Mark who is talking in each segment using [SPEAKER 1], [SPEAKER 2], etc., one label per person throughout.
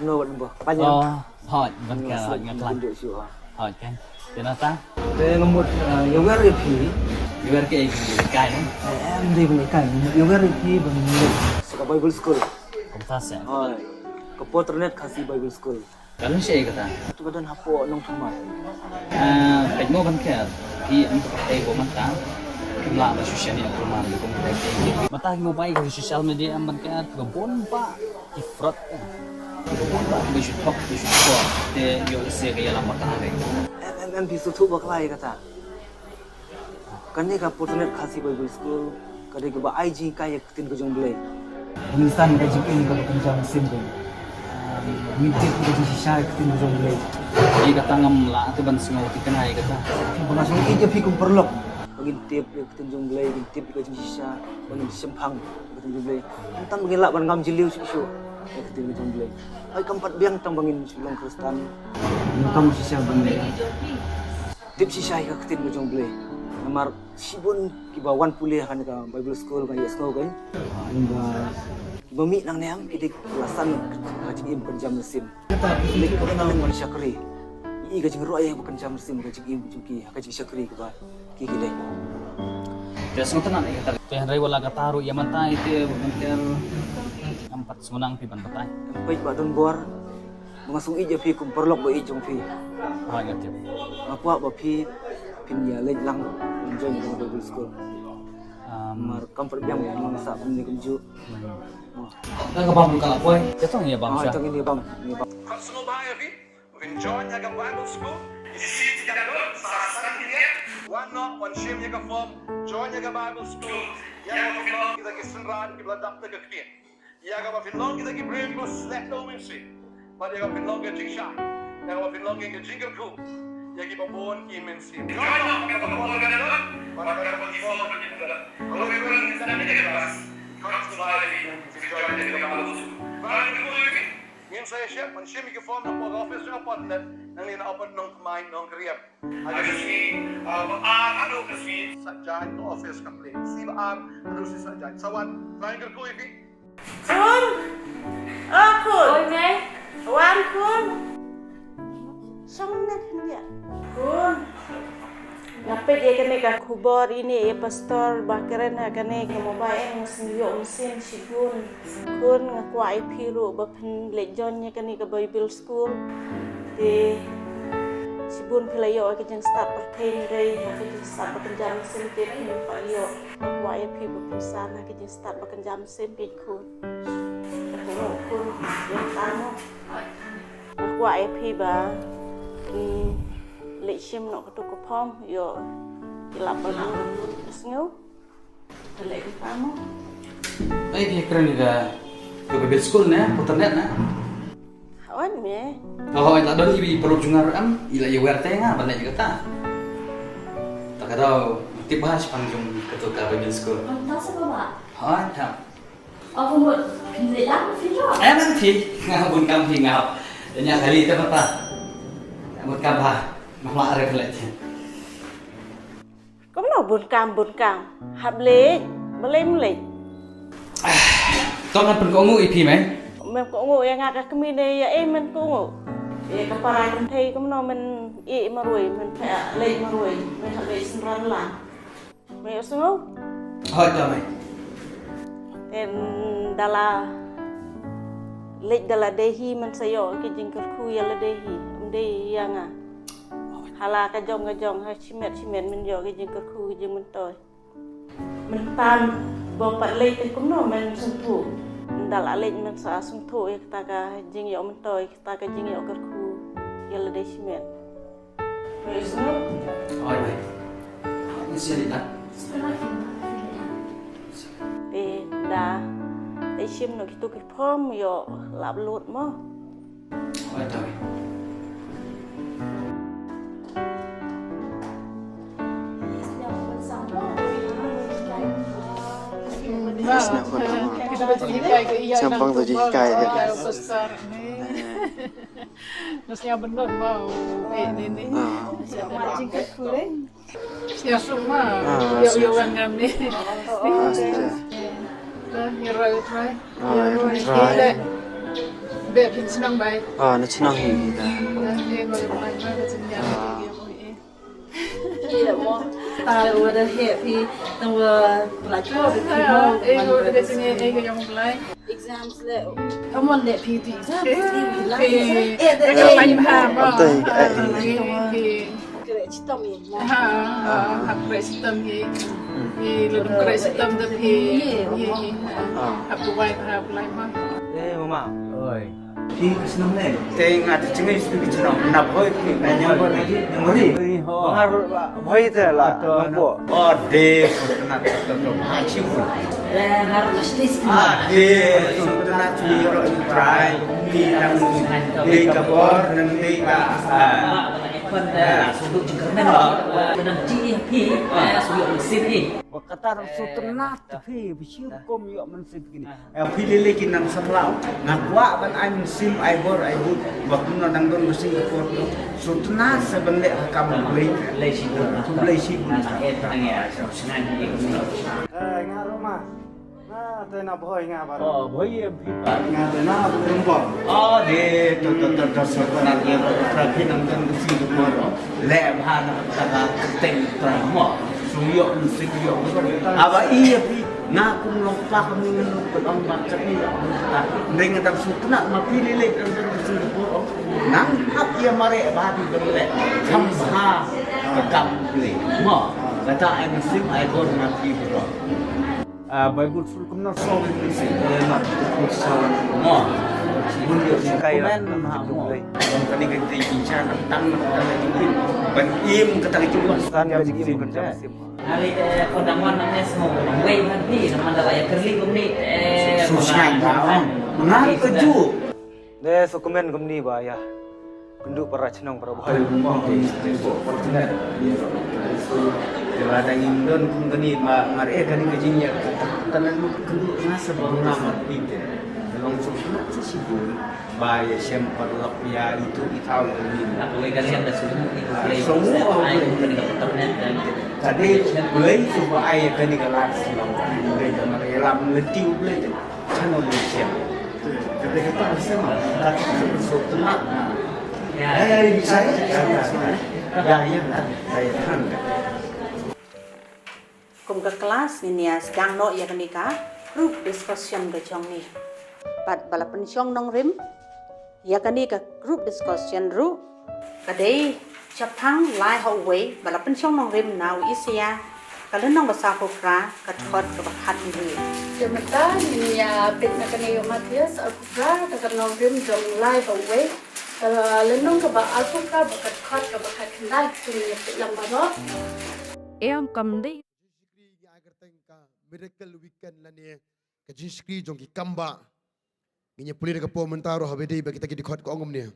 [SPEAKER 1] no ba panjang
[SPEAKER 2] hot ban ka ngatlan hot kan tenata
[SPEAKER 1] te ngamut yoga repi
[SPEAKER 2] yuar ke kai
[SPEAKER 1] em đi bên cái yoga repi bên sekolah Bible school
[SPEAKER 2] komtas ya
[SPEAKER 1] ke Potternet kasih Bible school
[SPEAKER 2] kalau saya kata
[SPEAKER 1] tu badan hapo Nongthymmai
[SPEAKER 2] pejmo ban ka di am pakai bo mata la ba social media rumah di komunitas mata mo bai ke social media am ban ka bon pa ifrat bon pa we should talk de yo se ke yalam makare
[SPEAKER 1] em bisu tu baklai kata kan ni ka Potternet kasih Bible school kadai ke ba IG kai tin ke jong blai Insan ka jikin ka kenjang sim ko mintik ka jisha ka tin ke jong blai
[SPEAKER 2] ai kata ngam la tu ban singo ti kanai kata
[SPEAKER 1] langsung ije pi kum perlok bagin tip ka tin jong blai bagin tip ka jisha bagin sempang ka tin jong blai entam bagin la ban ngam jiliu sisu ka tin ke jong blai ai kampat biang tang bangin Shillong Kristen ngam sisa bagin tip sisa ka tin ke jong blai Namar sibun kibawan pulih kan ka Bible school kan yes kan hingga bami nang neam kidik kelasan kajing im kenjam mesin kita pilih ke nang man syakri i kajing roy bukan jam mesin kajing im juki kajing syakri ke ba ki kile
[SPEAKER 2] biasa tenan kata teh rai wala kataru ya mata itu bentar empat semenang pi ban batai
[SPEAKER 1] baik ba don bor mengasung ije pi kum perlok ba i jong pi
[SPEAKER 2] ha ngerti
[SPEAKER 1] apa ba pi pinya lej lang enjoy di Bible school. Mar comfort yang masa punya kunju.
[SPEAKER 2] Kan kabam kala boy. Jatuh ya bang.
[SPEAKER 1] Jatuh ini bang.
[SPEAKER 3] Personal biography of enjoying your Bible school. Is it together? Sasaran dia. One not one shame your form. Join your Bible school. Yang film kita kesenran kita dapet ke kini. Yang film kita kirim ke select domain. Pada yang film kita jingsha. Yang film kita jingle cool. Yang kita pun imensi. Join kita pun kita pada kita pun kita. Kalau kita ini sana ni kelas. Kau selalu join kita Bible school. Baik kita Ngayon saya siya, man siya may form ng office ng Potternet nang ninaopan Nongthymmai, Nongkhryiem. Kasi, ano kasi sa dyan, no office complete. Si ano si sa dyan. Sawan, triangle ko, Ivi?
[SPEAKER 4] Kun! Oh, Kun! Okay. Wan, Kun! Saan na kanya? Kun! Napit ya kene ka kubor ini ya pastor bakeren ha kene ke mobile ngasniyo mesin sigun kun ngakwai piru bapen lejonnya kene ke Bible school di sibun pilayo ke jeng start pertain rei ke jeng start bekerja mesin ke pilayo ngakwai piru sana ke jeng start bekerja mesin ke kun kun yang tamu ngakwai piba lệ sim nọ cái cô phong yo làm bao nhiêu ngấu lệ cái phá mốc
[SPEAKER 2] đây thì keren juga ke Bible school na Potternet na
[SPEAKER 4] hỏi mẹ
[SPEAKER 2] ila don ibi perlu jungar am ila ya werte nga banyak kata tak kata tiba sepanjang ketua Bible school
[SPEAKER 5] tahu siapa pak?
[SPEAKER 2] ha Tham
[SPEAKER 5] Aku mau pilih lama sih jo.
[SPEAKER 2] Nanti ngabun kampi ngap dan yang kali itu apa ngabun kampah Mama ada kelihatan.
[SPEAKER 4] có nào buồn cam hạp lệ mà lên lệ
[SPEAKER 2] Kau kan pengongu IP men?
[SPEAKER 4] mình cũng ngồi yang ngạc cái mình đây em mình cũng ngồi để cái parai mình thấy có nào mình ý mà rồi mình phải lệ mà rồi mình hạp lệ sinh ra là mày ở không
[SPEAKER 2] Hoi cho mày.
[SPEAKER 4] dan dalam lệ dalam dehi mình sayo cái jeng kerku ya la dehi dehi yang à hala kajong hai chimet mình yo cái jeng kerku jeng mình toy mình tam bom pat lệ thì cũng nó mình sung thu dalam lệ mình sa sung thu ya kita ka jeng yo mình toy kita ka jeng yo kerku ya la dehi chimet wes no
[SPEAKER 2] Hoi mày. Ini sih tak.
[SPEAKER 4] để đã để chim nó cái form yo lạp lụt mà
[SPEAKER 2] Hoi cho mày.
[SPEAKER 1] Sampang tu jadi kaya dia.
[SPEAKER 6] Nasnya benar mau ini.
[SPEAKER 4] macam cái kuring
[SPEAKER 6] Ya semua. Yo ngami. Dan hero try. Bệ phim senang baik.
[SPEAKER 1] na chinang hi kita.
[SPEAKER 6] Dia ngồi lại mà cái chân nhà kia ngồi
[SPEAKER 4] Iya mo. Tahu ada happy tahu la cho được
[SPEAKER 6] Thôi
[SPEAKER 4] mo.
[SPEAKER 6] à, em ngồi cái chân nhà cái dòng lại.
[SPEAKER 4] Exams le. Kamu le pi di exam.
[SPEAKER 6] Thì cái bánh hàm mà. Thì
[SPEAKER 4] Kira cita mi mo.
[SPEAKER 6] học về system thì lúc về system thì học của vài học lại mà.
[SPEAKER 1] Mama.
[SPEAKER 2] Oi.
[SPEAKER 1] Pi kesenang ne. Teng ada cengai itu kesenang. Nak boy pi banyak lagi. Yang ngeri. Bangar boy itu lah. Nampo.
[SPEAKER 7] Oh, de sutna tetap haji pun.
[SPEAKER 4] Harus list.
[SPEAKER 7] De sutna ciro try di nang di kabor nang di ka.
[SPEAKER 2] Phần sử dụng chứng cứ này nó nằm chi thì sử dụng xin đi
[SPEAKER 7] Kata sutna tapi bisiu kom yo man sim kini. Pilih lagi nang samlau. Ngakwa ban I'm sim I bor I would waktu nang don mesin ko. Sutna sebenarnya kamu beli
[SPEAKER 2] lấy xin được
[SPEAKER 7] beli sih.
[SPEAKER 2] anh nghe sinh anh gì cũng được
[SPEAKER 1] Nga Roma. Na tena boy nga ba.
[SPEAKER 7] Boy pipa.
[SPEAKER 1] Nga tena rumpo.
[SPEAKER 7] Oh, de to sutna dia terapi nang don mesin ko. Le bahana kata teng teramo. Suyo musik yo. Aba iya pi ngaku lupa kami belum baca ni. Dengan tak sutna mapili le dan Singapura. Nang hap ia mare babi bele. Kamsa kam beli. Mo kata ai musik ai gor ngapi bro. Bible full kumna song musik.
[SPEAKER 1] Nak usaha.
[SPEAKER 7] Mo
[SPEAKER 1] Bunyi kai lah.
[SPEAKER 7] Tadi kita bincang tentang ini. Ban im kata kita
[SPEAKER 1] San ka jigi mun jam sim.
[SPEAKER 2] hari kondangan namanya semua orang way nanti nama ada kayak kerli kumni
[SPEAKER 7] susah dah. Nang keju.
[SPEAKER 1] Ne dokumen gumni ba ya. Penduk para chinang para boy.
[SPEAKER 7] Potternet. Kalau ada Indon pun kini mari kini kejinya. Tanah kedu ngasa baru nama itu. Dalam susunan sesibul. Bayar sempat lapia itu itau ini.
[SPEAKER 2] aku way kalian dah sudah play
[SPEAKER 7] Semua
[SPEAKER 2] aku tadi dapat internet dan
[SPEAKER 7] Tadi boleh cuba ayah kini kelas Shillong. Boleh jangan relam letiu boleh. Channel Malaysia. Kita kita bersama. Tapi sutna.
[SPEAKER 2] ya
[SPEAKER 7] Bisa ya. Saya kan.
[SPEAKER 4] Kum ke kelas ni ya sedang no ya kenika group discussion ke chong ni. Pat bala pensiong Nongkhryiem ya kenika group discussion ru kadai chap thang lai ho wei bala pensiong Nongkhryiem now isia kalau nong bahasa Pokra kathot ke bakhat ni.
[SPEAKER 5] Semata ni ya pit na kani Matias Alpukra ta kan Nongkhryiem jong lai ba we. Lenong ka ba Alpukra ba kat ka ba kat nai tu ni lang ba no.
[SPEAKER 8] Em cầm đi.
[SPEAKER 9] Miracle weekend lani kajiskri jong ki kamba nginya puli ka po mentaro habedi ba kita ki dikhot ko angom ni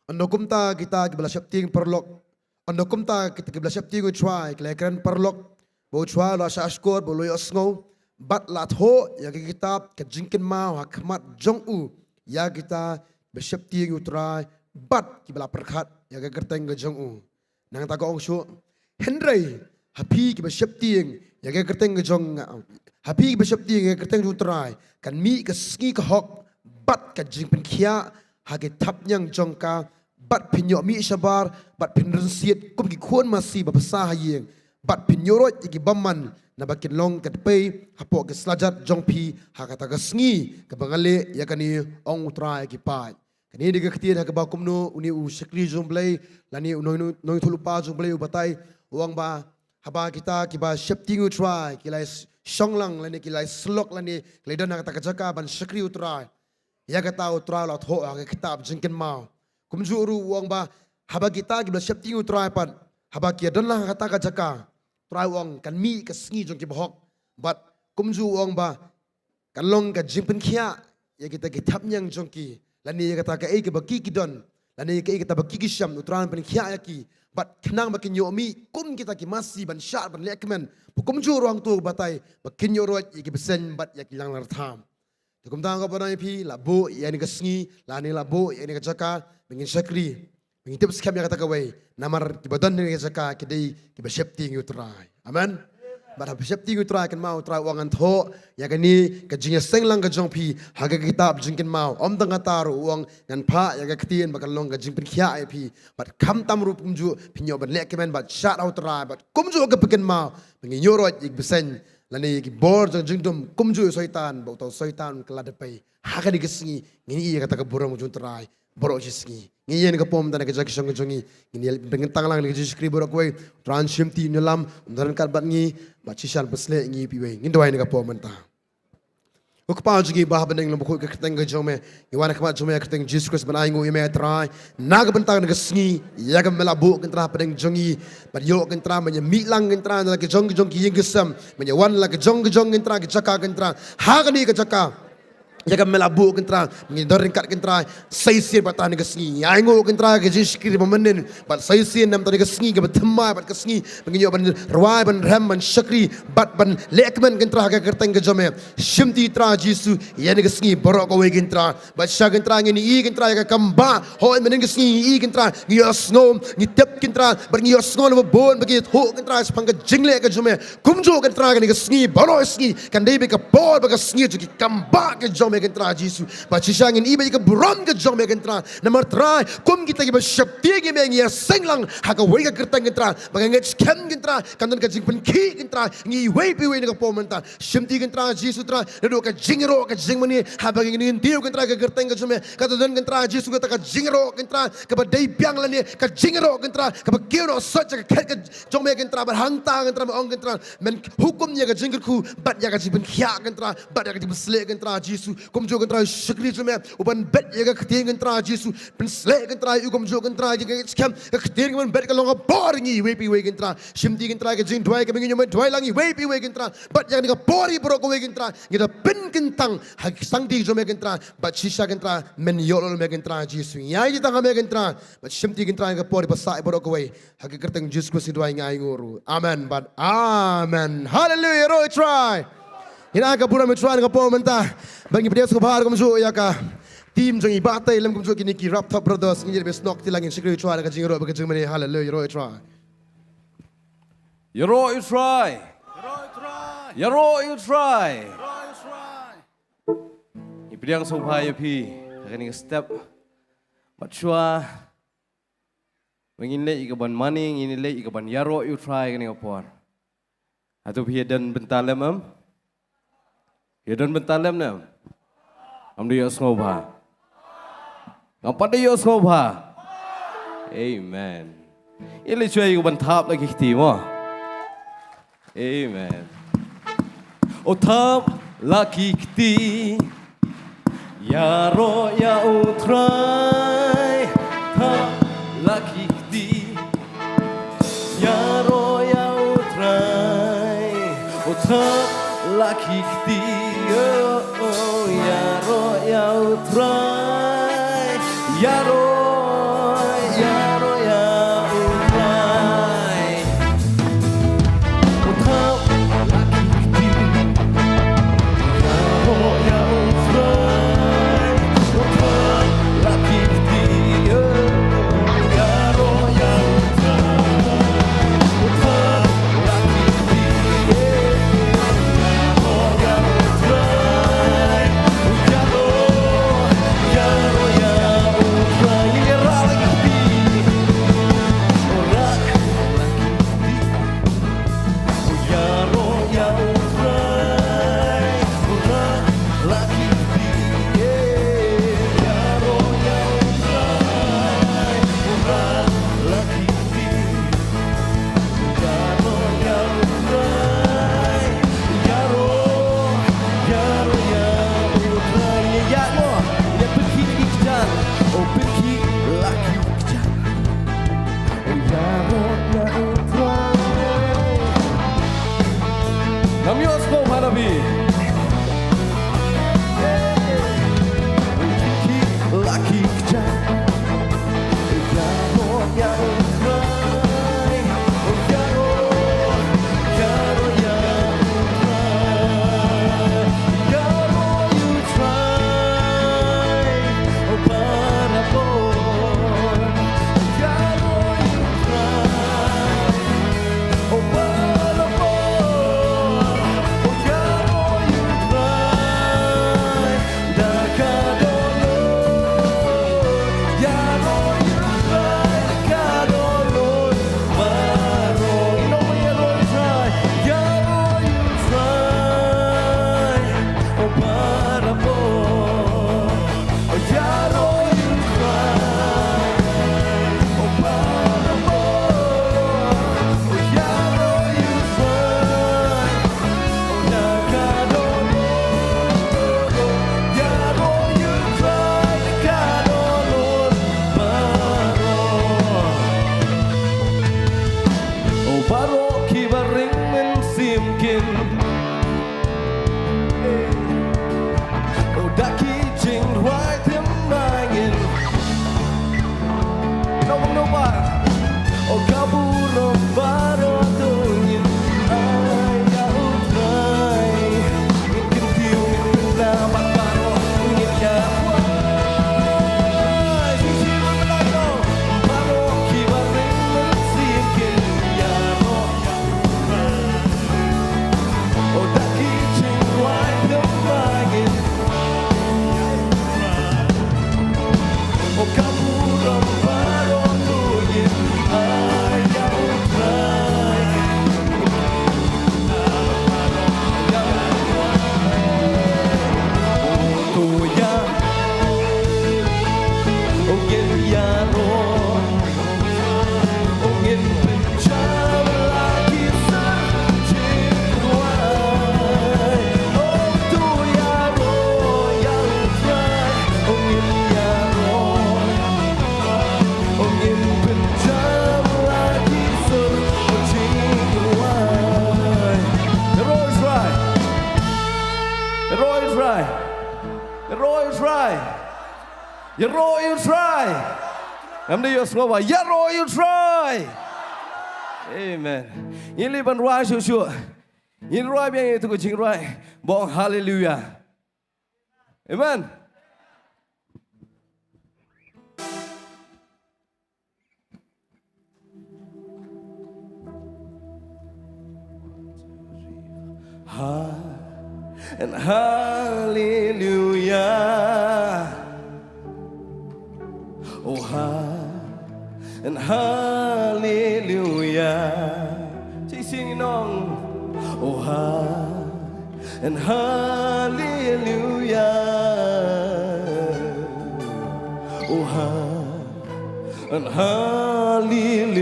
[SPEAKER 9] andokumta kita ki bala shapting perlok andokumta kita ki bala shapting go try klekran perlok bo try la sha skor bo loy osngo bat lat ho ya ki kitab ka jinkin ma hakmat jong u ya kita be shapting u try bat ki bala perkhat ya ka gerteng ga jong u nang ta ko ong shu henry happy ki be shapting ya ke kerteng ke jong happy ke besap dia ke kerteng ju try kan mi ke ski ke hok bat ka jing pen khia ha ke thap nyang jong ka bat pinyo mi sabar bat pin rensiet kum ki khon ma si ba basa hayeng bat pinyo ro ki bamman na bakin long kat pe hapo ke slajat jong pi ha kata ke sngi ke bangale ya kani ong try ki pai kani de ke khtia ka ba kumno uni u sekri jong blai lani noi thulu pa jong blai u batai uang ba haba kita kiba shifting utrai kilai shonglang lani kilai slok lani kilai dan kata kajaka ban shakri utrai ya kata utrai la tho ka kitab jingken mau kumjuru uang ba haba kita kiba shifting utrai pan haba kia dan la kata kajaka trai uang kan mi ka sngi jong kibahok but kumju uang ba kan long ka jingpen khia ya kita kitab nyang jong ki lani ya kata ka e kiba ki kidon lani ka e kita ba ki kisham utrai pan khia ya ki but kenang makin yomi kum kita ki masih ban syar ban lekmen bukum ju ruang tu batai makin yorot iki besen bat yak lang lar tham tukum tang ko banai pi labo ya ni kasngi la ni labo ya ni kajaka mengin sakri mengin tips kam ya kata kawai namar ki badan ni kajaka ki dei ki besepting you try amen But have shep tingu try kan mau try wangan tho ya kan ni ka jinga seng lang ka jong pi ha ka kitab jingkin mau om tang ataru wang ngan pha ya ka ktien bakal long ka jing pen khia ai pi but kham tam ru kumju pinyo ban lek kemen but shout out try but kumju ka pekin mau pengi nyoro ik besen lani ki bor jang jingdum kumju soitan bau to soitan kelada pai ha ka ni kesingi ngini ya kata ka burang jun try borok jisingi ngiyen ka pom tan ka jak song jongi ngini pengen tang lang ka jiskrib borok we transhim ti nyalam undaran kar bat ngi ba chisal basle ngi pi we ngindwai ka pom ta ukpa jugi bah beneng lom ko ka teng ka jome iwan ka jome ka teng Jesus Christ ban ai ngo ime trai nag bentang ka sngi ya ka melabu kan tra pedeng jongi ba yo kan tra menya mi lang kan tra ka jong jong ki yingesam menya wan la ka jong kan tra ka jaka kan tra ha ka ni ka jaka jaga melabu kentra ngi dorin kat kentra saisir batani ke sngi aingo kentra ke jiskir momenin bat saisir nam tani ke sngi ke bathma bat ke sngi ngi ban rwai ban ram ban shakri bat ban lekman kentra ke kerteng ke jome shimti tra jisu yani ke sngi borok ko we kentra bat sha kentra ngi i kentra ke kamba hoi men ke sngi i kentra ngi osngom ngi tep kentra bat ngi osngom lo bon bagi ho kentra spang ke jingle ke jome kumjo kentra ke sngi boro sngi kan dei be ke bol ba ke sngi ju ki kamba ke jome kentra jisu ba chisangin iba ka buron ka jome kentra number 3 kum kita ki ba shakti ki meng ya senglang ha ka wei ka kertang kentra ba nget skem kentra kandan ka jingpen ki kentra ngi wei pi wei ka pomenta shimti kentra jisu tra do ka jingro ka jingmani ha ba ngi ntiu kentra ka kertang ka jome ka dan kentra jisu ka ka jingro kentra ka ba dei piang lani ka jingro kentra ka ba kiro soch ka ka jome kentra ba hangta kentra ba ong kentra men hukum ya ka jingku bat ya ka jingpen khia kentra bat ya ka jibsle kentra jisu kumjo kentra shukri jume uban bet ya ka kting kentra jisu pen sle kentra u kumjo kentra ji ka skam ka kting men bet ka longa boringi we pi we kentra shimti kentra ka jing dwai ka mingi nyome dwai langi we pi we kentra bat ya ka bori bro ko we kentra ngida pen kentang ha sang di jume kentra bat shisha kentra men yolol me kentra jisu ya ji tang me kentra bat shimti kentra ka bori pasai bro ko we ha ka kerteng jisu ko si dwai ngai nguru amen but amen hallelujah ro try ina ka pura mitran ka po menta bangi pedes ko bahar ko mjo ya ka team jong ibata ilam ko mjo kini ki rap top brothers ngi bes nok tilangin sikri try ka jingro ba ka jingmani hallelujah ro try
[SPEAKER 10] Yaro you try Yaro you try Ipiang so bhai pi kani step machwa bangin le ikaban money ngin le ikaban yaro you try kani opor atu pi dan bentalem am Yadon bentalem nam. Amdi yosngobha. Ngapa dia yosngobha? Amen. Ili cuy ku bentap lagi timo. Amen. O tap lagi kti. Ya ro ya utrai. Tap lagi kti. Ya ro ya utrai. O tap lagi kti. Oh, yaro ya utrai yaro ya utrai utap lagi kti yaro ya utrai utap lagi kti yaro ya utrai utap lagi kti yaro ya utrai Yaro ya utrai Royal try. Royal try. Royal try. Ngắm đi xuống và Royal try. Amen. Nhìn đi bằng roi sure sure. Nhìn roi bên tôi có chính roi. Bong hallelujah. Amen. And hallelujah. Oh, and hallelujah. Chị sing nong. Oh, and hallelujah. Oh, and hallelujah.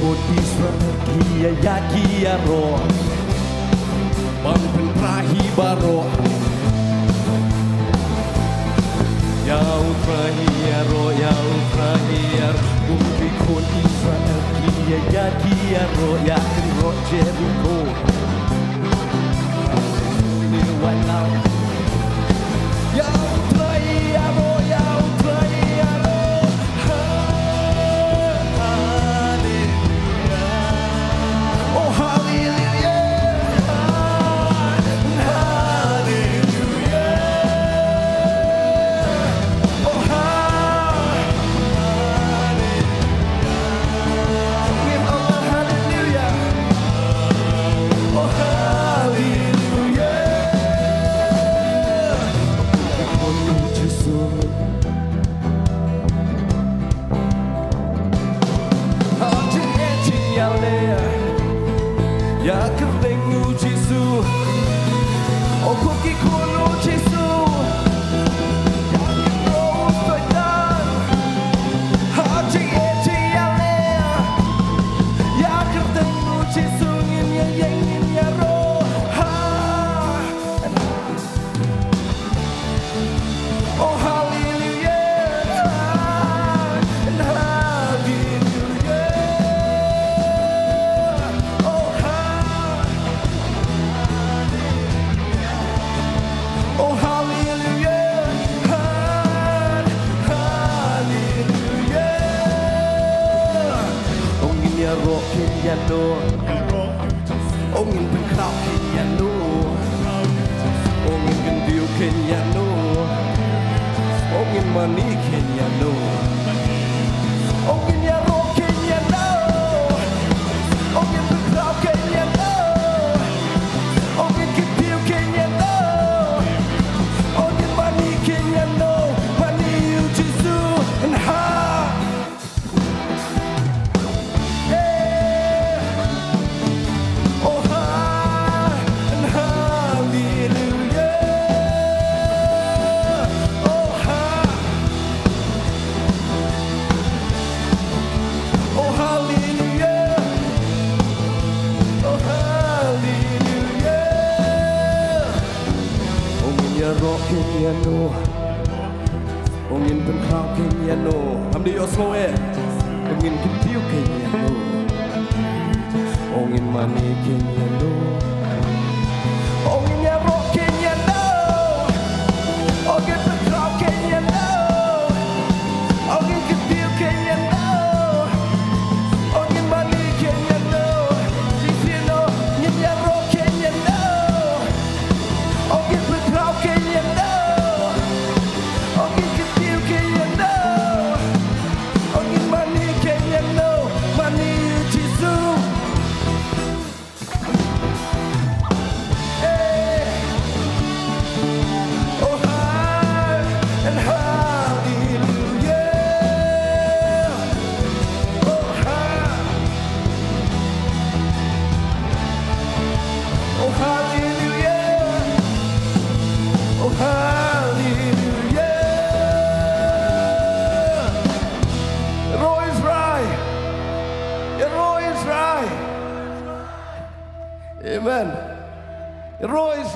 [SPEAKER 10] Israel kia ya kia ro bang pen prahi baro ya prahi ro bukti kon Israel kia ya kia ro ya ro Jericho ni wai now ya prahi ro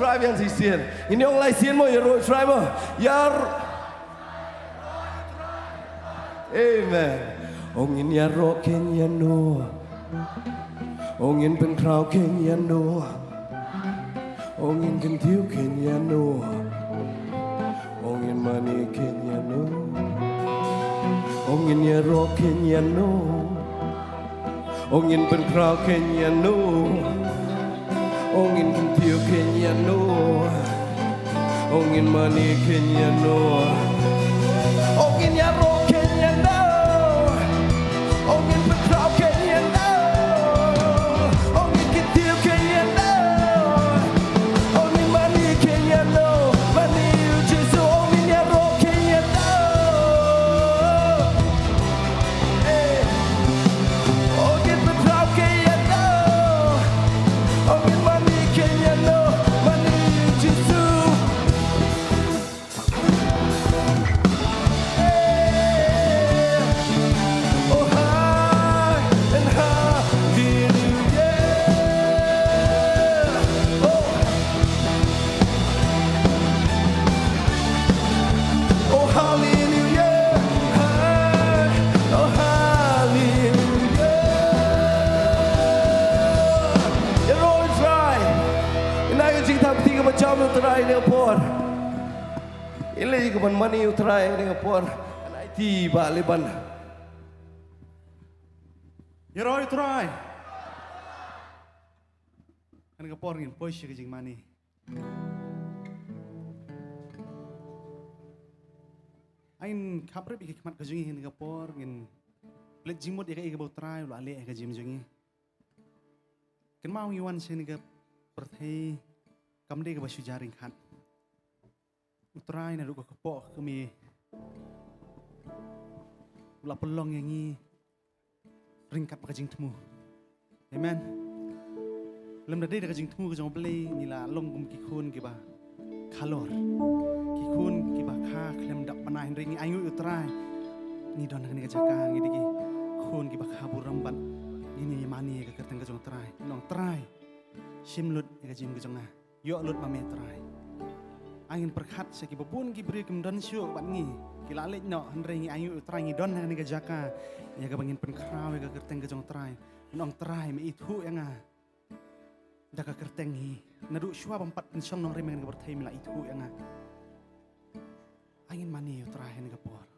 [SPEAKER 10] try yang si sien. Ini orang lain sien mo ya roy try mo. Ya. Amen. Ongin ya ro Kenya no. Ongin pen crowd Kenya no. Ongin kentiu Kenya no. Ongin money Kenya no. Ongin ya ro Kenya no. Ongin pen crowd Kenya no. Ongin kentiu Kenya no. Ongin money Kenya no. Ongin ya ro Kenya no. Ongin pen crowd Kenya no. Ongin kentiu Kenya no. Ongin money Kenya no. Money you just ongin ya ro Kenya no. Eh. Ongin pen crowd Kenya no. Ongin money Kenya no. Money you just utrai dengan por. Ini juga ban money utrai dengan por. Anai tiba leban.
[SPEAKER 11] Ya roy utrai. Kan por ngin push ke jing money. Ain kaprep ik kemat ke jing hin ke por ngin plet jimut ya ke utrai lo ale ke jim jing. Kan mau yuan sen ke perthai kamde ke basu jaring khat utrai na ruko kepo kami la pelong yang ni ringkat pakajing temu amen lem dade pakajing temu ke jong beli ni la long kum kikun ke ba kalor kikun ke ba kha klem dak panai ringi ayu utrai ni don kan ke jaka ngi diki kun ke ba kha buramban ini mani ke kerteng ke jong trai nong trai simlut ke jim ke jong na yo lut mametrai angin perkhat seki babun ki beri kemdan syuk bat ngi kilalet no henrengi ayu trai ngi don ni gajaka ya ka bangin pen kraw ka kerteng ke jong trai nong trai me itu yang da ka kerteng hi nadu syua bampat pen song nong remeng ka berthai mila itu yang angin mani yo trai ni ka por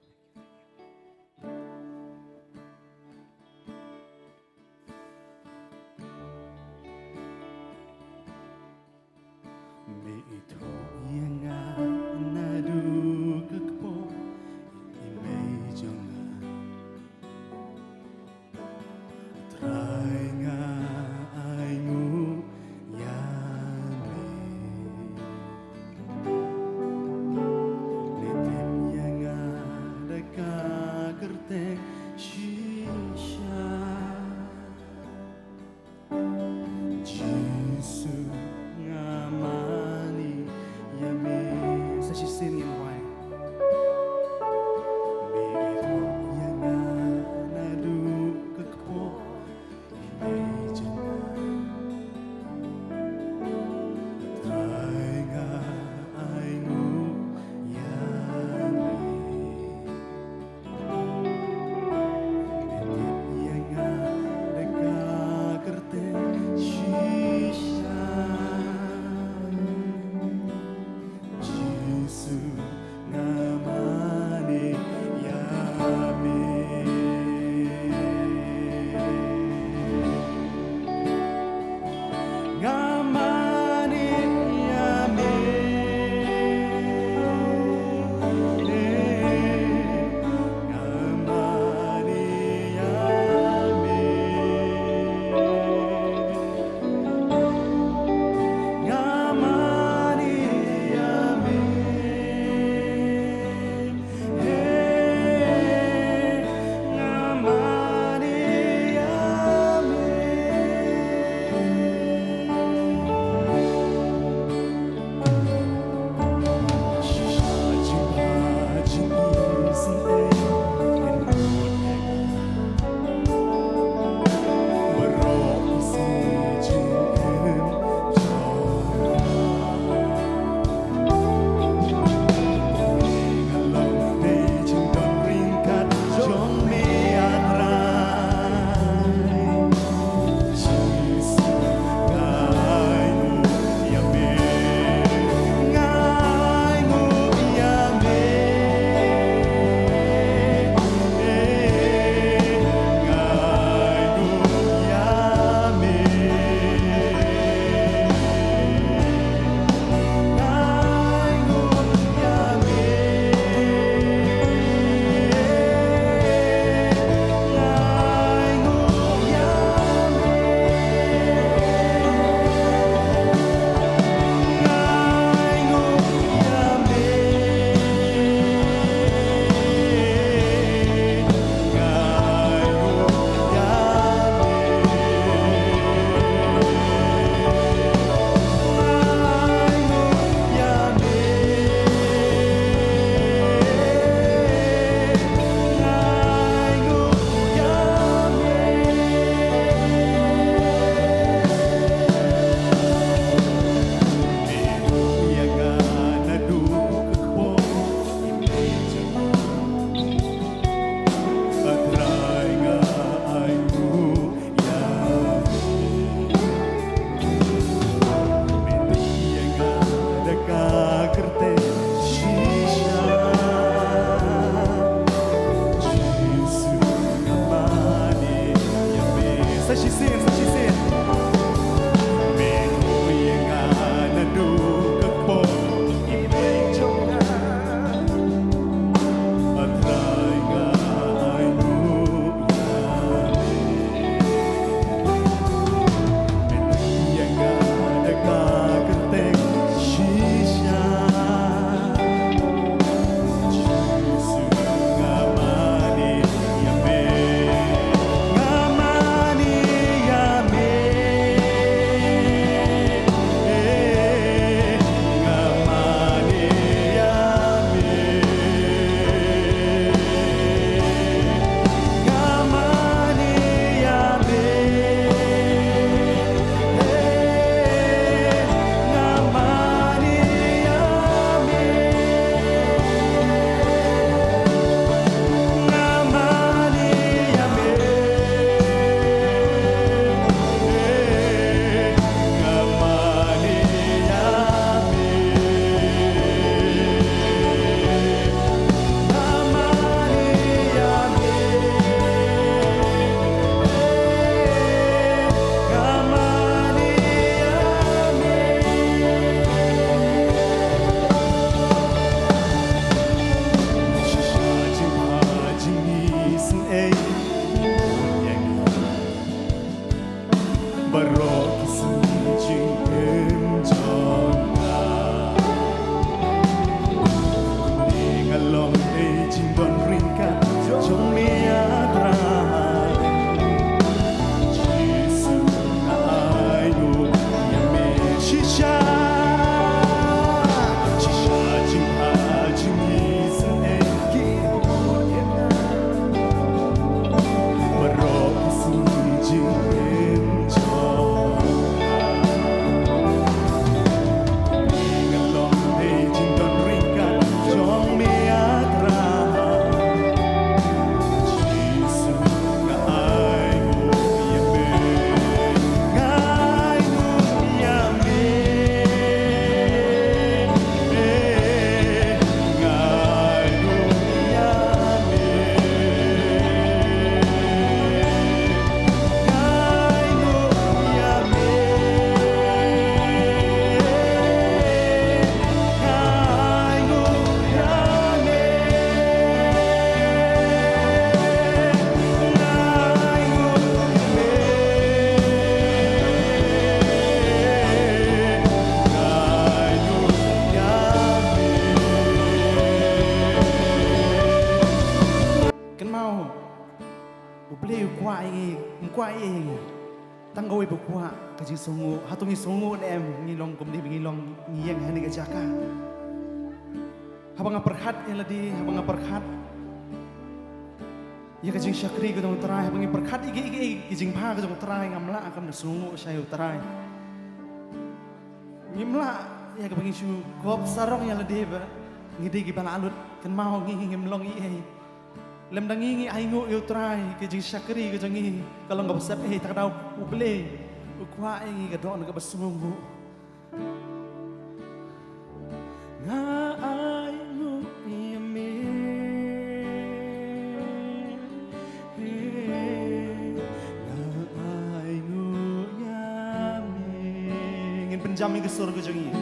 [SPEAKER 11] ini tang gawe bukwa kajing songo hatungi songo em ngilong kum di ngilong ngiyeng hani ka jaka habang perhat yang ladi habang perhat ya kajing syakri ka dong terai habang perhat igi kajing pa ka dong terai ngamla akam na songo sayo terai ngimla ya ka bangin shu gop sarong yang ladi ba ngidi gi bala alut kan mau ngimlong i lem dangi aingo yo try ke jing syakri ke jangi kalau enggak besar tak tahu uble ukwa ngi ke don ke besungu nga aingo yame nga aingo yame ngin penjami ke surga jangi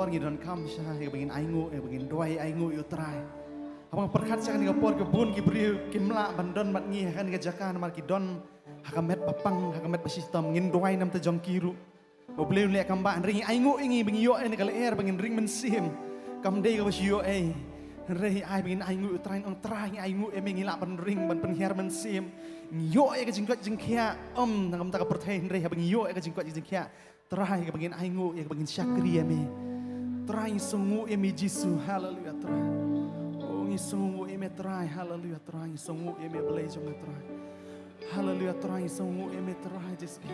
[SPEAKER 11] ngi don kam sha he begin aingu he begin doi aingu yu trai abang perkat sa ni kapor kebun ki bri kimla bandon mat ngi kan ga jakan mar ki don hakamet papang hakamet basistam ngin doi nam te jong kiru oble le kam ba ring aingu ngi bing yo ni kala er begin ring men sim kam dei ga basio rei ai begin aingu yu trai ong trai ngi aingu e ngi la ban ring ban pen her men sim yo e ga jingkat jingkhia ngam ta ka pertain rei ha bing yo e ga jingkat jingkhia trai ga begin aingu e ga begin syakri trai songu emi Jisu haleluya trai oh ngi songu emi trai haleluya trai songu emi belai jong trai haleluya trai songu emi trai Jisu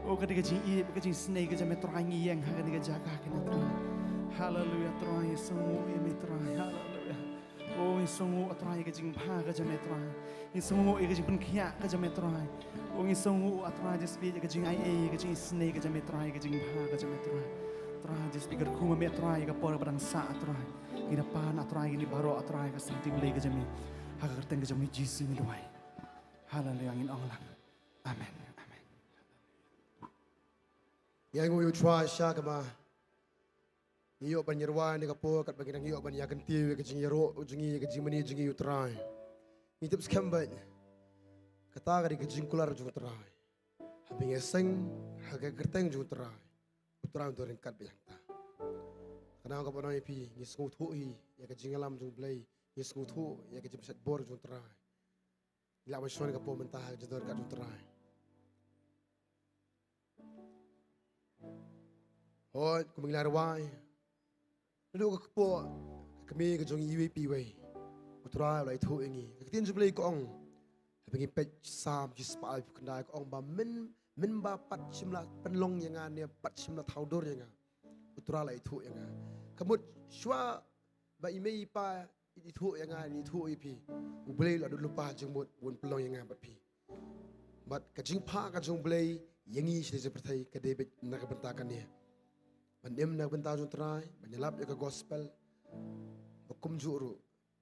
[SPEAKER 11] oh ketika jing ketika snake ketika trai ngi yang ketika jaga kena trai haleluya trai songu emi trai haleluya oh ngi songu trai ketika pa ketika trai ngi songu ketika penkia ketika trai oh ngi songu trai Jisu ketika ai ketika snake ketika trai ketika pa ketika trai trai just pikir ku me trai ka por barang sa trai ina pa na trai ini baro trai ka santi beli ka jami ha ka teng ka jami Yesus ni luai haleluya ngin onglang amen amen
[SPEAKER 9] yang you try sha ka ma iyo ban yerwa ni ka po kat bagi iyo ban ya kan ti ka jing yero jingi ka jing mani jingi you try ni tips kamba kata ka di ka jing kular ju try habing eseng ha ka kerteng ju try Utrang tu ringkat bayangta. Kenapa kau pernah pi ngis ngutu i, ya kejingalam jung play, ngis ngutu ya kejimset bor jung terai. Ila masyarakat kau pun mentah jador kat jung terai. Hoi, kau mengilar wai. Lalu kau po kami kejung iwi piway. Uterai ulai tu ingi. Ketin jung play kau ong. Habis pej sam jispal kendai kau ong ba min ba pat shimla penlong yang ne pat shimla thaudor yang utra lai thu yang kamut shwa ba imei pa i thu yang ni thu ipi ublei la lupa jengmut won pelong yang ba pi bat ka jing pha ka jong blei yangi se se perthai ka debit na ka bentakan ni bandem na benta jong trai banyalap ya ka gospel bakum juru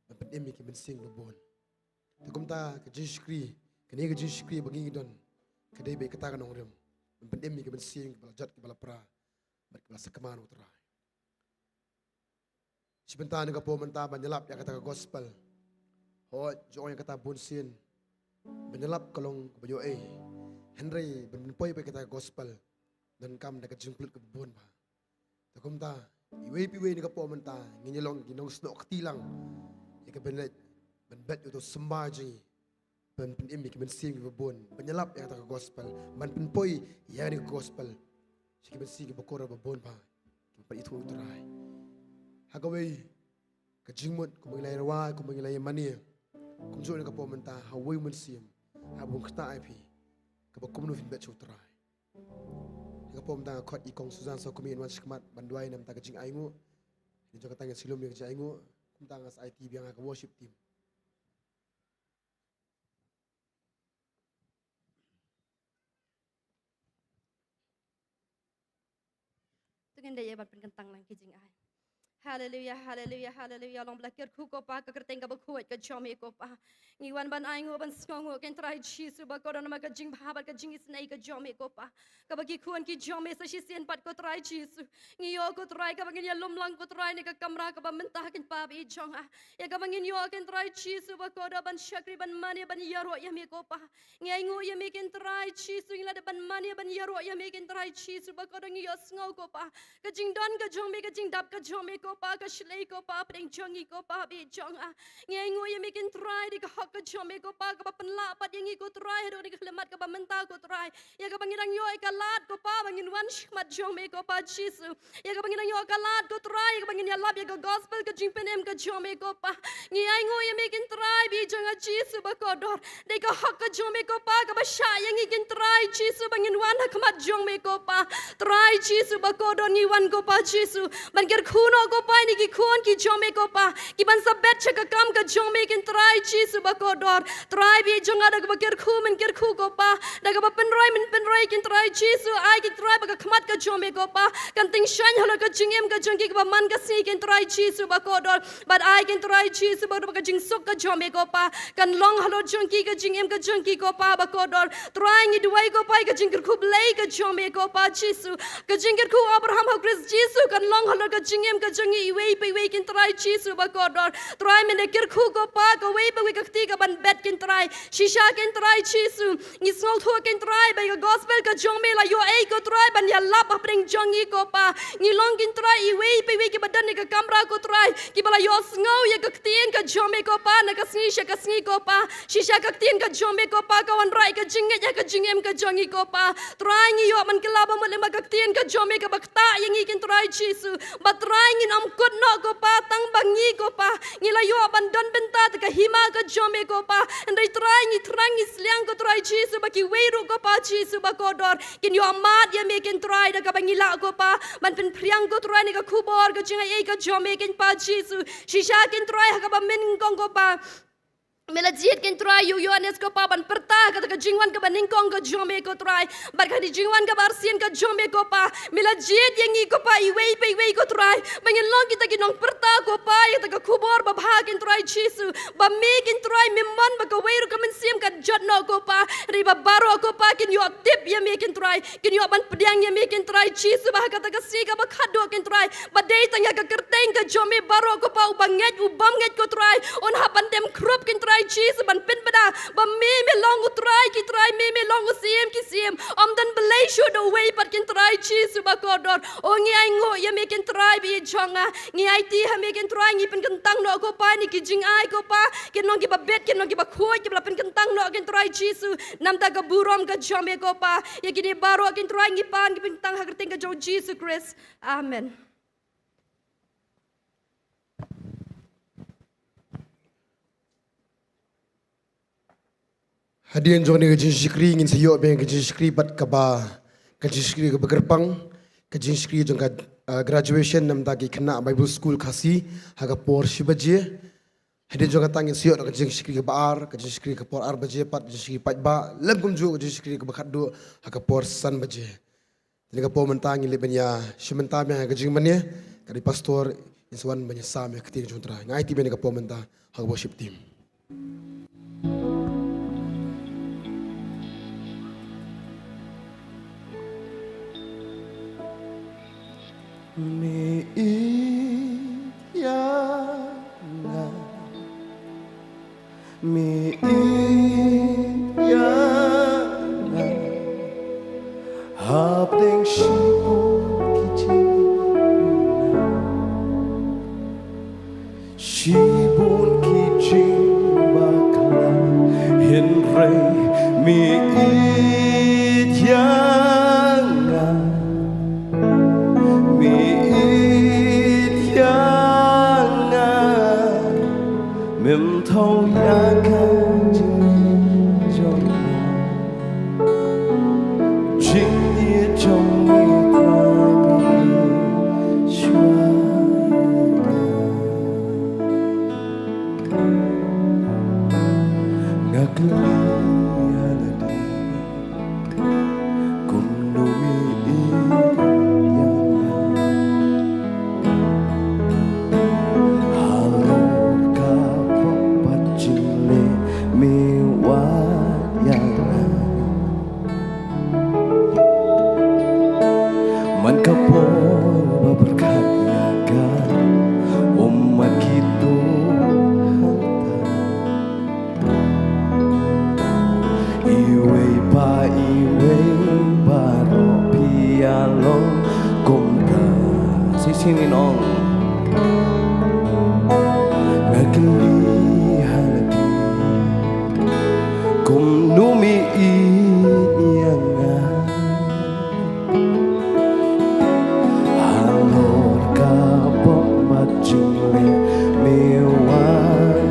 [SPEAKER 9] bandem ki ben sing lobon tukum ta ka jishkri ka ne ka jishkri bangi don kadai baik katakan Nongkhryiem, pendem ni kebensin kepala jat kepala pra, berkepala sekeman utara. Sebentar ni kapo mentah menyelap yang kata gospel, hot jauh yang kata bunsin, menyelap kalong kebayo Henry benpoi baik kata gospel, dan kam dekat jengklut ke bun bah. Takum ta, iwe ni kapo mentah, nginyelong ginong snok tilang, jika benet benbet itu sembah jengi, pen imi ki men sim ki babon penyelap yang tak gospel man pen poi yang ni gospel ki men sim ki bakora babon pa ki itu utrai hagawe ka jingmut ku menglai rawa ku menglai mani ku jo ni ka pomenta hawe men sim abung kta ip ka bakum nu fin bet utrai ka pomenta khot ikong suzan so kumin wan shikmat banduai nam ta ka jing aingu ni jo ka tang silom ni ka aingu kum tang as IT biang ka worship team.
[SPEAKER 8] Dengan daya ban penkentang lang kijing ai. Hallelujah, hallelujah, hallelujah. Long belakir ku ko pa ka kerteng ka bakuat ka jomi ko pa. Ngiwan ban ai ngo ban sngongo ken trai Jesus ba ko na ka jing ba ka jing isnai ka jomi ko pa. Ka bagi kuan ki jomi sa sisien pat ko trai Jesus. Ngiyo ko trai ka bangin ya lumlang ko trai ni ka kamra ka ba mentah ken pa bi jong ah. Ya ka bangin yo ken trai Jesus ba ko da ban syakri ban mani ban yaro ya mi ko pa. Ngai ngo ya mi ken trai Jesus ngila da ban mani ban yaro ya mi ken trai Jesus ba ko da ngiyo sngo ko pa. Ka jing don ka jomi ka jing dap ka jomi ko pa ka shlei ko pa pring jongi ko pa bi jong a ngai ngo ye mekin try di ka hak ka jome ko pa ka penla pat yang ko try ro di ka lemat ka menta ko try ya ka bangirang yo ka lat ko pa bangin wan shmat jome ko pa Jesus ya ka bangirang yo ka lat ko try ya ka bangin ya lab ya ka gospel ka jing penem ka jome ko pa ngai ngo ye mekin try bi jong a Jesus ba ko dor di ka hak ka jome ko pa ka ba sha yang ikin try Jesus bangin wan ka mat jome ko pa try Jesus ba ko dor ni wan ko pa Jesus bangir khuno ko pa ni ki khon ki jome ko pa ki ban sa bet cha ka kam ka jome kin try Jesus ba ko dor try bi jonga da ba ker khu men ker khu ko pa da ka ba pen roi kin try Jesus ai ki try ba ka khmat ka jome ko pa kan ting shan halo ka jingem ka jong ki ba man ka si kin try Jesus ba ko dor but ai kin try Jesus ba ka jing sok ka jome ko pa kan long halo jong ki ka jingem ka jong ki ko pa ba ko dor try ni duai ko pa ka jing ker khu blai ka jome ko pa Jesus ka jing ker khu Abraham ha Christ Jesus kan long halo ka jingem ka jong iwei pe wei kin try Jesus ba ko dor try men de ker khu ko pa ko wei pe wei ka ti ka ban bet kin try shisha kin try Jesus ni small tho kin try ba ka gospel ka jong me la yo ei ko try ban ya lap ba bring jong i ko pa ni long kin try iwei pe wei ki badan ni ka kamera ko try ki bala yo sngo ya ka tien ka jong me ko pa na ka sngi ko pa shisha ka tien ka jong me ko pa ka wan rai ka jinget ya ka jingem ka jong i ko pa try ni yo man kelaba mo le ma ka tien ka jong me ka bakta yang i kin try Jesus but try ni am kut no ko pa tang bangi ko pa ngila yo ban don benta ka hima ka jome ko pa ndai try ni sliang ko try Jesus ba ki weiru ko pa Jesus ba ko dor kin yo amat ya me kin try da ka bangila ko pa ban pen priang ko try ni ka khubor ka jinga ei ka jome kin pa Jesus shisha kin try ha ka ba min kong ko pa Mela jiat kin try you anes ko pa ban perta ka ka jingwan ka baning kong ka jome ko try bar ka di jingwan ka bar sien ka jome ko pa mela jiat yang i ko pa i wei ko try bangin long kita ki nong perta ko pa ya ta ka khubor ba bha kin try Jesus ba me kin try memman ba ka wei ru ka men sim ka jot no ko pa ri ba baro ko pa kin yo tip ya me kin try kin yo ban pediang ya me kin try Jesus ba ka ta ka si ka ba khado kin try ba dei tanya ka kerteng ka jome baro ko pa u banget u bam get ko try on ha pan dem krup kin try Jesus ban pin bada ba me long try ki try me long sim ki sim om dan belai should away pat kin try Jesus ba ko dor o ngi ai ngo ya me kin try bi jonga ngi ai ti ha me kin try ngi pen kentang no ko pa ni ki jing ai ko pa kin nong ki ba bet kin nong ki ba khoi ki ba pen kentang no kin try Jesus nam ta ka burom ka jome ko pa ya ki ni baro kin try ngi pan ki pen kentang ha kerting ka jo Jesus Christ amen.
[SPEAKER 9] Hadirin jong ni kajin shikri ingin sayo beng kajin shikri bat kaba kajin shikri ke begerpang kajin shikri jong ka graduation nam dagi kena Bible school kasi haga por shibaje hadirin jong ka tangin sayo kajin shikri ke baar kajin shikri ke por ar baje pat kajin shikri pat ba lem kum ju kajin shikri ke bakadu haga por san baje ni ka por mentangin le benya shimenta me kajin manye kadi pastor insuan benya sam ya ketin jong tra ngai ti benya ka por menta haga worship team.
[SPEAKER 7] Mi yana mi yana habdeng shibun kijing bakla hin thâu ya kan trong chính nghĩa trong mi singing on nagli halagi kum numi inyanga halor ka bomba jingle mewayanga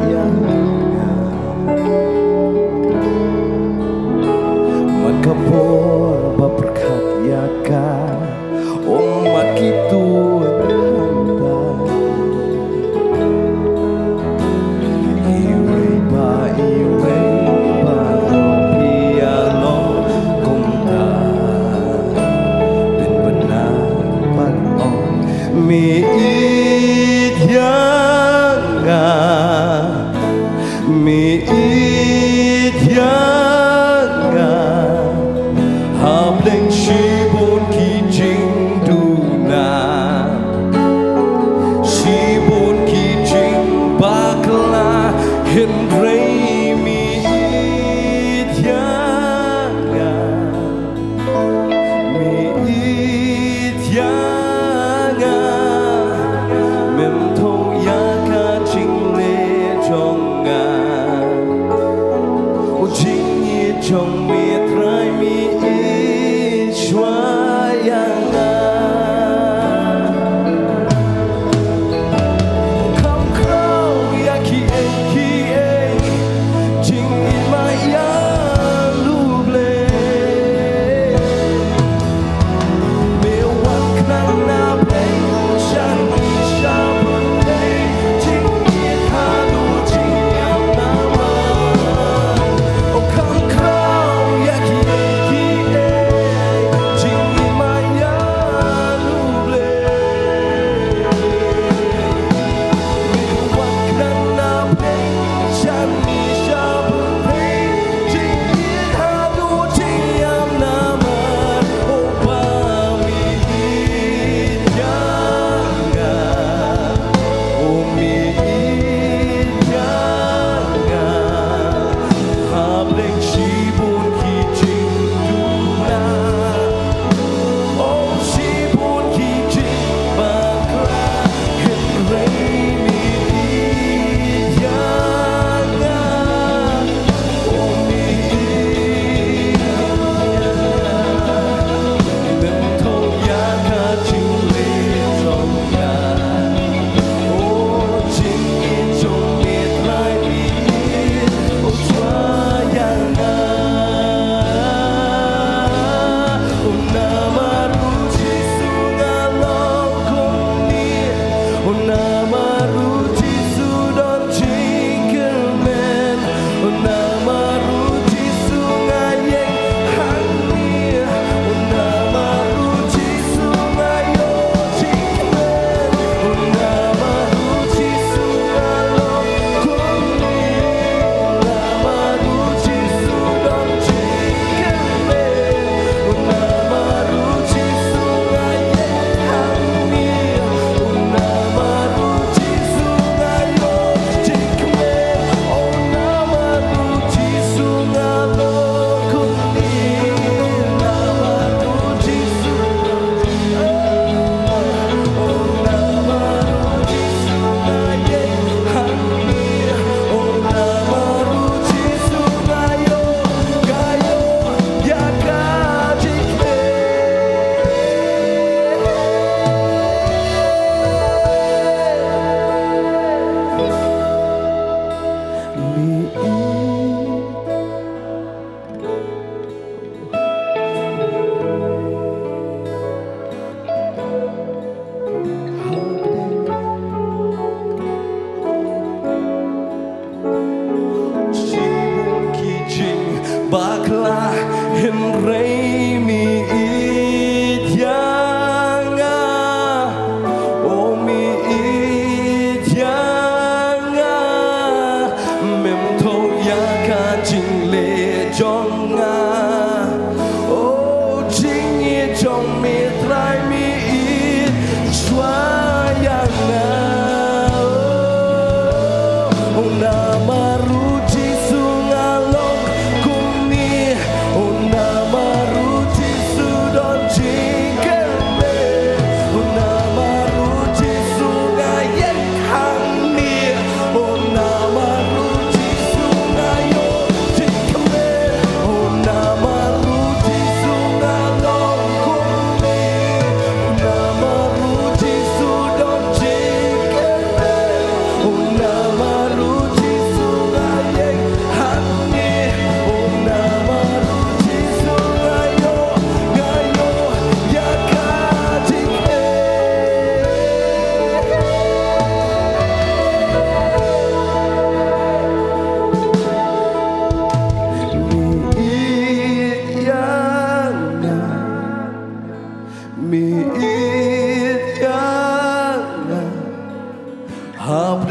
[SPEAKER 7] man kapor baperkat yaka umat kita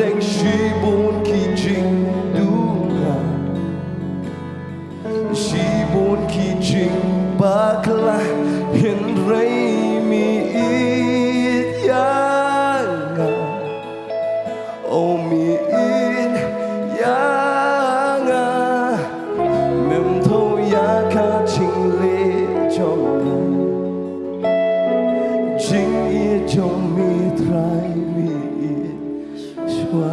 [SPEAKER 7] deng shibun ki jing duna shibun ki jing bakla hin rei mi it yanga o mi it yanga mem tho ya ka ching le chong jing i chong mi trai mi shwa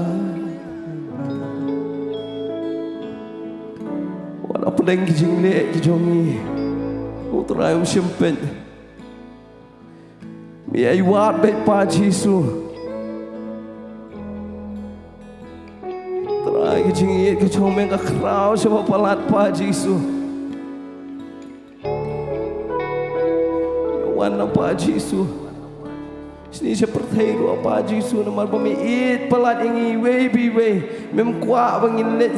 [SPEAKER 7] wala pedeng ki jing le ki chong mi utrai simpen mi ai wat bet pa jisu trai ki jing i ki chong me ka krau sha palat pa jisu wan pa jisu sini seperti itu apa jisu nomor pemiit pelat ingi we bi we mem kwa bangin let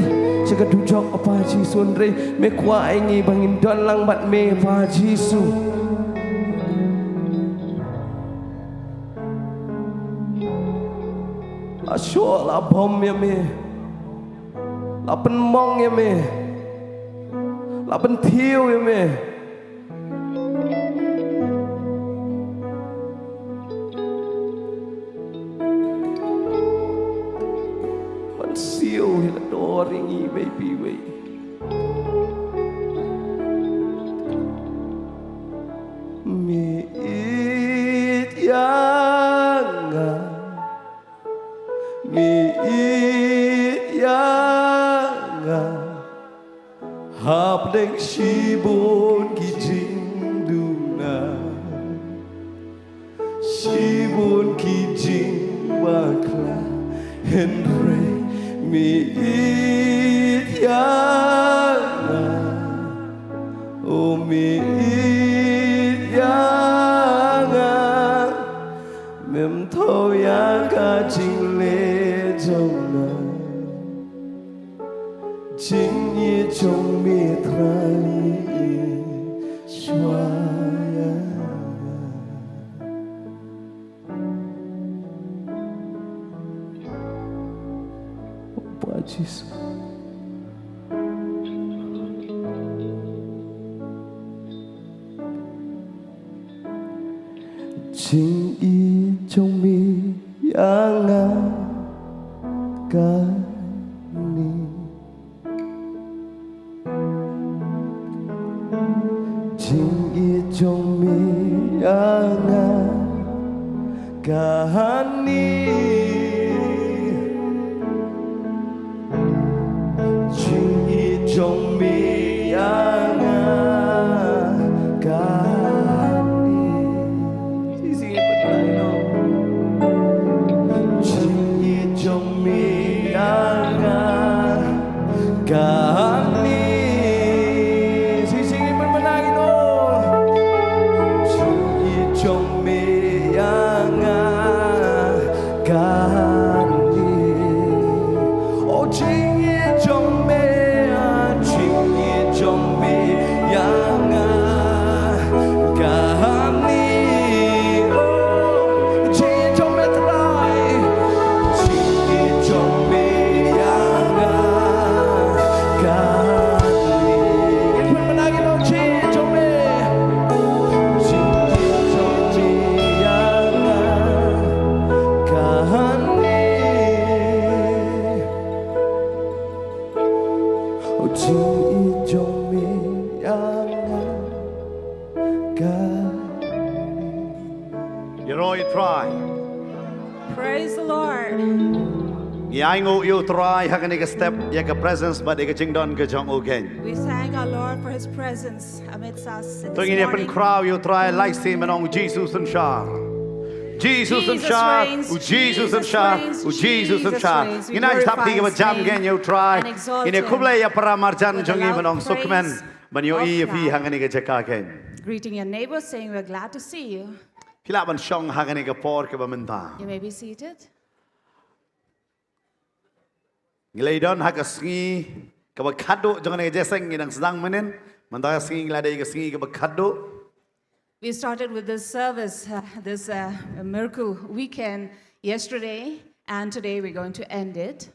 [SPEAKER 7] jaga dujok apa jisu re me kwa ingi bangin don lang bat me apa jisu asyo la bom ya me la pen mong ya me la pen thiu ya me siêu hay là đo ringi baby way mi it yanga mi it yanga hap deng shibun ki jing duna shibun ki jing bakla Henry mi it yanga o mi it yanga mem tho ya ka jing le jong na jing yi jong mi trai shwa ya Jesus. Chính ý trong mi anga kani chính ý trong mi anga kani trong mi anga kani sisi patay no chingi trong mi anga kani sisi patay no chingi trong mi anga kani oh chingi trong mi trong mi yanga kani oh chi trong mi trai chi trong mi yanga kani kita menangin oh chi trong mi yanga kani oh chi trong mi anga kani.
[SPEAKER 12] You know you try.
[SPEAKER 4] Praise the Lord.
[SPEAKER 12] Yango you try hakanika step yaka presence but ika jingdon ka jong again.
[SPEAKER 4] We thank our Lord for His presence amidst us this
[SPEAKER 12] Tungin ya pen
[SPEAKER 4] morning.
[SPEAKER 12] crowd you try like see manong Jesus and Shah. Jesus and Shah, Jesus and Shah, Jesus and Shah. Ina tapti ka jam gen you try. Ina kuble ya para marjan jong manong sukmen ban yo I fi hakanika jaka ken.
[SPEAKER 4] Greeting your neighbors, saying we're glad to see you.
[SPEAKER 12] Pila ban shong hakanika por ka bamenta.
[SPEAKER 4] You may be seated.
[SPEAKER 12] Ngelaidon hakaski ka bakado jong ne jeseng inang sedang menen manda singi nglade ka singi ka bakado.
[SPEAKER 4] We started with this service, this miracle weekend yesterday,
[SPEAKER 13] And today we're going to end it.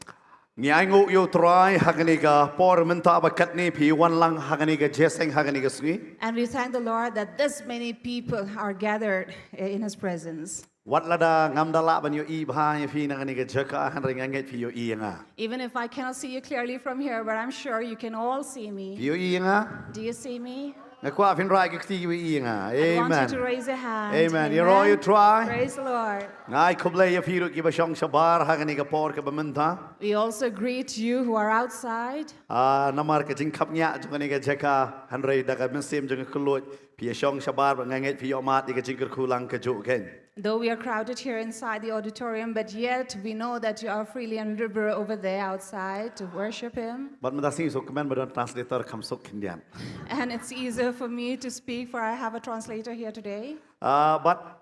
[SPEAKER 12] Ngai nguk yo try haganiga por menta bakat ni pi wan lang haganiga jeseng haganiga sui.
[SPEAKER 13] And we thank the Lord that this many people are gathered in His presence.
[SPEAKER 12] Wat lada ngam dala ban yo I bhai pi haganiga jaka han ring anget pi yo I nga.
[SPEAKER 13] Even if I cannot see you clearly from here, but I'm sure you can all see me.
[SPEAKER 12] Pi yo I nga.
[SPEAKER 13] Do you see me?
[SPEAKER 12] Ngakwa fin rai ki ti yo I nga.
[SPEAKER 13] I want you
[SPEAKER 12] Amen.
[SPEAKER 13] to raise your hand.
[SPEAKER 12] Amen. You all you try.
[SPEAKER 13] Praise the Lord.
[SPEAKER 12] Ngai kuble yo pi ru ki ba shong shabar haganiga por ka ba menta.
[SPEAKER 13] We also greet you who are outside.
[SPEAKER 12] Namar ka jing kap nya haganiga jaka han rai daga men sim jang kulot pi shong shabar ba nganget pi yo mat ka jing kur kulang ka ju ken.
[SPEAKER 13] Though we are crowded here inside the auditorium, but yet we know that you are freely and liberal over there outside to worship Him.
[SPEAKER 12] But madasi so command badon translator kam sok kindian.
[SPEAKER 13] And it's easier for me to speak, for I have a translator here today.
[SPEAKER 12] But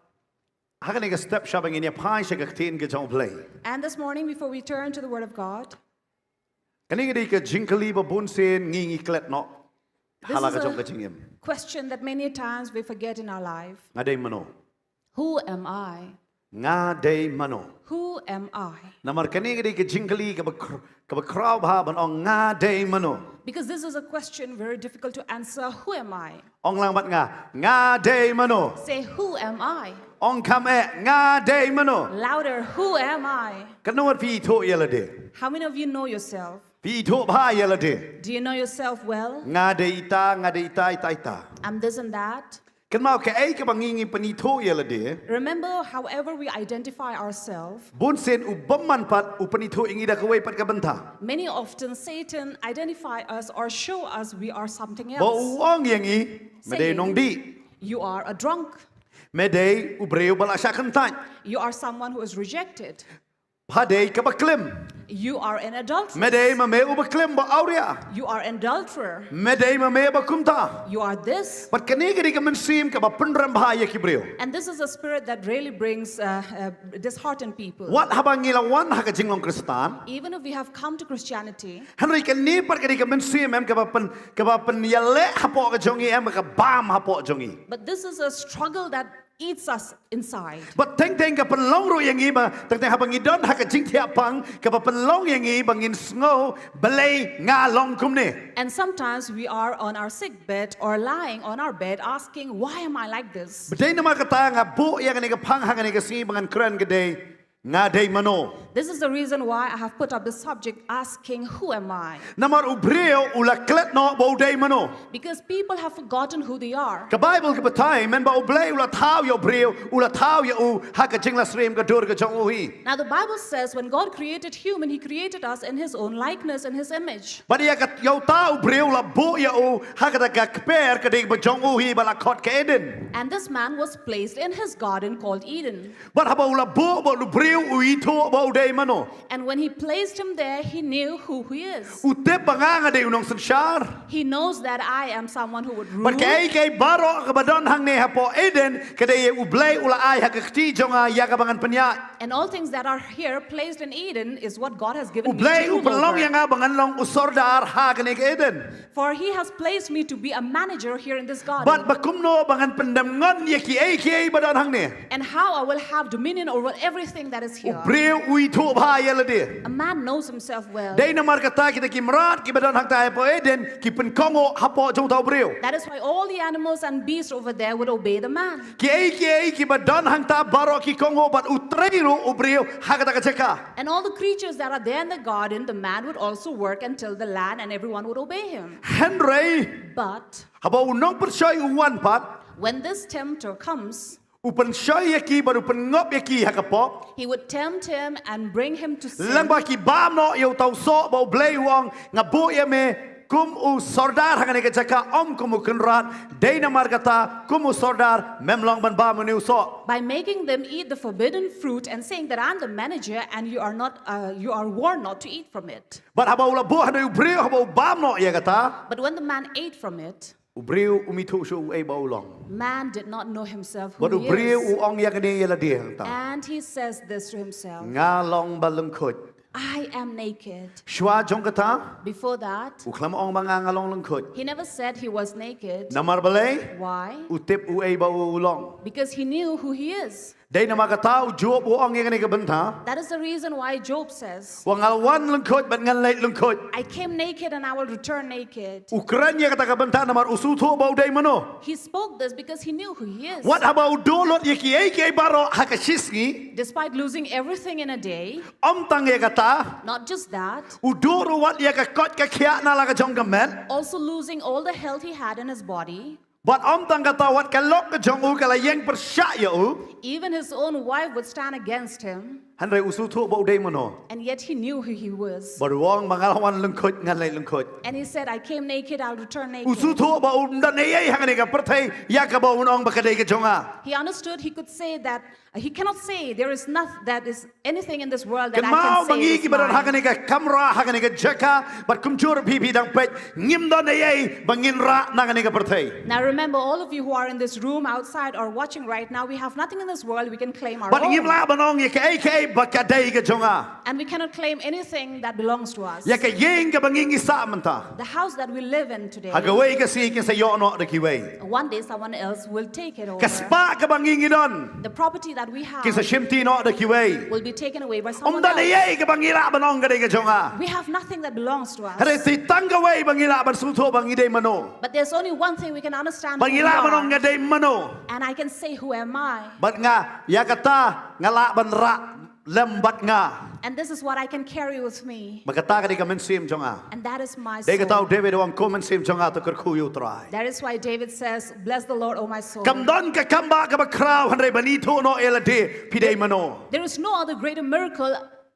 [SPEAKER 12] haganiga step shabang in ya pai shaka tin ka jong play.
[SPEAKER 13] And this morning, before we turn to the Word of God,
[SPEAKER 12] Kaniga ka jingkali ba bun sen ngingi klet no.
[SPEAKER 13] this
[SPEAKER 12] Hala
[SPEAKER 13] is
[SPEAKER 12] ka jong ka
[SPEAKER 13] a
[SPEAKER 12] jingim.
[SPEAKER 13] question that many times we forget in our life.
[SPEAKER 12] Ngade mano.
[SPEAKER 13] Who am I?
[SPEAKER 12] Ngade mano.
[SPEAKER 13] Who am I?
[SPEAKER 12] Namar kaniga ka jingkali ka ba kraw ba ban ong ngade mano.
[SPEAKER 13] Because this is a question very difficult to answer. Who am I?
[SPEAKER 12] Ong lang bat nga ngade mano.
[SPEAKER 13] Say, who am I?
[SPEAKER 12] Ong kam ngade mano.
[SPEAKER 13] Louder, who am I?
[SPEAKER 12] Kanuat pi to yela de.
[SPEAKER 13] How many of you know yourself?
[SPEAKER 12] Pi to ba yela de.
[SPEAKER 13] Do you know yourself well?
[SPEAKER 12] Ngade ita ita.
[SPEAKER 13] I'm this and that.
[SPEAKER 12] Kan mau ka ai ka bangingi pani to yela de.
[SPEAKER 13] Remember, however we identify ourselves,
[SPEAKER 12] Bun sen ubamman pat upani to ingi da kawai pat ka banta.
[SPEAKER 13] many often Satan identify us or show us we are something
[SPEAKER 12] Ba
[SPEAKER 13] else.
[SPEAKER 12] uang yangi mede
[SPEAKER 13] Saying,
[SPEAKER 12] nong di.
[SPEAKER 13] You are a drunk.
[SPEAKER 12] Mede ubreu bala syakantan.
[SPEAKER 13] You are someone who is rejected.
[SPEAKER 12] Pade ka baklim.
[SPEAKER 13] You are an adulterer.
[SPEAKER 12] Mede mame ubaklim ba aurea.
[SPEAKER 13] You are an adulterer.
[SPEAKER 12] Mede mame ba kumta.
[SPEAKER 13] You are this.
[SPEAKER 12] But kanigi di ka mensim ka ba penram bahaya ki breu.
[SPEAKER 13] And this is a spirit that really brings disheartened people.
[SPEAKER 12] What habang ilawan ha ka jinglong Kristan.
[SPEAKER 13] Even if we have come to Christianity,
[SPEAKER 12] Henry ka ni par ka di ka mensim em ka ba pen yale hapo ka jongi em ka bam hapo jongi.
[SPEAKER 13] but this is a struggle that eats us inside.
[SPEAKER 12] But teng ka penlong ro yang iba teng habang idon ha ka jing tiap pang ka ba penlong yang i bangin sngo belay nga long kumne.
[SPEAKER 13] And sometimes we are on our sick bed or lying on our bed asking, why am I like this?
[SPEAKER 12] Beday na mga kata nga bu yang ni ka pang ha ni ka si bangan kren ka day nga day mano.
[SPEAKER 13] This is the reason why I have put up the subject asking, who am I?
[SPEAKER 12] Namar ubreo ula klet no bo day mano.
[SPEAKER 13] Because people have forgotten who they are.
[SPEAKER 12] Ka Bible ka batay men ba ublay ula tao yo breo ula tao yo u ha ka jing la srim ka dur ka jong uhi.
[SPEAKER 13] Now the Bible says when God created human, He created us in His own likeness and His image.
[SPEAKER 12] But ya ka yo tao breo la bu ya u ha ka ka kper ka dig ba jong uhi bala kot ka Eden.
[SPEAKER 13] And this man was placed in his garden called Eden.
[SPEAKER 12] But haba ula bu bo breo u ito bo day mano.
[SPEAKER 13] And when He placed him there, he knew who he is.
[SPEAKER 12] Utep banganga day unong sansyar.
[SPEAKER 13] He knows that I am someone who would rule.
[SPEAKER 12] But kay baro ka badon hang ne hapo Eden kaday ublay ula ay ha ka kti jonga ya ka bangan panya.
[SPEAKER 13] And all things that are here placed in Eden is what God has given me
[SPEAKER 12] Ublay
[SPEAKER 13] to rule
[SPEAKER 12] upalong
[SPEAKER 13] over.
[SPEAKER 12] yang nga bangan long usordar ha ka ne Eden.
[SPEAKER 13] For He has placed me to be a manager here in this garden.
[SPEAKER 12] But bakumno bangan pendamngan ya ki ay badon hang ne.
[SPEAKER 13] And how I will have dominion over everything that is here.
[SPEAKER 12] Breu uito ba ya lade.
[SPEAKER 13] A man knows himself well.
[SPEAKER 12] Day na markata kita ki mrat ki badon hang ta hapo Eden ki penkongo hapo jong tau breu.
[SPEAKER 13] That is why all the animals and beasts over there would obey the man.
[SPEAKER 12] Ki ay ki badon hang ta baro ki kongo but utreiro ubreu ha ka ta ka cheka.
[SPEAKER 13] And all the creatures that are there in the garden, the man would also work until the land and everyone would obey him.
[SPEAKER 12] Henry
[SPEAKER 13] But
[SPEAKER 12] haba unong persyoy uwan pat.
[SPEAKER 13] when this tempter comes,
[SPEAKER 12] Upan syoy yaki baru upan ngop yaki hakapop.
[SPEAKER 13] he would tempt him and bring him to sin.
[SPEAKER 12] Lamba ki bam no yo tau so ba blay wong ngabo ya me kum u sordar hangane ka jaka om kum kunrat day na markata kum u sordar memlong ban ba mu so.
[SPEAKER 13] By making them eat the forbidden fruit and saying that I'm the manager and you are warned not to eat from it.
[SPEAKER 12] But haba ula bo hanu breu haba bam no ya kata.
[SPEAKER 13] But when the man ate from it,
[SPEAKER 12] Ubreu umitu so e ba ulong.
[SPEAKER 13] man did not know himself who
[SPEAKER 12] But
[SPEAKER 13] he
[SPEAKER 12] ubreu
[SPEAKER 13] is.
[SPEAKER 12] uong ya kani ya ladi hang ta.
[SPEAKER 13] And he says this to himself,
[SPEAKER 12] Ngalong balungkut.
[SPEAKER 13] I am naked.
[SPEAKER 12] Shwa jong kata.
[SPEAKER 13] Before that,
[SPEAKER 12] Uklam ong mga ngalong lungkut.
[SPEAKER 13] he never said he was naked.
[SPEAKER 12] Namar balay.
[SPEAKER 13] Why?
[SPEAKER 12] Utip u e ba ulong.
[SPEAKER 13] Because he knew who he is.
[SPEAKER 12] Dei nama kata Job uang yang ni kebentah.
[SPEAKER 13] That is the reason why Job says,
[SPEAKER 12] Wangalwan lengkot bat ngalait lengkot.
[SPEAKER 13] I came naked and I will return naked.
[SPEAKER 12] Ukrainya kata kebentah namar usutu bau dei mano.
[SPEAKER 13] He spoke this because he knew who he is.
[SPEAKER 12] What about dolot yaki eke baro hakashisni?
[SPEAKER 13] Despite losing everything in a day,
[SPEAKER 12] Tang ya kata.
[SPEAKER 13] not just that,
[SPEAKER 12] Udoro wat ya kakot kakia na laga jong gamen.
[SPEAKER 13] also losing all the health he had in his body.
[SPEAKER 12] But tang kata wat kalok ka jong u kala yang persyak ya u.
[SPEAKER 13] Even his own wife would stand against him,
[SPEAKER 12] Handai usutu bau dei mano.
[SPEAKER 13] and yet he knew who he was.
[SPEAKER 12] Baruang mangalwan lengkot ngalait lengkot.
[SPEAKER 13] And he said, I came naked, I'll return naked.
[SPEAKER 12] Usutu bau dan ayai hangani ka pertai ya ka bau unong bakadai ka jonga.
[SPEAKER 13] He understood he could say that he cannot say there is nothing that is anything in this world that
[SPEAKER 12] Kan
[SPEAKER 13] I
[SPEAKER 12] mau
[SPEAKER 13] can say
[SPEAKER 12] bangi
[SPEAKER 13] is
[SPEAKER 12] ki baran
[SPEAKER 13] mine.
[SPEAKER 12] hangani ka kamera hangani ka jaka bat kumjur pipi dang pet ngim dan ayai bangin ra nangani ka pertai.
[SPEAKER 13] Now remember, all of you who are in this room, outside, or watching right now, we have nothing in this world we can claim our
[SPEAKER 12] Bat ngim
[SPEAKER 13] own.
[SPEAKER 12] la banong ya ka aka bakadai ka jonga.
[SPEAKER 13] And we cannot claim anything that belongs to us.
[SPEAKER 12] Ya ka yeng ka banging isa manta.
[SPEAKER 13] The house that we live in today,
[SPEAKER 12] Hagawai ka si kin sa yo no de kiwai.
[SPEAKER 13] one day someone else will take it over.
[SPEAKER 12] Kaspa ka banging idon.
[SPEAKER 13] The property that we have
[SPEAKER 12] Kin sa shimti no de kiwai.
[SPEAKER 13] will be taken away by someone
[SPEAKER 12] Dan
[SPEAKER 13] else.
[SPEAKER 12] ayai ka bangira banong ka de ka jonga.
[SPEAKER 13] We have nothing that belongs to us.
[SPEAKER 12] Hare si tanggawai bangila ban suto bangide mano.
[SPEAKER 13] But there's only one thing we can understand who we
[SPEAKER 12] Bangila banong
[SPEAKER 13] are.
[SPEAKER 12] nga de mano.
[SPEAKER 13] And I can say, who am I?
[SPEAKER 12] Bat nga ya kata ngala ban ra lembat nga.
[SPEAKER 13] And this is what I can carry with me.
[SPEAKER 12] Magata ka di ka mensim jonga.
[SPEAKER 13] And that is my
[SPEAKER 12] De ka tau
[SPEAKER 13] soul.
[SPEAKER 12] David wang ko mensim jonga to kerkuyu try.
[SPEAKER 13] That is why David says, bless the Lord, O my soul.
[SPEAKER 12] Kamdon ka kamba ka bakraw hanre banito no elade pide mano.
[SPEAKER 13] There is no other greater miracle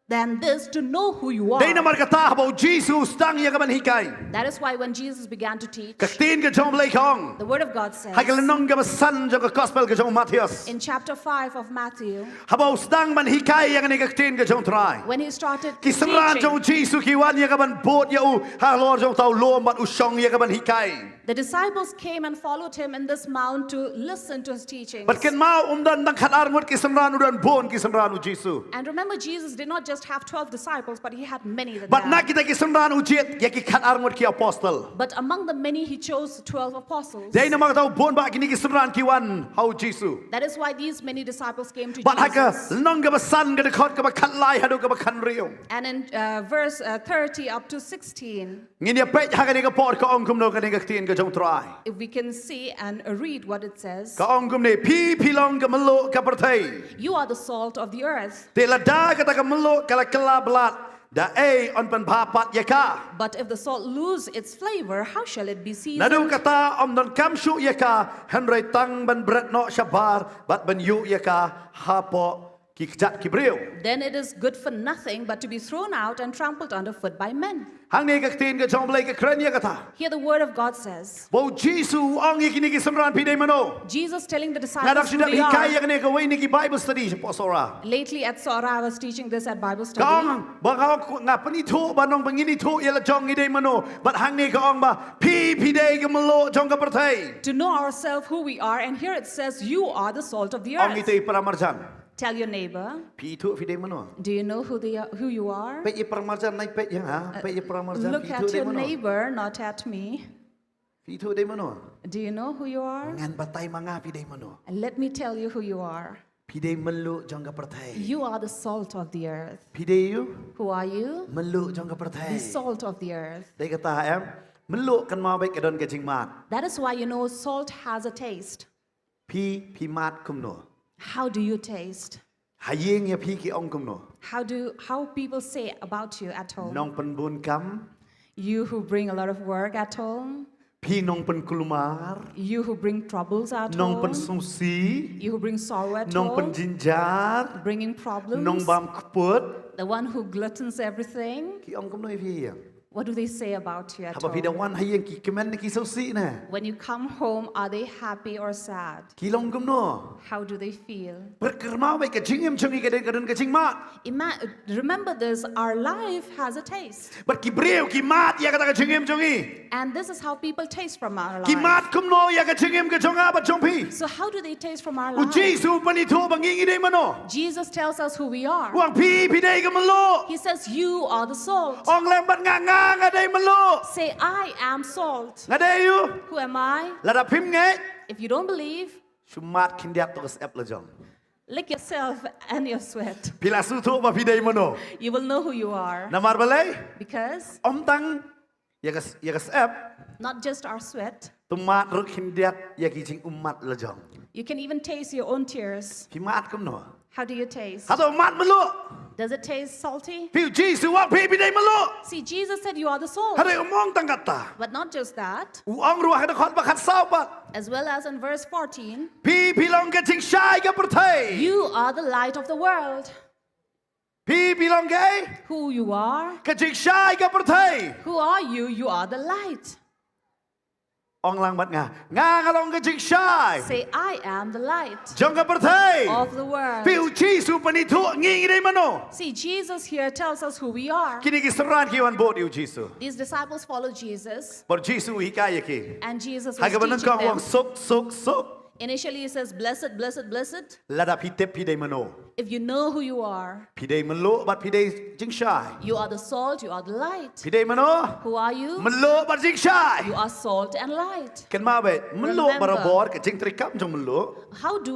[SPEAKER 13] than this, to know who you
[SPEAKER 12] De na
[SPEAKER 13] are.
[SPEAKER 12] markata about Jesus tang ya ka man hikay.
[SPEAKER 13] That is why when Jesus began to teach,
[SPEAKER 12] Kaktin ka jong blay kong.
[SPEAKER 13] the word of God says
[SPEAKER 12] Hagalanong ka basan jong ka gospel ka jong Matthias.
[SPEAKER 13] in chapter 5 of Matthew,
[SPEAKER 12] Habaw stang man hikay ya ka ni kaktin ka jong try.
[SPEAKER 13] when he started
[SPEAKER 12] Kisran jong
[SPEAKER 13] teaching,
[SPEAKER 12] Jesus kiwan ya ka ban bot ya u halor jong tau lom bat usong ya ka ban hikay.
[SPEAKER 13] the disciples came and followed him in this mount to listen to his teachings.
[SPEAKER 12] But ken mau dan nang khatar ngot kisran udan bon kisran u Jesus.
[SPEAKER 13] And remember, Jesus did not just have 12 disciples, but he had many than
[SPEAKER 12] But na
[SPEAKER 13] that.
[SPEAKER 12] kita kisran u jet ya ki khatar ngot ki apostle.
[SPEAKER 13] But among the many, he chose 12 apostles.
[SPEAKER 12] Dai na mag tau bon ba kini kisran kiwan how Jesus.
[SPEAKER 13] That is why these many disciples came to
[SPEAKER 12] But haka
[SPEAKER 13] Jesus.
[SPEAKER 12] nong ka basan ka khot ka ba khat lai hadu ka ba khan riyo.
[SPEAKER 13] And in verse 30 up to 16,
[SPEAKER 12] Ngin ya pe ha ka ni ka por ka ong kum no ka ni ka tin ka jong try.
[SPEAKER 13] if we can see and read what it says,
[SPEAKER 12] Ka ong kum ni pi pilong ka malo ka pertai.
[SPEAKER 13] you are the salt of the earth.
[SPEAKER 12] Te la da ka ta ka malo ka la kala blat. Da a on pan papat ya ka.
[SPEAKER 13] But if the salt lose its flavor, how shall it be
[SPEAKER 12] Nadu
[SPEAKER 13] seasoned?
[SPEAKER 12] kata om don kam shu ya ka henry tang ban bret no shabar bat ban yu ya ka hapo ki kjat ki breu.
[SPEAKER 13] Then it is good for nothing but to be thrown out and trampled underfoot by men.
[SPEAKER 12] Hang ni ka tin ka jong blai ka kren ya kata.
[SPEAKER 13] Here the word of God says,
[SPEAKER 12] Bo Jesus ong ikini ki samran pi dei mano.
[SPEAKER 13] Jesus telling the
[SPEAKER 12] Ngadak
[SPEAKER 13] disciples who
[SPEAKER 12] sudah
[SPEAKER 13] they
[SPEAKER 12] hikai ya
[SPEAKER 13] are.
[SPEAKER 12] ni ka wei ni ki Bible study po sora.
[SPEAKER 13] Lately at Sora, I was teaching this at Bible study.
[SPEAKER 12] Kaong ba ka nga pani thu ba nong bangini thu ya la jong i dei mano. But hang ni ka ong ba pi dei ka malo jong ka pertai.
[SPEAKER 13] To know ourselves who we are, and here it says, you are the salt of the
[SPEAKER 12] Ong
[SPEAKER 13] earth.
[SPEAKER 12] itei paramarjan.
[SPEAKER 13] Tell your neighbor,
[SPEAKER 12] Pi thu fi dei mano.
[SPEAKER 13] do you know who you are?
[SPEAKER 12] Pe ye paramarjan nai pe yang ha. Pe ye paramarjan
[SPEAKER 13] Look
[SPEAKER 12] pi
[SPEAKER 13] at
[SPEAKER 12] thu dei
[SPEAKER 13] your
[SPEAKER 12] mano.
[SPEAKER 13] neighbor, not at me.
[SPEAKER 12] Pi thu dei mano.
[SPEAKER 13] Do you know who you are?
[SPEAKER 12] Ngan batai manga pi dei mano.
[SPEAKER 13] And let me tell you who you are.
[SPEAKER 12] Pi dei melu jong ka pertai.
[SPEAKER 13] You are the salt of the earth.
[SPEAKER 12] Pi dei you
[SPEAKER 13] Who are you?
[SPEAKER 12] melu jong ka pertai.
[SPEAKER 13] The salt of the earth.
[SPEAKER 12] Dei kata em melu kan mau baik kadon ka jing mat.
[SPEAKER 13] That is why you know salt has a taste.
[SPEAKER 12] Pi mat kum no.
[SPEAKER 13] How do you taste?
[SPEAKER 12] Hayeng ya pi ki ong kum no.
[SPEAKER 13] How people say about you at home?
[SPEAKER 12] Nong pen bun kam.
[SPEAKER 13] You who bring a lot of work at home.
[SPEAKER 12] Pi nong pen kulumar.
[SPEAKER 13] You who bring troubles at
[SPEAKER 12] Nong pen
[SPEAKER 13] home.
[SPEAKER 12] sungsi.
[SPEAKER 13] You who bring sorrow at
[SPEAKER 12] Nong pen
[SPEAKER 13] home.
[SPEAKER 12] jinjar.
[SPEAKER 13] Bringing problems.
[SPEAKER 12] Nong bam kput.
[SPEAKER 13] The one who gluttons everything.
[SPEAKER 12] Ki ong kum no pi ya.
[SPEAKER 13] What do they say about you at
[SPEAKER 12] Haba pi da
[SPEAKER 13] home?
[SPEAKER 12] wan hayeng ki kemen ki sausi na.
[SPEAKER 13] When you come home, are they happy or sad?
[SPEAKER 12] Ki long kum no.
[SPEAKER 13] How do they feel?
[SPEAKER 12] Berkermau baik ka jingem chungi ka den ka den ka jing mat.
[SPEAKER 13] Remember this, our life has a taste.
[SPEAKER 12] Ber ki breu ki mat ya kata ka jingem chungi.
[SPEAKER 13] And this is how people taste from our
[SPEAKER 12] Ki
[SPEAKER 13] life.
[SPEAKER 12] mat kum no ya ka jingem ka jonga ba jong pi.
[SPEAKER 13] So how do they taste from our
[SPEAKER 12] U
[SPEAKER 13] life?
[SPEAKER 12] Jesus panito bangingi dei mano.
[SPEAKER 13] Jesus tells us who we are.
[SPEAKER 12] Wang pi dei ka malo.
[SPEAKER 13] He says, you are the salt.
[SPEAKER 12] Ong lembat nga dei malo.
[SPEAKER 13] Say, I am salt.
[SPEAKER 12] Nga dei you.
[SPEAKER 13] Who am I?
[SPEAKER 12] Lada pim ngai.
[SPEAKER 13] If you don't believe,
[SPEAKER 12] Sumat kindiak to kas ep la jong.
[SPEAKER 13] Lick yourself and your sweat.
[SPEAKER 12] Pila sutu ba pidai mono.
[SPEAKER 13] You will know who you are.
[SPEAKER 12] Namar balai.
[SPEAKER 13] Because
[SPEAKER 12] Om tang yakas app.
[SPEAKER 13] not just our sweat,
[SPEAKER 12] Tumat ruk hindiat yakijing umat lejong.
[SPEAKER 13] you can even taste your own tears.
[SPEAKER 12] Pimat kum no.
[SPEAKER 13] How do you taste?
[SPEAKER 12] Hado mat melu.
[SPEAKER 13] Does it taste salty?
[SPEAKER 12] Piu Jesus wa pi pidai melu.
[SPEAKER 13] See, Jesus said you are the salt.
[SPEAKER 12] Hado omong tang kata.
[SPEAKER 13] But not just that,
[SPEAKER 12] Uang ruah ada khot bakat saubat.
[SPEAKER 13] as well as in verse 14,
[SPEAKER 12] Pi pilong ke jing syai ke pertai.
[SPEAKER 13] you are the light of the world.
[SPEAKER 12] Pi pilong ke
[SPEAKER 13] Who you are?
[SPEAKER 12] ke jing syai ke pertai.
[SPEAKER 13] Who are you? You are the light.
[SPEAKER 12] Ong lang bat nga ngalong ke jing syai.
[SPEAKER 13] Say, I am the light
[SPEAKER 12] Jong ke pertai.
[SPEAKER 13] of the world.
[SPEAKER 12] Piu Jesus panitu ngi dai mano.
[SPEAKER 13] See, Jesus here tells us who we are.
[SPEAKER 12] Kini ki seran ki wan bot iu Jesus.
[SPEAKER 13] These disciples follow Jesus,
[SPEAKER 12] Por Jesus hikaya ki.
[SPEAKER 13] and Jesus was
[SPEAKER 12] Haga banang
[SPEAKER 13] teaching
[SPEAKER 12] kau wang
[SPEAKER 13] them.
[SPEAKER 12] sok.
[SPEAKER 13] Initially, he says, blessed, blessed, blessed.
[SPEAKER 12] Lada pitep pidai mano.
[SPEAKER 13] If you know who you are,
[SPEAKER 12] Pidai melo bat pidai jing syai.
[SPEAKER 13] you are the salt, you are the light.
[SPEAKER 12] Pidai mano.
[SPEAKER 13] Who are you?
[SPEAKER 12] Melo bat jing syai.
[SPEAKER 13] You are salt and light.
[SPEAKER 12] Ken ma be melo
[SPEAKER 13] Remember.
[SPEAKER 12] barabor ke jing trikam jong melo.
[SPEAKER 13] How do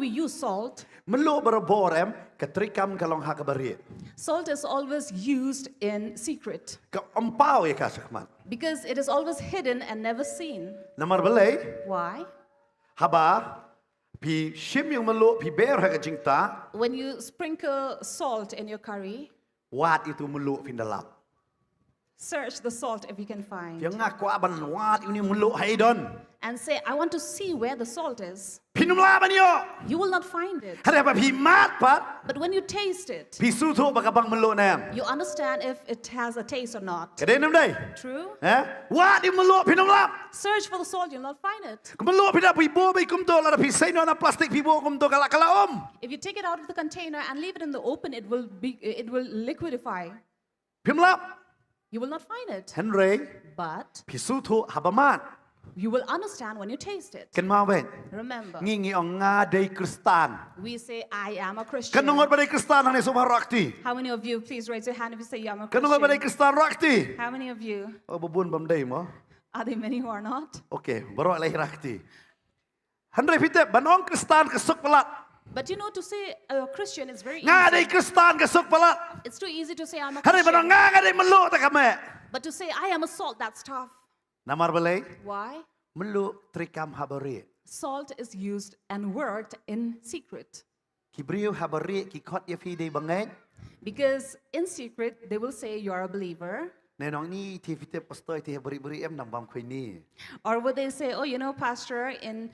[SPEAKER 13] we use salt?
[SPEAKER 12] Melo barabor em ke trikam kalong hakabari.
[SPEAKER 13] Salt is always used in secret
[SPEAKER 12] Ke ompau ya kasakmat.
[SPEAKER 13] because it is always hidden and never seen.
[SPEAKER 12] Namar belai
[SPEAKER 13] Why?
[SPEAKER 12] haba pi shim yung melo pi ber ha ke jing ta
[SPEAKER 13] When you sprinkle salt in your curry,
[SPEAKER 12] wat itu melo pindalap.
[SPEAKER 13] search the salt if you can find.
[SPEAKER 12] Yang ngaku aban wat ini melo haidon.
[SPEAKER 13] And say, I want to see where the salt is.
[SPEAKER 12] Pinum laban yo.
[SPEAKER 13] You will not find it.
[SPEAKER 12] Hada ba pi mat pat.
[SPEAKER 13] But when you taste it,
[SPEAKER 12] Pi sutu bakabang melo nam.
[SPEAKER 13] you understand if it has a taste or not.
[SPEAKER 12] Kadai nam dai.
[SPEAKER 13] True?
[SPEAKER 12] Wat itu melo pinum lap.
[SPEAKER 13] Search for the salt, you'll not find it.
[SPEAKER 12] Melo pindah pi bo pi kum to la pi sai no na plastik pi bo kum to kala kala om.
[SPEAKER 13] If you take it out of the container and leave it in the open, it will liquidify.
[SPEAKER 12] Pim lap.
[SPEAKER 13] You will not find it.
[SPEAKER 12] Henry
[SPEAKER 13] But
[SPEAKER 12] pi sutu habamat.
[SPEAKER 13] you will understand when you taste it.
[SPEAKER 12] Ken ma ben.
[SPEAKER 13] Remember,
[SPEAKER 12] Ngingi ong nga dai Kristan.
[SPEAKER 13] we say, I am a Christian.
[SPEAKER 12] Kan nongot ba dai Kristan hane soba rakti.
[SPEAKER 13] How many of you, please raise your hand if you say, I'm a
[SPEAKER 12] Kan nongot ba dai
[SPEAKER 13] Christian?
[SPEAKER 12] Kristan rakti.
[SPEAKER 13] How many of you?
[SPEAKER 12] Oh babun bam dai mo.
[SPEAKER 13] Are there many who are not?
[SPEAKER 12] Okay, baru lagi rakti. Henry pite banong Kristan kesuk pelat.
[SPEAKER 13] But you know, to say a Christian is very
[SPEAKER 12] Nga dai
[SPEAKER 13] easy.
[SPEAKER 12] Kristan kesuk pelat.
[SPEAKER 13] It's too easy to say I'm a
[SPEAKER 12] Henry banong
[SPEAKER 13] Christian.
[SPEAKER 12] nga dai melo ta kame.
[SPEAKER 13] But to say I am a salt, that's tough.
[SPEAKER 12] Namar balai
[SPEAKER 13] Why?
[SPEAKER 12] melo trikam habari.
[SPEAKER 13] Salt is used and worked in secret.
[SPEAKER 12] Kibriu habari ki khot ya fi dai bangai.
[SPEAKER 13] Because in secret, they will say you're a believer.
[SPEAKER 12] Nenong ni ti fite pastor ti habari-bari em nambam khoi ni.
[SPEAKER 13] Or would they say, oh, you know, Pastor, in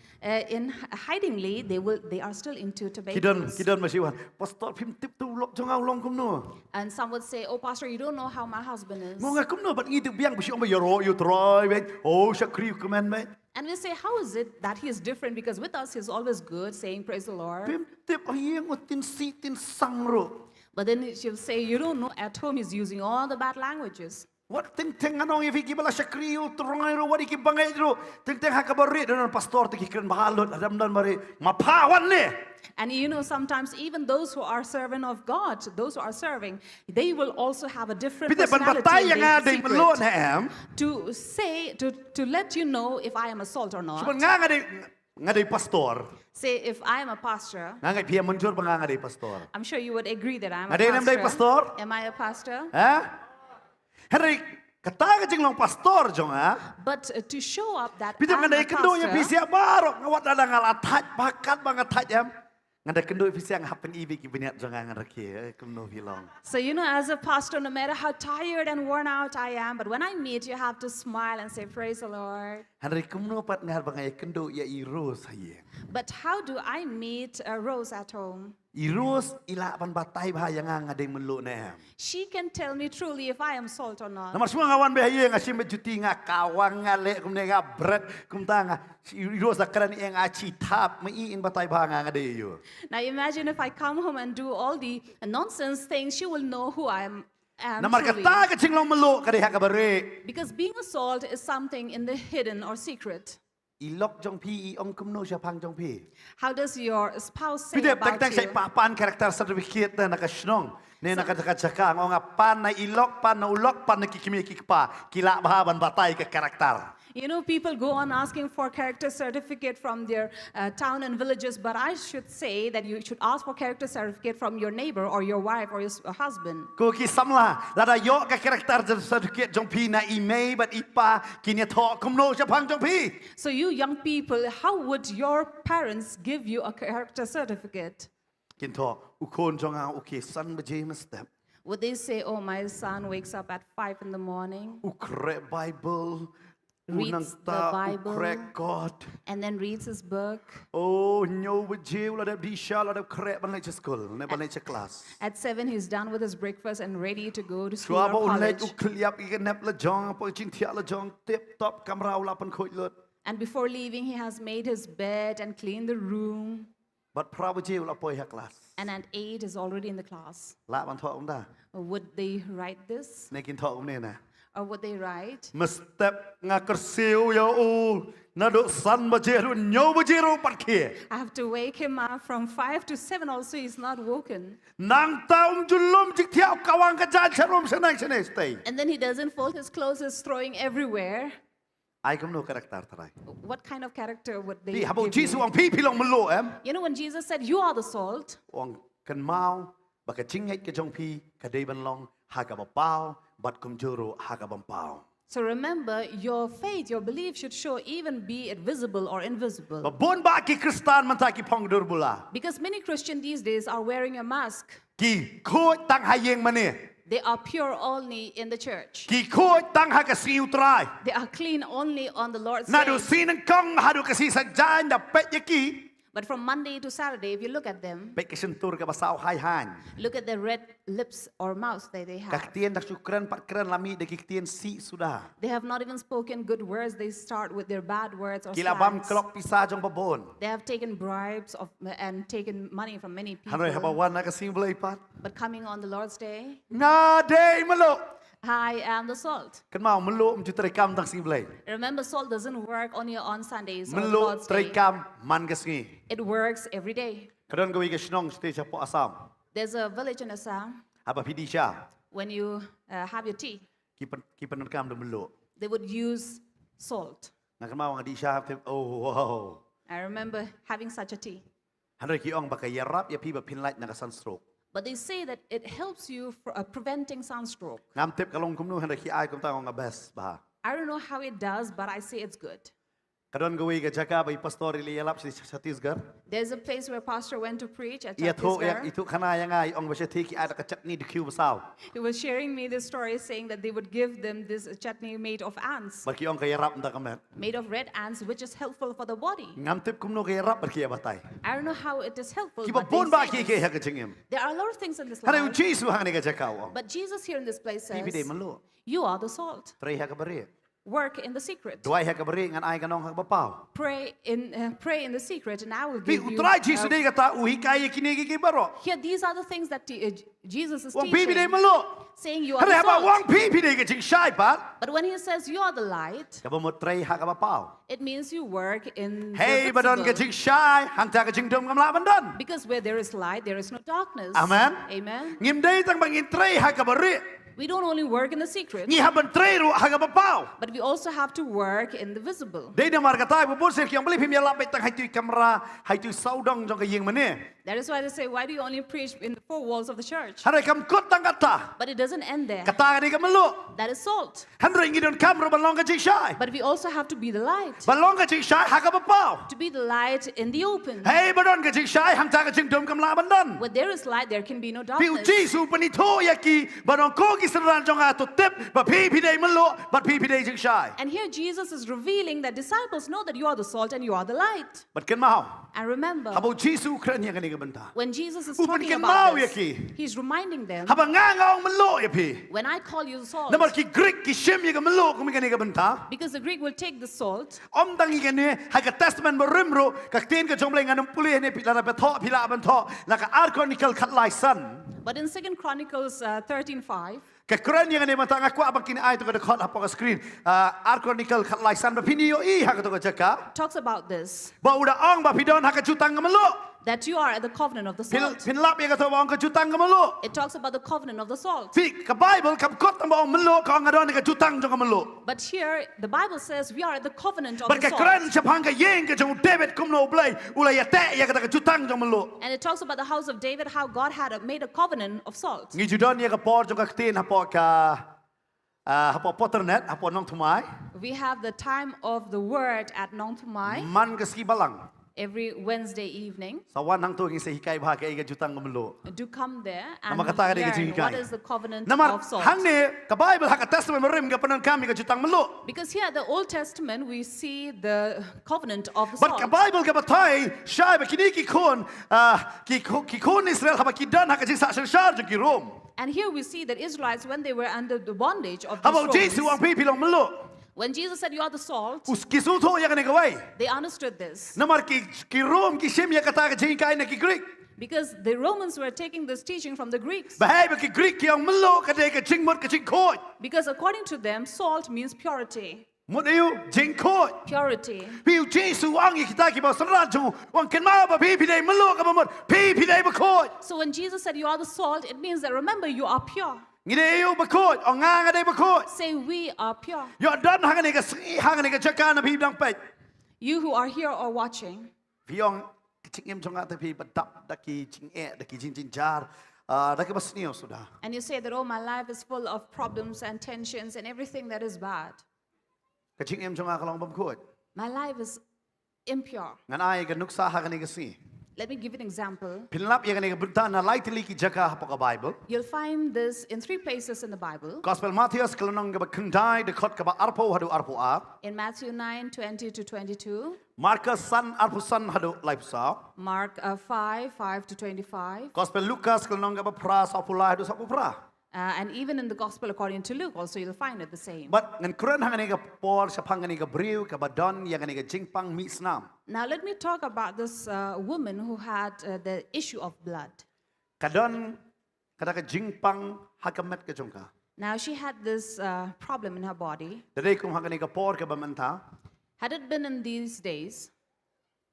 [SPEAKER 13] hidingly, they are still into tobacco.
[SPEAKER 12] Kidon masiwan. Pastor pim tip tu lok jongau long kum no.
[SPEAKER 13] And some would say, oh, Pastor, you don't know how my husband is.
[SPEAKER 12] Mo nga kum no bat ngi tu biang bisi om yoro you try bet. Oh shakri kumen bet.
[SPEAKER 13] And we say, how is it that he is different? Because with us, he's always good, saying, praise the Lord.
[SPEAKER 12] Pim tip ayeng utin si tin sangro.
[SPEAKER 13] But then she'll say, you don't know, at home he's using all the bad languages.
[SPEAKER 12] What ting anong if ikibala shakri you try ro what ikibangay ro. Ting hakabari don pastor ti kikren bahalot adam dan mari mapawan ni.
[SPEAKER 13] And you know, sometimes even those who are servant of God, those who are serving, they will also have a different
[SPEAKER 12] Pite ban
[SPEAKER 13] personality
[SPEAKER 12] batay
[SPEAKER 13] in
[SPEAKER 12] nga
[SPEAKER 13] the
[SPEAKER 12] dai melon
[SPEAKER 13] secret
[SPEAKER 12] em.
[SPEAKER 13] to say, to let you know if I am a salt or not.
[SPEAKER 12] Suban nga dai pastor.
[SPEAKER 13] Say, if I am a pastor,
[SPEAKER 12] Nga pia munjur pa nga dai pastor.
[SPEAKER 13] I'm sure you would agree that I'm a
[SPEAKER 12] Ada nam dai
[SPEAKER 13] pastor.
[SPEAKER 12] pastor?
[SPEAKER 13] Am I a pastor?
[SPEAKER 12] Henry kataga jing long pastor jong
[SPEAKER 13] But to show up that
[SPEAKER 12] Pite
[SPEAKER 13] I'm
[SPEAKER 12] nga dai
[SPEAKER 13] a
[SPEAKER 12] kendo nya
[SPEAKER 13] pastor,
[SPEAKER 12] pisia barok nga wat ada ngal ataj bakat bang ataj em. Nga dai kendo pisia nga happen ibi ki biniat jong nga raki kum no hilong.
[SPEAKER 13] so you know, as a pastor, no matter how tired and worn out I am, but when I meet you, have to smile and say, praise the Lord.
[SPEAKER 12] Henry kum no pat ngar bang kendo ya iro saye.
[SPEAKER 13] But how do I meet Rose at home?
[SPEAKER 12] Iros ila pan batay bahaya nga dai melo na em.
[SPEAKER 13] She can tell me truly if I am salt or not.
[SPEAKER 12] Namar semua ngawan bahaya nga sim juti nga kawang nga le kum ne nga bread kum ta nga iros akran yang aci tap mai in batay bahanga nga dai yo.
[SPEAKER 13] Now imagine if I come home and do all the nonsense things, she will know who I am
[SPEAKER 12] Namar
[SPEAKER 13] truly.
[SPEAKER 12] kata ka cinglong melo ka diha ka bare.
[SPEAKER 13] Because being a salt is something in the hidden or secret.
[SPEAKER 12] Ilok jong pi ong kum no siya pang jong pi.
[SPEAKER 13] How does your spouse say
[SPEAKER 12] Pide
[SPEAKER 13] about
[SPEAKER 12] tang say
[SPEAKER 13] you?
[SPEAKER 12] papan karakter certificate na nakasnong. Ne nakataka ang nga pan na ilok pan na ulok pan na kikimi kikpa kila bahaban batay ka karakter.
[SPEAKER 13] You know, people go on asking for character certificate from their town and villages, but I should say that you should ask for character certificate from your neighbor or your wife or your husband.
[SPEAKER 12] Cô ki samla la da yo ka karakter certificate jong pi na email but ipa kinya tho kum no japang jong pi.
[SPEAKER 13] So you young people, how would your parents give you a character certificate?
[SPEAKER 12] Kin tho ukon jong a okay san ba je step.
[SPEAKER 13] Would they say, oh, my son wakes up at 5 in the morning,
[SPEAKER 12] Ukre Bible,
[SPEAKER 13] reads the Bible,
[SPEAKER 12] ukre God.
[SPEAKER 13] and then reads his book?
[SPEAKER 12] Oh, no, with jail, lot of disha, lot of crap, and like school, never like class.
[SPEAKER 13] At 7, he's done with his breakfast and ready to go to school
[SPEAKER 12] Swab
[SPEAKER 13] or
[SPEAKER 12] on like
[SPEAKER 13] college.
[SPEAKER 12] ukliap, you can nap la jong, poaching tia la jong, tip top, camera up and coat lot.
[SPEAKER 13] And before leaving, he has made his bed and cleaned the room.
[SPEAKER 12] But probably jail la poy class.
[SPEAKER 13] And at 8 is already in the class.
[SPEAKER 12] La man talk da.
[SPEAKER 13] Would they write this?
[SPEAKER 12] Nekin talk ne na.
[SPEAKER 13] Or would they write?
[SPEAKER 12] Mustep nga kersiu ya u. Nado san ba jeru nyo ba jeru pat kia.
[SPEAKER 13] I have to wake him up from 5 to 7 also, he's not woken.
[SPEAKER 12] Nang taum julum jik tiao kawang ka jan charom senang senang stay.
[SPEAKER 13] And then he doesn't fold his clothes, he's throwing everywhere.
[SPEAKER 12] I come no karakter tarai.
[SPEAKER 13] What kind of character would they
[SPEAKER 12] Di habo
[SPEAKER 13] give
[SPEAKER 12] Jesus
[SPEAKER 13] you?
[SPEAKER 12] wang pi pilong melo em.
[SPEAKER 13] You know, when Jesus said, you are the salt,
[SPEAKER 12] Wang kan mau baka chingai ke jong pi kadai ban long haga ba pao bat kum juro haga ban pao.
[SPEAKER 13] so remember, your faith, your belief should show even be it visible or invisible.
[SPEAKER 12] Ba bon ba ki Kristan man ta ki pong dur bula.
[SPEAKER 13] Because many Christians these days are wearing a mask.
[SPEAKER 12] Ki ko tang hayeng mane.
[SPEAKER 13] They are pure only in the church.
[SPEAKER 12] Ki ko tang ha ka siu trai.
[SPEAKER 13] They are clean only on the Lord's
[SPEAKER 12] Na do
[SPEAKER 13] day.
[SPEAKER 12] sinang kong hadu kasi sa jan da pet yaki.
[SPEAKER 13] But from Monday to Saturday, if you look at them,
[SPEAKER 12] Pet kisentur ka basau hai han.
[SPEAKER 13] look at the red lips or mouths that they have.
[SPEAKER 12] Kaktian dak sukran pat kran lami de kiktian si sudah.
[SPEAKER 13] They have not even spoken good words. They start with their bad words or
[SPEAKER 12] Kila bam
[SPEAKER 13] slangs.
[SPEAKER 12] klok pisa jong babon.
[SPEAKER 13] They have taken bribes and taken money from many
[SPEAKER 12] Hanoi
[SPEAKER 13] people.
[SPEAKER 12] habawan na kasi blay pat.
[SPEAKER 13] But coming on the Lord's day,
[SPEAKER 12] Na day malo.
[SPEAKER 13] I am the salt.
[SPEAKER 12] Kan mau melo mju terekam tang si blay.
[SPEAKER 13] Remember, salt doesn't work only on Sundays or the
[SPEAKER 12] Melo
[SPEAKER 13] Lord's day.
[SPEAKER 12] terekam man kasngi.
[SPEAKER 13] It works every day.
[SPEAKER 12] Kadon gawi ke Shillong stage po Assam.
[SPEAKER 13] There's a village in Assam.
[SPEAKER 12] Haba pidisha.
[SPEAKER 13] When you have your tea,
[SPEAKER 12] Kipan rekam do melo.
[SPEAKER 13] they would use salt.
[SPEAKER 12] Na kan mau ngadisha oh wow.
[SPEAKER 13] I remember having such a tea.
[SPEAKER 12] Hanoi ki ong baka yarap ya pi ba pin light na ka sunstroke.
[SPEAKER 13] But they say that it helps you for preventing sunstroke.
[SPEAKER 12] Ngam tip kalong kumnu hanoi ki ai kum ta ong best ba.
[SPEAKER 13] I don't know how it does, but I say it's good.
[SPEAKER 12] Kadon gawi ke Jaga bai pastor li yalap si Chhattisgarh.
[SPEAKER 13] There's a place where pastor went to preach at
[SPEAKER 12] Ia tho yak
[SPEAKER 13] Chhattisgarh.
[SPEAKER 12] itu khana yang ai ong ba thi ki ai ka chutney de kyu basau.
[SPEAKER 13] He was sharing me this story saying that they would give them this chutney made of ants,
[SPEAKER 12] Ba ki ong ka yarap nda kamet.
[SPEAKER 13] made of red ants, which is helpful for the body.
[SPEAKER 12] Ngam tip kumnu ka yarap ba ki abatai.
[SPEAKER 13] I don't know how it is helpful,
[SPEAKER 12] Ki ba
[SPEAKER 13] but
[SPEAKER 12] bon
[SPEAKER 13] they
[SPEAKER 12] ba
[SPEAKER 13] say
[SPEAKER 12] ki ke
[SPEAKER 13] this.
[SPEAKER 12] ha ka chingem.
[SPEAKER 13] There are a lot of things in this
[SPEAKER 12] Hanoi
[SPEAKER 13] life.
[SPEAKER 12] Jesus hang ne ka Jakaw.
[SPEAKER 13] But Jesus here in this place
[SPEAKER 12] Pi de
[SPEAKER 13] says,
[SPEAKER 12] melo.
[SPEAKER 13] you are the salt.
[SPEAKER 12] Trai ha ka bare.
[SPEAKER 13] Work in the secret.
[SPEAKER 12] Duai ha ka bare ngan ai ka nong ha ba pau.
[SPEAKER 13] Pray in the secret, and I will
[SPEAKER 12] Pi
[SPEAKER 13] give you.
[SPEAKER 12] utrai Jesus de ka ta uhi kai ki ne ki baro.
[SPEAKER 13] Here, these are the things that Jesus is
[SPEAKER 12] Wang pi de
[SPEAKER 13] teaching,
[SPEAKER 12] melo.
[SPEAKER 13] saying you are
[SPEAKER 12] Hanoi
[SPEAKER 13] the
[SPEAKER 12] ha ba wang
[SPEAKER 13] salt.
[SPEAKER 12] pi de ka ching shai pat.
[SPEAKER 13] But when he says you are the light,
[SPEAKER 12] Ka ba mo trai ha ka ba pau.
[SPEAKER 13] it means you work in
[SPEAKER 12] Hey
[SPEAKER 13] the
[SPEAKER 12] badon ka
[SPEAKER 13] visible.
[SPEAKER 12] ching shai hang ta ka ching dom kam la bandan.
[SPEAKER 13] Because where there is light, there is no darkness.
[SPEAKER 12] Amen.
[SPEAKER 13] Amen.
[SPEAKER 12] Ngim dei tang bangin trai ha ka bare.
[SPEAKER 13] We don't only work in the secret,
[SPEAKER 12] Ngi ha ban trai ru ha ka ba pau.
[SPEAKER 13] but we also have to work in the visible.
[SPEAKER 12] Dei na mar ka tai bo ser ki ang beli phim ya la bai tang hai tu kamera hai tu sau dong jong ka yeng mane.
[SPEAKER 13] That is why they say, why do you only preach in the four walls of the church?
[SPEAKER 12] Hanoi kam kot tang kata.
[SPEAKER 13] But it doesn't end there.
[SPEAKER 12] Kata ka di ka melo.
[SPEAKER 13] That is salt.
[SPEAKER 12] Hanoi ngi don kamera ban long ka ching shai.
[SPEAKER 13] But we also have to be the light.
[SPEAKER 12] Ban long ka ching shai ha ka ba pau.
[SPEAKER 13] To be the light in the open.
[SPEAKER 12] Hey badon ka ching shai hang ta ka ching dom kam la bandan.
[SPEAKER 13] Where there is light, there can be no
[SPEAKER 12] Pi
[SPEAKER 13] darkness.
[SPEAKER 12] uji su pani tho ya ki badon ko ki seran jong ha to tip ba pi dei melo but pi dei ching shai.
[SPEAKER 13] And here Jesus is revealing that disciples know that you are the salt and you are the light.
[SPEAKER 12] But kan mau.
[SPEAKER 13] And remember,
[SPEAKER 12] Habo Jesus kren yang ni ka banta.
[SPEAKER 13] when Jesus is
[SPEAKER 12] Upan
[SPEAKER 13] talking
[SPEAKER 12] kan
[SPEAKER 13] about
[SPEAKER 12] mau ya
[SPEAKER 13] this,
[SPEAKER 12] ki.
[SPEAKER 13] he's reminding them,
[SPEAKER 12] Haba nga ngong melo ya pi.
[SPEAKER 13] when I call you salt,
[SPEAKER 12] Namal ki Greek ki shem ya ka melo kung ka ni ka banta.
[SPEAKER 13] because the Greek will take the salt,
[SPEAKER 12] Om dang i ni ha ka testament mo rimro ka tin ka jong bleng anong puli ni pila na betho pila ban tho na ka arconical kat lai san.
[SPEAKER 13] but in 2 Chronicles 13:5,
[SPEAKER 12] Ka kren yang ni mata ngaku abang kini ai to ka khot apa ka screen. Arconical kat lai san ba pini yo i ha ka to ka jaka.
[SPEAKER 13] talks about this,
[SPEAKER 12] Ba uda ong ba pidon ha ka jutang ka melo.
[SPEAKER 13] that you are at the covenant of the
[SPEAKER 12] พิน
[SPEAKER 13] salt.
[SPEAKER 12] พินลับยังกระทบองกระจุตังกำมะลุ
[SPEAKER 13] It talks about the covenant of the salt.
[SPEAKER 12] ที่กับไบเบิลกับกฎตั้งบอกมันลุกองกระดอนกระจุตังจงกำมะลุ
[SPEAKER 13] But here, the Bible says we are at the covenant of
[SPEAKER 12] บัด
[SPEAKER 13] the
[SPEAKER 12] กะเกรน
[SPEAKER 13] salt.
[SPEAKER 12] จะพังกะเย่งกะจงเดวิดกุมโนเบลยอุลายแตะยังกระจุตังจงมะลุ
[SPEAKER 13] And it talks about the house of David, how God had made a covenant of salt.
[SPEAKER 12] งี้จุดอนยังกะปอจงกะตีนฮะปอกะฮะปอ Potternet ฮะปอ Nongthymmai
[SPEAKER 13] We have the time of the word at Nongthymmai
[SPEAKER 12] มันกะสกีบาลัง
[SPEAKER 13] every Wednesday evening.
[SPEAKER 12] สวรรค์ทั้งตัวกินเสียหิกายพากะเอกะจุตังกำมะลุ
[SPEAKER 13] Do come there and
[SPEAKER 12] Nama kata dia
[SPEAKER 13] learn
[SPEAKER 12] kejikan.
[SPEAKER 13] what is the covenant
[SPEAKER 12] Namar
[SPEAKER 13] of salt.
[SPEAKER 12] hang ni ka Bible hak Testament merim ka penan kami ka jutang melu.
[SPEAKER 13] Because here at the Old Testament we see the covenant of the
[SPEAKER 12] But ka
[SPEAKER 13] salt.
[SPEAKER 12] Bible ka batai syai ba kini ki kon ki kon Israel haba ki dan hak jisa shar ki Rom.
[SPEAKER 13] And here we see that Israelites, when they were under the bondage of
[SPEAKER 12] Haba
[SPEAKER 13] the
[SPEAKER 12] Jesu ang
[SPEAKER 13] Romans,
[SPEAKER 12] pipi long melu.
[SPEAKER 13] when Jesus said, "You are the salt,"
[SPEAKER 12] Us ki sulto ya ka gawai.
[SPEAKER 13] they understood this.
[SPEAKER 12] Namar ki Rom ki sim ya kata ka jingkai na ki Greek.
[SPEAKER 13] Because the Romans were taking this teaching from the Greeks.
[SPEAKER 12] Bahai ba ki Greek ki ang melu ka de ka jingmot ka jingkoi.
[SPEAKER 13] Because according to them, salt means purity.
[SPEAKER 12] Mut ayu jingkoi.
[SPEAKER 13] Purity.
[SPEAKER 12] Piu Jesu ang kita ki ba sanraju wang ken ma ba pipi de melu ka ba mot pipi de ba koi.
[SPEAKER 13] So when Jesus said, "You are the salt," it means that remember you are pure.
[SPEAKER 12] Ngide ayu ba koi ang nga de ba koi.
[SPEAKER 13] Say, "We are pure."
[SPEAKER 12] Yo dan hang ni ka sri hang ni ka jakan na pi dang pet.
[SPEAKER 13] You who are here or watching,
[SPEAKER 12] Piong cing em chong ate pi badap daki cing daki jin jar daki bas niyo sudah.
[SPEAKER 13] and you say that, "Oh, my life is full of problems and tensions and everything that is bad.
[SPEAKER 12] Ka cing em chong akalong bam kuat.
[SPEAKER 13] My life is impure."
[SPEAKER 12] Ngan ai ka nuksa hang ni ka si.
[SPEAKER 13] Let me give you an example.
[SPEAKER 12] Pinlap ya ka ni ka bunta na lightly ki jaka hapo ka Bible.
[SPEAKER 13] You'll find this in 3 places in the Bible.
[SPEAKER 12] Gospel Matthew kalonong ka ba kundai de khot ka ba arpo hadu arpo a.
[SPEAKER 13] In Matthew 9:20 to 22,
[SPEAKER 12] Marcus san arpo san hadu life sao.
[SPEAKER 13] Mark 5:5 to 25,
[SPEAKER 12] Gospel Lucas kalonong ka ba pra sa pula hadu sa pra.
[SPEAKER 13] and even in the Gospel according to Luke, also you'll find it the same.
[SPEAKER 12] But ngan kuran hang ni ka por sa pang ni ka briu ka ba don ya ni ka jingpang mi snam.
[SPEAKER 13] Now let me talk about this woman who had the issue of blood.
[SPEAKER 12] Kadon kada ka jingpang hakamet ka jongka.
[SPEAKER 13] Now she had this problem in her body.
[SPEAKER 12] Dari kung hang ni ka por ka ba manta.
[SPEAKER 13] Had it been in these days,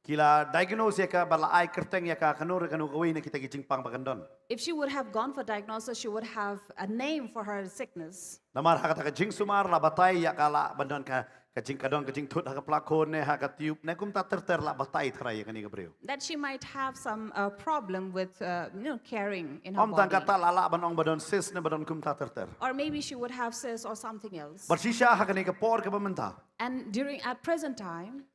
[SPEAKER 12] Kila diagnose ya ka bala ai kerteng ya ka kanur kanu kawi na kita jingpang bagandon.
[SPEAKER 13] if she would have gone for diagnosis, she would have a name for her sickness.
[SPEAKER 12] Namar hakata ka jing sumar la batay ya ka la bandon ka jing kadon ka jing thut ha ka plakon ne ha ka tiup ne kum ta ter la batay thrai ka ni ka breu.
[SPEAKER 13] That she might have some problem with carrying in her
[SPEAKER 12] Om tang
[SPEAKER 13] body.
[SPEAKER 12] kata la la banong badon sis ne badon kum ta ter.
[SPEAKER 13] Or maybe she would have cysts or something else.
[SPEAKER 12] Bar shisha ha ka ni ka por ka ba manta.
[SPEAKER 13] And at present time,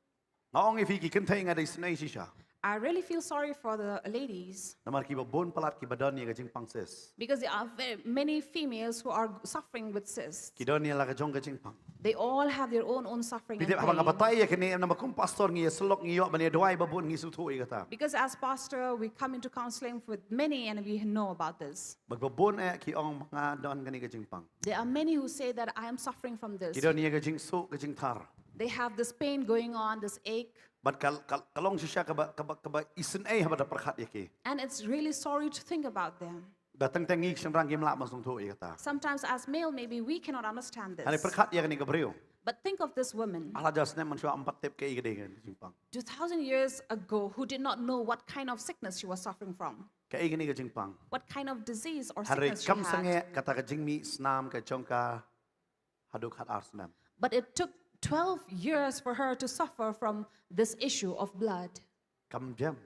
[SPEAKER 12] Naong ifi ki kentay nga dai snai shisha.
[SPEAKER 13] I really feel sorry for the ladies
[SPEAKER 12] Namar ki ba bon palat ki badon ya ka jingpang sis.
[SPEAKER 13] because there are many females who are suffering with cysts.
[SPEAKER 12] Ki don ya la ka jong ka jingpang.
[SPEAKER 13] They all have their own suffering and
[SPEAKER 12] Pidip habang ka
[SPEAKER 13] pain.
[SPEAKER 12] batay ya kini na makum pastor ngi slok ngi yo ba ni doai ba bon ngi su thu igata.
[SPEAKER 13] Because as pastor, we come into counseling with many and we know about this.
[SPEAKER 12] Magbabon ay ki ong mga don kani ka jingpang.
[SPEAKER 13] There are many who say that I am suffering from this.
[SPEAKER 12] Ki don ya ka jing su ka jing thar.
[SPEAKER 13] They have this pain going on, this ache.
[SPEAKER 12] But kalong siya ka ba isin ay habada perkhat ya ki.
[SPEAKER 13] And it's really sorry to think about them.
[SPEAKER 12] Datang tangi siyang ranggim la masung thu igata.
[SPEAKER 13] Sometimes as male, maybe we cannot understand
[SPEAKER 12] Ani
[SPEAKER 13] this.
[SPEAKER 12] perkhat ya kani ka breu.
[SPEAKER 13] But think of this woman,
[SPEAKER 12] Ala jas ne man siya ampat tip ka igade ka jingpang.
[SPEAKER 13] 2,000 years ago, who did not know what kind of sickness she was suffering from,
[SPEAKER 12] Ka igani ka jingpang.
[SPEAKER 13] what kind of disease or
[SPEAKER 12] Hari
[SPEAKER 13] sickness she
[SPEAKER 12] kam sange
[SPEAKER 13] had.
[SPEAKER 12] kata ka jingmi snam ka jongka haduk hat arsnam.
[SPEAKER 13] But it took 12 years for her to suffer from this issue of blood.
[SPEAKER 12] Kam jam.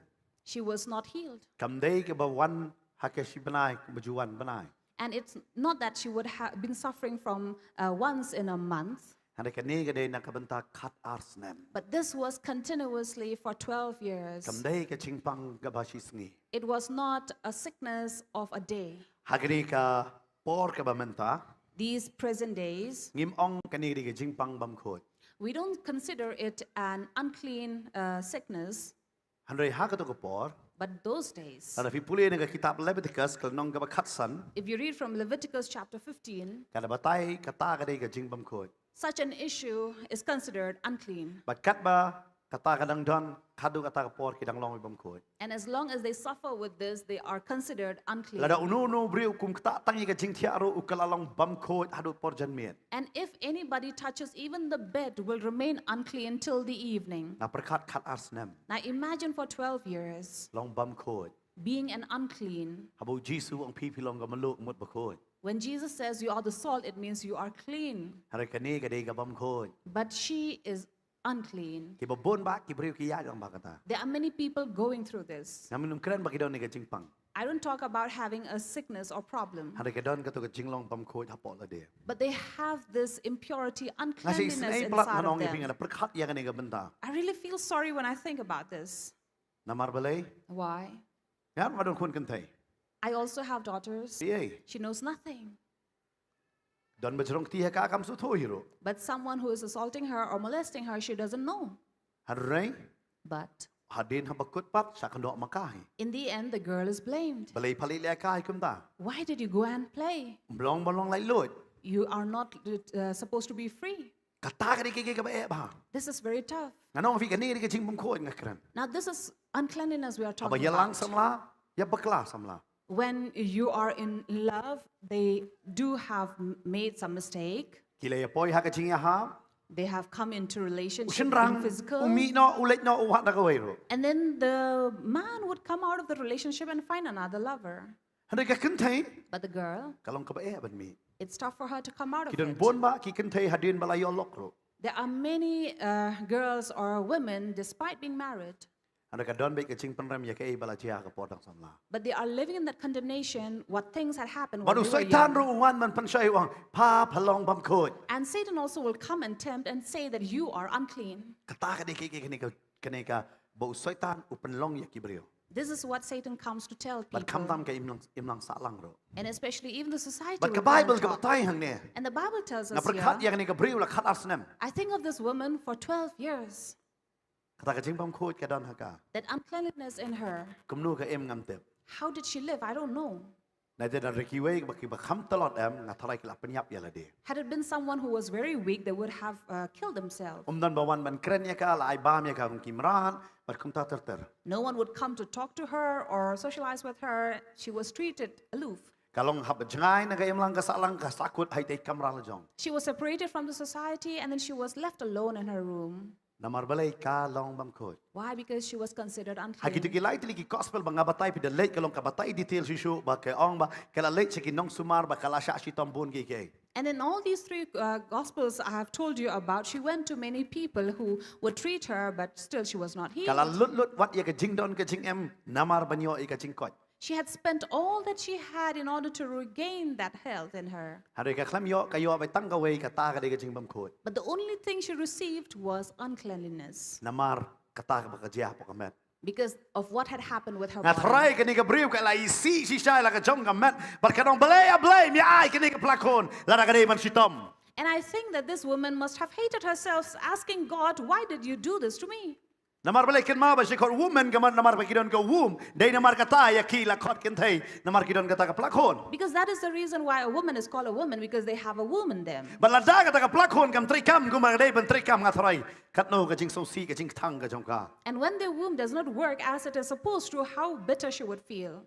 [SPEAKER 13] She was not healed.
[SPEAKER 12] Kam day ka ba wan hakeshi banai kumajuan banai.
[SPEAKER 13] And it's not that she would have been suffering from once in a month,
[SPEAKER 12] Hari ka ni ka day nakabanta khat arsnam.
[SPEAKER 13] but this was continuously for 12 years.
[SPEAKER 12] Kam day ka jingpang ka ba shisngi.
[SPEAKER 13] It was not a sickness of a day.
[SPEAKER 12] Hagri ka por ka ba menta.
[SPEAKER 13] These present days,
[SPEAKER 12] Ngim ong kani ka jingpang bam khot.
[SPEAKER 13] we don't consider it an unclean sickness,
[SPEAKER 12] Handai ha ka to ko por.
[SPEAKER 13] but those days.
[SPEAKER 12] Ana fi puli nga kitab Leviticus kal nong ka ba khatsan.
[SPEAKER 13] If you read from Leviticus chapter 15,
[SPEAKER 12] Kada batay kata ka day ka jingbam khot.
[SPEAKER 13] such an issue is considered unclean.
[SPEAKER 12] Bat kat ba kata kadang don kadu kata kapor kidang long ibam koi.
[SPEAKER 13] And as long as they suffer with this, they are considered unclean.
[SPEAKER 12] Lada unu beri hukum kata tangi ka jing tiaru ukalalong bam koi hadu por janmiet.
[SPEAKER 13] And if anybody touches even the bed, will remain unclean till the evening.
[SPEAKER 12] Na perkat kat arsnem
[SPEAKER 13] Now imagine for 12 years
[SPEAKER 12] long bam koi.
[SPEAKER 13] being an unclean.
[SPEAKER 12] Habu Jisu ang pipi long gamaluk mut bakoi.
[SPEAKER 13] When Jesus says you are the salt, it means you are clean.
[SPEAKER 12] Hari kani ka dei ka bam koi.
[SPEAKER 13] But she is unclean.
[SPEAKER 12] Ki babon ba ki beri ki ya jang ba kata.
[SPEAKER 13] There are many people going through this.
[SPEAKER 12] Namun keren ba kidon ni ka jing pang.
[SPEAKER 13] I don't talk about having a sickness or problem,
[SPEAKER 12] Hari kadon ka to ka jing long bam koi hapol la de.
[SPEAKER 13] but they have this impurity,
[SPEAKER 12] Nasi
[SPEAKER 13] uncleanliness
[SPEAKER 12] isnai pelat
[SPEAKER 13] inside of
[SPEAKER 12] manong iping
[SPEAKER 13] them.
[SPEAKER 12] ada perkat ya kani ka benda.
[SPEAKER 13] I really feel sorry when I think about this.
[SPEAKER 12] Namar balai.
[SPEAKER 13] Why?
[SPEAKER 12] Ya madon kun kentai.
[SPEAKER 13] I also have daughters.
[SPEAKER 12] Iya.
[SPEAKER 13] She knows nothing.
[SPEAKER 12] Don bajrong tiha ka akam su tho hiro.
[SPEAKER 13] But someone who is assaulting her or molesting her, she doesn't know.
[SPEAKER 12] Hari
[SPEAKER 13] But
[SPEAKER 12] hadin habakut pat sa kandok makahi.
[SPEAKER 13] in the end, the girl is blamed.
[SPEAKER 12] Balai pali le kai kum ta.
[SPEAKER 13] Why did you go and play?
[SPEAKER 12] Blong lai lut.
[SPEAKER 13] You are not supposed to be free.
[SPEAKER 12] Kata ka di ka ba ba.
[SPEAKER 13] This is very tough.
[SPEAKER 12] Nanong fi kani di ka jing bam koi ngakran.
[SPEAKER 13] Now, this is uncleanliness we are
[SPEAKER 12] Aba
[SPEAKER 13] talking
[SPEAKER 12] ya lang
[SPEAKER 13] about.
[SPEAKER 12] samla ya bakla samla.
[SPEAKER 13] When you are in love, they do have made some mistake.
[SPEAKER 12] Kila ya poi ha ka jing ya ha.
[SPEAKER 13] They have come into relationship,
[SPEAKER 12] Usin
[SPEAKER 13] being
[SPEAKER 12] rang
[SPEAKER 13] physical.
[SPEAKER 12] umi no ulet no uhat na kawero.
[SPEAKER 13] And then the man would come out of the relationship and find another lover.
[SPEAKER 12] Hari ka kentai.
[SPEAKER 13] But the girl,
[SPEAKER 12] Kalong ka ba ban mi.
[SPEAKER 13] it's tough for her to come out of
[SPEAKER 12] Kidon
[SPEAKER 13] it.
[SPEAKER 12] bon ba ki kentai hadin balai yo lokro.
[SPEAKER 13] There are many girls or women, despite being married,
[SPEAKER 12] Hari ka don ba ka jing panram ya ka e bala tia ka podang samla.
[SPEAKER 13] but they are living in that condemnation, what things had happened when
[SPEAKER 12] Baru
[SPEAKER 13] they were
[SPEAKER 12] syaitan
[SPEAKER 13] young.
[SPEAKER 12] ru wan man pan syai wang pa palong bam koi.
[SPEAKER 13] And Satan also will come and tempt and say that you are unclean.
[SPEAKER 12] Kata ka di kani ka bau syaitan upan long ya ki brio.
[SPEAKER 13] This is what Satan comes to tell
[SPEAKER 12] But kam
[SPEAKER 13] people.
[SPEAKER 12] tam ka imlang salang ro.
[SPEAKER 13] And especially even the society.
[SPEAKER 12] But
[SPEAKER 13] will
[SPEAKER 12] ka
[SPEAKER 13] come and
[SPEAKER 12] Bible ka
[SPEAKER 13] talk.
[SPEAKER 12] batay hang ne.
[SPEAKER 13] And the Bible tells
[SPEAKER 12] Na
[SPEAKER 13] us
[SPEAKER 12] perkat
[SPEAKER 13] here,
[SPEAKER 12] ya kani ka brio la khat arsnem.
[SPEAKER 13] I think of this woman for 12 years,
[SPEAKER 12] Kata ka jing bam koi ka don haka.
[SPEAKER 13] that uncleanliness in her.
[SPEAKER 12] Kumnu ka em ngam tep.
[SPEAKER 13] How did she live? I don't know.
[SPEAKER 12] Na de na rekiwe ba ki ba kham talot em nga thalai ka penyap ya la de.
[SPEAKER 13] Had it been someone who was very weak, they would have killed themselves.
[SPEAKER 12] Dan bawan man kren ya ka la ai bam ya ka kum kimran but kum ta ter.
[SPEAKER 13] No one would come to talk to her or socialize with her. She was treated aloof.
[SPEAKER 12] Kalong hab jangai na ka em lang ka salang ka sakut hai te kamra la jong.
[SPEAKER 13] She was separated from the society and then she was left alone in her room.
[SPEAKER 12] Na marbalay ka long bam koi.
[SPEAKER 13] Why? Because she was considered
[SPEAKER 12] Hagi tu
[SPEAKER 13] unclean.
[SPEAKER 12] kilai tili ki gospel ba ngabatay pi late kalong kabatay details isu ba ke ong ba kala late sa kinong sumar ba kala sya si tombon ki ke.
[SPEAKER 13] And in all these three gospels I have told you about, she went to many people who would treat her, but still she was not healed.
[SPEAKER 12] Kala lut wat ya ka jing don ka jing em namar banyo i ka jing kot.
[SPEAKER 13] She had spent all that she had in order to regain that health in her.
[SPEAKER 12] Hari ka klam yo kayo ba tang ka way ka ta ka de ka jing bam kot.
[SPEAKER 13] But the only thing she received was uncleanliness
[SPEAKER 12] Namar kata ka ba ka jiya po kamet.
[SPEAKER 13] because of what had happened with her
[SPEAKER 12] Na
[SPEAKER 13] body.
[SPEAKER 12] try ka ni ka brief ka la isi si siya la ka jong kamet. Bar ka nong balay a blame ya ay ka ni ka plakon. La ka de man si tom.
[SPEAKER 13] And I think that this woman must have hated herself, asking God, why did you do this to me?
[SPEAKER 12] Namar balay kin ma ba si kor woman ka man namar pa kidon ka womb. Day namar kata ya ki la kot kin thay. Namar kidon kata ka plakon.
[SPEAKER 13] Because that is the reason why a woman is called a woman, because they have a womb in them.
[SPEAKER 12] Balada ka taka plakon kam trikam gumagday ban trikam nga try. Katno ka jing so si ka jing thang ka jong ka.
[SPEAKER 13] And when their womb does not work as it is supposed to, how bitter she would feel.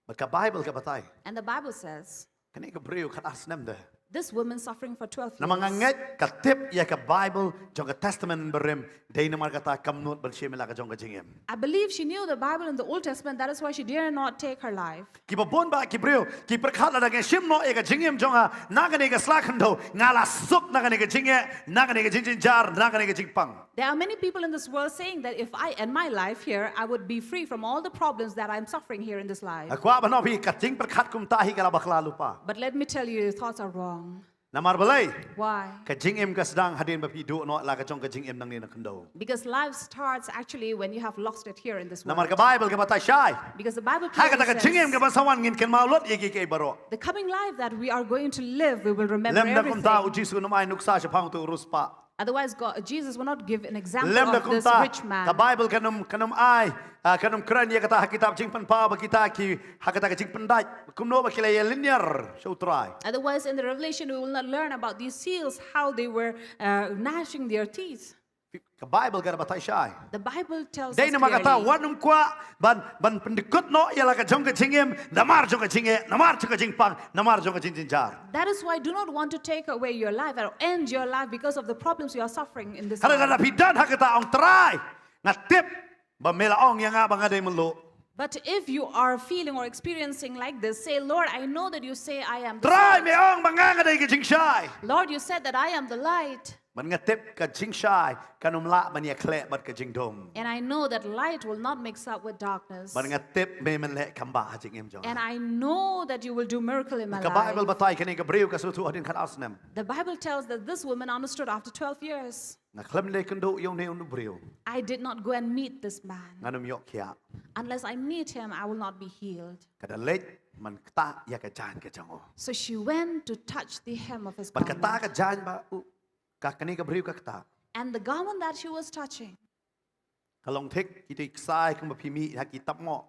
[SPEAKER 12] But ka Bible ka batay.
[SPEAKER 13] And the Bible says,
[SPEAKER 12] Kani ka brio kat asnem de.
[SPEAKER 13] this woman suffering for 12
[SPEAKER 12] Na mga
[SPEAKER 13] years.
[SPEAKER 12] nget ka tip ya ka Bible jong ka Testament berim. Day namar kata kamnot bal siya mila ka jong ka jingem.
[SPEAKER 13] I believe she knew the Bible in the Old Testament. That is why she dare not take her life.
[SPEAKER 12] Ki babon ba ki brio ki perkhat la nga sim no e ka jingem jong ha na ka ni ka slakan do ngala suk na ka ni ka jinge na ka ni ka jing jar na ka ni ka jing pang.
[SPEAKER 13] There are many people in this world saying that if I end my life here, I would be free from all the problems that I'm suffering here in this life.
[SPEAKER 12] Akwa ba no bi ka jing perkhat kum tahi ka la bakla lupa.
[SPEAKER 13] But let me tell you, your thoughts are wrong.
[SPEAKER 12] Namar balay.
[SPEAKER 13] Why?
[SPEAKER 12] Ka jingem ka sedang hadin ba pi do no la ka jong ka jingem nang ni na kendo.
[SPEAKER 13] Because life starts actually when you have lost it here in this world.
[SPEAKER 12] Namar ka Bible ka batay shy.
[SPEAKER 13] Because the Bible
[SPEAKER 12] Ha ka
[SPEAKER 13] clearly
[SPEAKER 12] taka jingem ka
[SPEAKER 13] says,
[SPEAKER 12] basawan ngin ken maulot igi kay baro.
[SPEAKER 13] the coming life that we are going to live, we will remember
[SPEAKER 12] Lem da kum ta
[SPEAKER 13] everything.
[SPEAKER 12] ujisu no mai nuksa sa pang tu ruspa.
[SPEAKER 13] Otherwise, Jesus will not give an example
[SPEAKER 12] Lem da
[SPEAKER 13] of
[SPEAKER 12] kum
[SPEAKER 13] this
[SPEAKER 12] ta
[SPEAKER 13] rich man.
[SPEAKER 12] ka Bible kanum ai kanum kran ya kata kitab jing pan pa ba kita ki ha kata ka jing pandai kum no ba kilay linear so try.
[SPEAKER 13] Otherwise, in the Revelation, we will not learn about these seals, how they were gnashing their teeth.
[SPEAKER 12] Ka Bible ka batai syai.
[SPEAKER 13] The Bible tells
[SPEAKER 12] Dai
[SPEAKER 13] us
[SPEAKER 12] na makata
[SPEAKER 13] clearly.
[SPEAKER 12] wanum kwa ban pendekut no ialah ka jong ka jingem namar jong ka jinge namar jong ka jingpang namar jong ka jinjar.
[SPEAKER 13] That is why do not want to take away your life or end your life because of the problems you are suffering in this
[SPEAKER 12] Kada
[SPEAKER 13] life.
[SPEAKER 12] kada pidan hakata ong try ngatip ba mela ong yang nga banga dai melo.
[SPEAKER 13] But if you are feeling or experiencing like this, say, Lord, I know that you say I am the
[SPEAKER 12] Try
[SPEAKER 13] salt.
[SPEAKER 12] me ong banga nga dai ka jingshai.
[SPEAKER 13] Lord, you said that I am the light.
[SPEAKER 12] Man ngatip ka jingshai kanumla man ya kle bat ka jingdom.
[SPEAKER 13] And I know that light will not mix up with darkness.
[SPEAKER 12] Man ngatip me man le kamba jingem jong.
[SPEAKER 13] And I know that you will do miracle in my
[SPEAKER 12] Ka Bible
[SPEAKER 13] life.
[SPEAKER 12] batai kani ka breu ka sutu adin kan asnem.
[SPEAKER 13] The Bible tells that this woman understood after 12 years.
[SPEAKER 12] Na klem le kendo yong ne unu breu.
[SPEAKER 13] I did not go and meet this man.
[SPEAKER 12] Nganum yok kia.
[SPEAKER 13] Unless I meet him, I will not be healed.
[SPEAKER 12] Kada lech man kta ya ka jan ka jango.
[SPEAKER 13] So she went to touch the hem of his
[SPEAKER 12] Ban kata
[SPEAKER 13] garment.
[SPEAKER 12] ka jan ba ka kani ka breu ka kta.
[SPEAKER 13] And the garment that she was touching
[SPEAKER 12] Kalong tek kita iksai kung mapimi ha kitap mo.